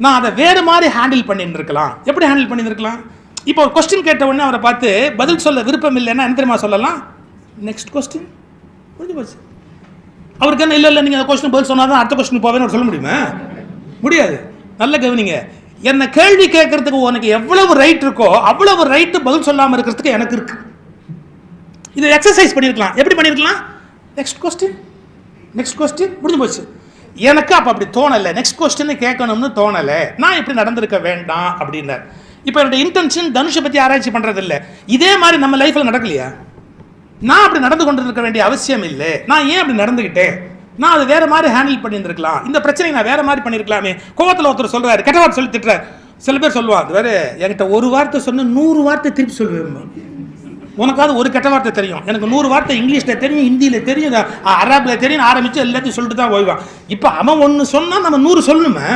நான் அதை வேறு மாதிரி ஹேண்டில் பண்ணிட்டு இருக்கலாம். எப்படி ஹேண்டில் பண்ணியிருக்கலாம்? இப்போ ஒரு கொஸ்டின் கேட்ட உடனே அவரை பார்த்து பதில் சொல்ல விருப்பம் இல்லைன்னா என்ன தெரியுமா சொல்லலாம், நெக்ஸ்ட் கொஸ்டின், முடிஞ்சு போச்சு. அவருக்கு என்ன இல்லை நீங்கள் அந்த கொஸ்டின் பதில் சொன்னால் தான் அடுத்த கொஸ்டின் போவேன்னு சொல்ல முடியுமா? முடியாது. நல்ல கவனிங்க, என்னை கேள்வி கேட்கறதுக்கு உனக்கு எவ்வளவு ரைட் இருக்கோ அவ்வளவு ரைட்டு பதில் சொல்லாமல் இருக்கிறதுக்கு எனக்கு இருக்கு. இதை எக்ஸசைஸ் பண்ணியிருக்கலாம். எப்படி பண்ணியிருக்கலாம்? நெக்ஸ்ட் கொஸ்டின், நெக்ஸ்ட் கொஸ்டின், முடிஞ்சு போச்சு. எனக்கு அப்போ அப்படி தோணலை, நெக்ஸ்ட் கொஸ்டின் கேட்கணும்னு தோணலை, நான் இப்படி நடந்திருக்க வேண்டாம் அப்படின்னார். இப்போ என்னோட இன்டென்ஷன் தனுஷை பற்றி ஆராய்ச்சி பண்ணுறது இல்லை. இதே மாதிரி நம்ம லைஃப்பில் நடக்கலையா? நான் அப்படி நடந்து கொண்டு இருக்க வேண்டிய அவசியம் இல்லை, நான் ஏன் அப்படி நடந்துக்கிட்டேன், நான் அதை வேறு மாதிரி ஹேண்டில் பண்ணியிருந்துருக்கலாம், இந்த பிரச்சனை நான் வேறு மாதிரி பண்ணியிருக்கலாமே. கோவத்தில் ஒருத்தர் சொல்கிறாரு, கெட்ட வார்த்தை சொல்லி திட்டுறாரு. சில பேர் சொல்லுவாங்க, வேறு என்கிட்ட ஒரு வார்த்தை சொன்ன 100 வார்த்தை திருப்பி சொல்லுவேன். உனக்காவது ஒரு கெட்ட வார்த்தை தெரியும், எனக்கு 100 வார்த்தை இங்கிலீஷில் தெரியும், ஹிந்தியில் தெரியும், அரபில் தெரியும், ஆரம்பித்து எல்லாத்தையும் சொல்லிட்டு தான் ஓய்வான். இப்போ அவன் ஒன்று சொன்னால் நம்ம 100 சொல்லணுமே.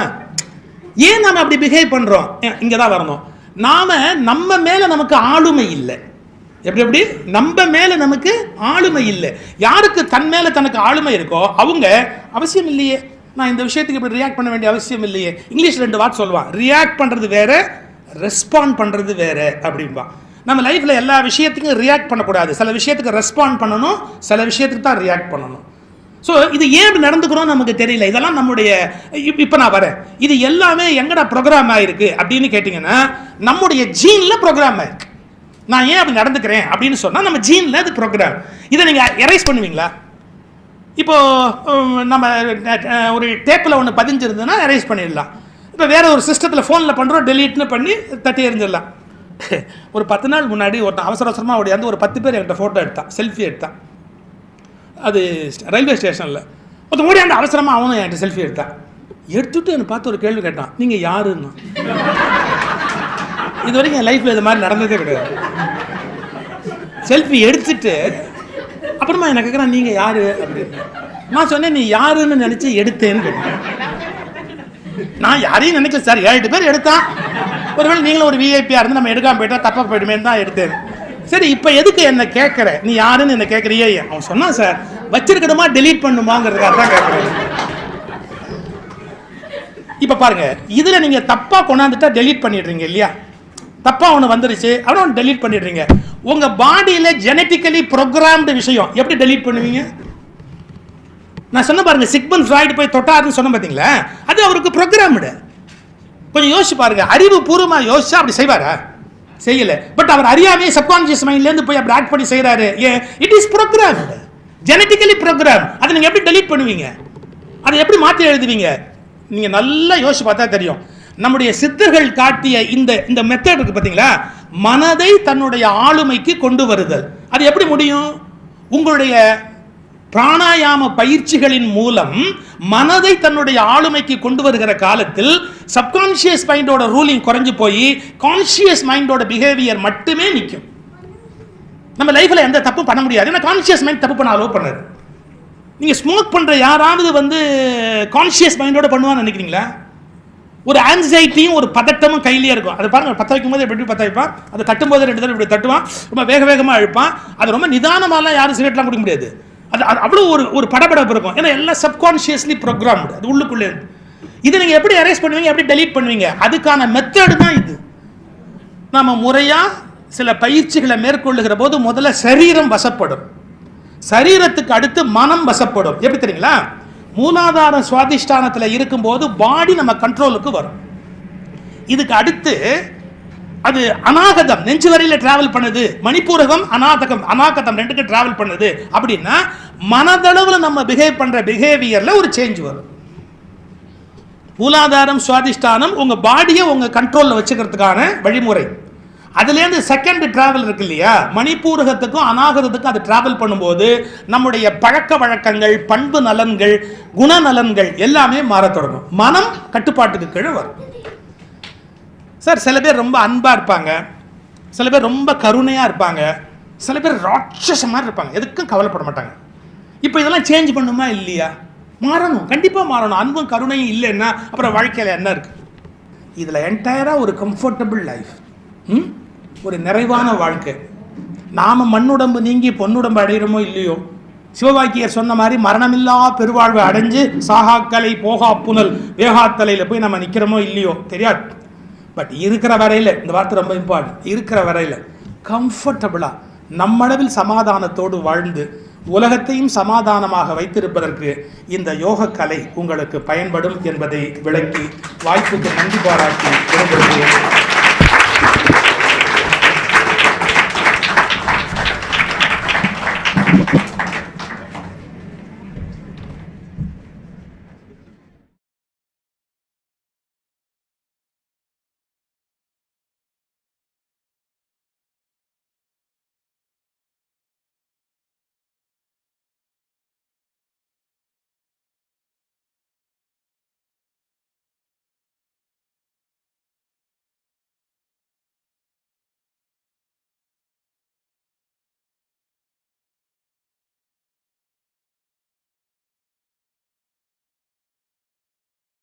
ஏன் நம்ம அப்படி பிஹேவ் பண்ணுறோம்? இங்கே தான் வரணும். நாம் நம்ம மேலே நமக்கு ஆளுமை இல்லை. எப்படி நம்ம மேலே நமக்கு ஆளுமை இல்லை. யாருக்கு தன் மேலே தனக்கு ஆளுமை இருக்கோ அவங்க அவசியம் இல்லையே, நான் இந்த விஷயத்துக்கு இப்படி ரியாக்ட் பண்ண வேண்டிய அவசியம் இல்லையே. இங்கிலீஷ் 2 வார்த்தை சொல்லுவான், ரியாக்ட் பண்ணுறது வேறு, ரெஸ்பாண்ட் பண்ணுறது வேறு அப்படின்பா. நம்ம லைஃப்பில் எல்லா விஷயத்துக்கும் ரியாக்ட் பண்ணக்கூடாது. சில விஷயத்துக்கு ரெஸ்பாண்ட் பண்ணணும், சில விஷயத்துக்கு தான் ரியாக்ட் பண்ணணும். ஸோ இது ஏன் இப்படி நடந்துக்கிறோம் நமக்கு தெரியல. இதெல்லாம் நம்முடைய இப்போ நான் வரேன், இது எல்லாமே எங்கடா ப்ரோக்ராம் ஆகிருக்கு அப்படின்னு கேட்டிங்கன்னா நம்முடைய ஜீனில் ப்ரோக்ராம் ஆயிருக்கு. நான் ஏன் அப்படி நடந்துக்கிறேன் அப்படின்னு சொன்னால் நம்ம ஜீனில் அது ப்ரோக்ராம். இதை நீங்கள் எரேஸ் பண்ணுவீங்களா? இப்போது நம்ம ஒரு டேப்பில் ஒன்று பதிஞ்சிருந்ததுன்னா எரேஸ் பண்ணிடலாம். இப்போ வேற ஒரு சிஸ்டத்தில் ஃபோனில் பண்ணுறோம், டெலீட்னு பண்ணி தட்டி எறிஞ்சிடலாம். ஒரு 10 நாள் முன்னாடி ஒருத்தன் அவசரமாக ஓடியாந்து ஒரு 10 பேர் என்கிட்ட ஃபோட்டோ எடுத்தான், செல்ஃபி எடுத்தான். அது ரயில்வே ஸ்டேஷனில் ஒருத்தன் ஓடியாந்து அவசரமாக அவனும் என்கிட்ட செல்ஃபி எடுத்தான். எடுத்துட்டு என்னை பார்த்து ஒரு கேள்வி கேட்டான், நீங்கள் யாருன்னா. இது வரைக்கும் என் லைஃப்பில் இது மாதிரி நடந்ததே கிடையாது. செல்ஃபி எடுத்துட்டு அப்புறமா என்ன கேட்குறான், நீங்கள் யார் அப்படின்னு. நான் சொன்னேன், நீ யாருன்னு நினச்சி எடுத்தேன்னு கேட்டேன். நான் யாரையும் நினைக்கல சார், 7 பேர் எடுத்தான், ஒருவேளை நீங்களும் ஒரு விஐபியாக இருந்து நம்ம எடுக்காமல் போயிட்டா தப்பாக போயிடுமேன்னு தான் எடுத்தேன். சரி, இப்போ எதுக்கு என்ன கேட்குற, நீ யாருன்னு என்ன கேட்குறியே? அவன் சொன்னான், சார் வச்சிருக்கணுமா டெலீட் பண்ணுமாங்கிறதுக்காக தான் கேட்குறேன். இப்போ பாருங்க, இதில் நீங்கள் தப்பாக கொண்டாந்துட்டா டெலீட் பண்ணிடுறீங்க இல்லையா? தப்பாக ஒன்று வந்துருச்சு அப்படின்னா ஒன்று டெலீட் பண்ணிடுறீங்க. உங்கள் பாடியில் ஜெனட்டிக்கலி ப்ரோக்ராம்டு விஷயம் எப்படி டெலீட் பண்ணுவீங்க? நான் சொன்ன பாருங்க, சிக்மண்ட் ஃப்ராய்டு போய் தொட்டாருன்னு சொன்ன பார்த்தீங்களா, அது அவருக்கு ப்ரோக்ராம்டு. கொஞ்சம் யோசிச்சு பாருங்க, அறிவு பூர்வமாக யோசிச்சா அப்படி செய்வாரா? செய்யல. பட் அவர் அறியாமே சப்கான்ஷியஸ் மைண்ட்லேருந்து போய் அப்படி ஆக்ட் பண்ணி செய்கிறாரு. ஏன்? It is programmed, genetically program. அதை நீங்கள் எப்படி டெலீட் பண்ணுவீங்க? அதை எப்படி மாற்றி எழுதுவீங்க? நீங்கள் நல்லா யோசிச்சு பார்த்தா தெரியும். நம்முடைய சித்தர்கள் காட்டிய இந்த மெத்தட் இருக்கு பார்த்தீங்களா, மனதை தன்னுடைய ஆளுமைக்கு கொண்டு வருதல். அது எப்படி முடியும்? உங்களுடைய பிராணாயாம பயிற்சிகளின் மூலம் மனதை தன்னுடைய ஆளுமைக்கு கொண்டு வருகிற காலத்தில் சப்கான்ஷியஸ் மைண்டோட ரூலிங் குறைஞ்சு போய் கான்ஷியஸ் மைண்டோட பிஹேவியர் மட்டுமே நிற்கும். நம்ம லைஃப்ல எந்த தப்பும் பண்ண முடியாது, ஏன்னா கான்ஷியஸ் மைண்ட் தப்பு பண்ண அலோவ் பண்ணாது. நீங்க ஸ்மோக் பண்ற யாராவது கான்ஷியஸ் மைண்டோட பண்ணுவான்னு நினைக்கிறீங்களா? ஒரு ஆன்சைட்டியும் ஒரு பதட்டமும் கையிலேயே இருக்கும். அதை பாருங்க, பற்ற வைக்கும் போது எப்படி பற்ற வைப்பான், அதை தட்டும் போது 2 தடவை இப்படி தட்டுவான், ரொம்ப வேகமாக அழுப்பான். அது ரொம்ப நிதானமாலாம் யாரும் சிகரெட்லாம் குடிக்க முடியாது. அது அவ்வளோ ஒரு படபடப்பு இருக்கும். ஏன்னா எல்லாம் சப்கான்ஷியஸ்லி ப்ரோக்ராம்டு, அது உள்ளுக்குள்ளே இருந்து. இதை நீங்கள் எப்படி அரெஸ்ட் பண்ணுவீங்க, எப்படி டெலீட் பண்ணுவீங்க? அதுக்கான மெத்தடு தான் இது. நம்ம முறையாக சில பயிற்சிகளை மேற்கொள்ளுகிற போது முதல்ல சரீரம் வசப்படும், சரீரத்துக்கு அடுத்து மனம் வசப்படும். எப்படி தெரியுங்களா? மூலாதார சுவாதிஷ்டானத்தில் இருக்கும்போது பாடி நம்ம கண்ட்ரோலுக்கு வரும். இதுக்கு அடுத்து அது அநாகதம், நெஞ்சு வரையில டிராவல் பண்ணுது. மணிப்பூரகம் அநாகதம் ரெண்டுக்கு டிராவல் பண்ணுது. அப்படின்னா மனதளவில் நம்ம பிஹேவ் பண்ற பிஹேவியர்ல ஒரு சேஞ்ச் வரும். மூலாதாரம் சுவாதிஷ்டானம் உங்க பாடியை உங்க கண்ட்ரோல்ல வச்சுக்கிறதுக்கான வழிமுறை. அதுலேருந்து செகண்ட் டிராவல் இருக்கு இல்லையா, மணிப்பூரகத்துக்கும் அநாகதத்துக்கும் அது டிராவல் பண்ணும்போது நம்முடைய பழக்க வழக்கங்கள், பண்பு நலன்கள், குணநலன்கள் எல்லாமே மாறத் தொடங்கும். மனம் கட்டுப்பாட்டுக்கு கீழே வரும். சார் சில பேர் ரொம்ப அன்பாக இருப்பாங்க, சில பேர் ரொம்ப கருணையாக இருப்பாங்க, சில பேர் ராட்சசமாக இருப்பாங்க, எதுக்கும் கவலைப்பட மாட்டாங்க. இப்போ இதெல்லாம் சேஞ்ச் பண்ணுமா இல்லையா? மாறணும், கண்டிப்பாக மாறணும். அன்பும் கருணையும் இல்லைன்னா அப்புறம் வாழ்க்கையில் என்ன இருக்குது? இதில் என்டையராக ஒரு கம்ஃபர்டபுள் லைஃப், ஒரு நிறைவான வாழ்க்கை. நாம் மண்ணுடம்பு நீங்கி பொன்னுடம்பு அடைகிறோமோ இல்லையோ, சிவவாக்கியர் சொன்ன மாதிரி மரணமில்லா பெருவாழ்வை அடைஞ்சு சாகாக்கலை போகா புனல் வேகாத்தலையில் போய் நம்ம நிற்கிறோமோ இல்லையோ தெரியாது. பட் இருக்கிற வரையில், இந்த வார்த்தை ரொம்ப இம்பார்ட்டன்ட், இருக்கிற வரையில் கம்ஃபர்டபுளாக நம்மளவில் சமாதானத்தோடு வாழ்ந்து உலகத்தையும் சமாதானமாக வைத்திருப்பதற்கு இந்த யோக கலை உங்களுக்கு பயன்படும் என்பதை விளக்கி வாய்ப்புக்கு நன்றி பாராட்டி விரும்புகிறேன்.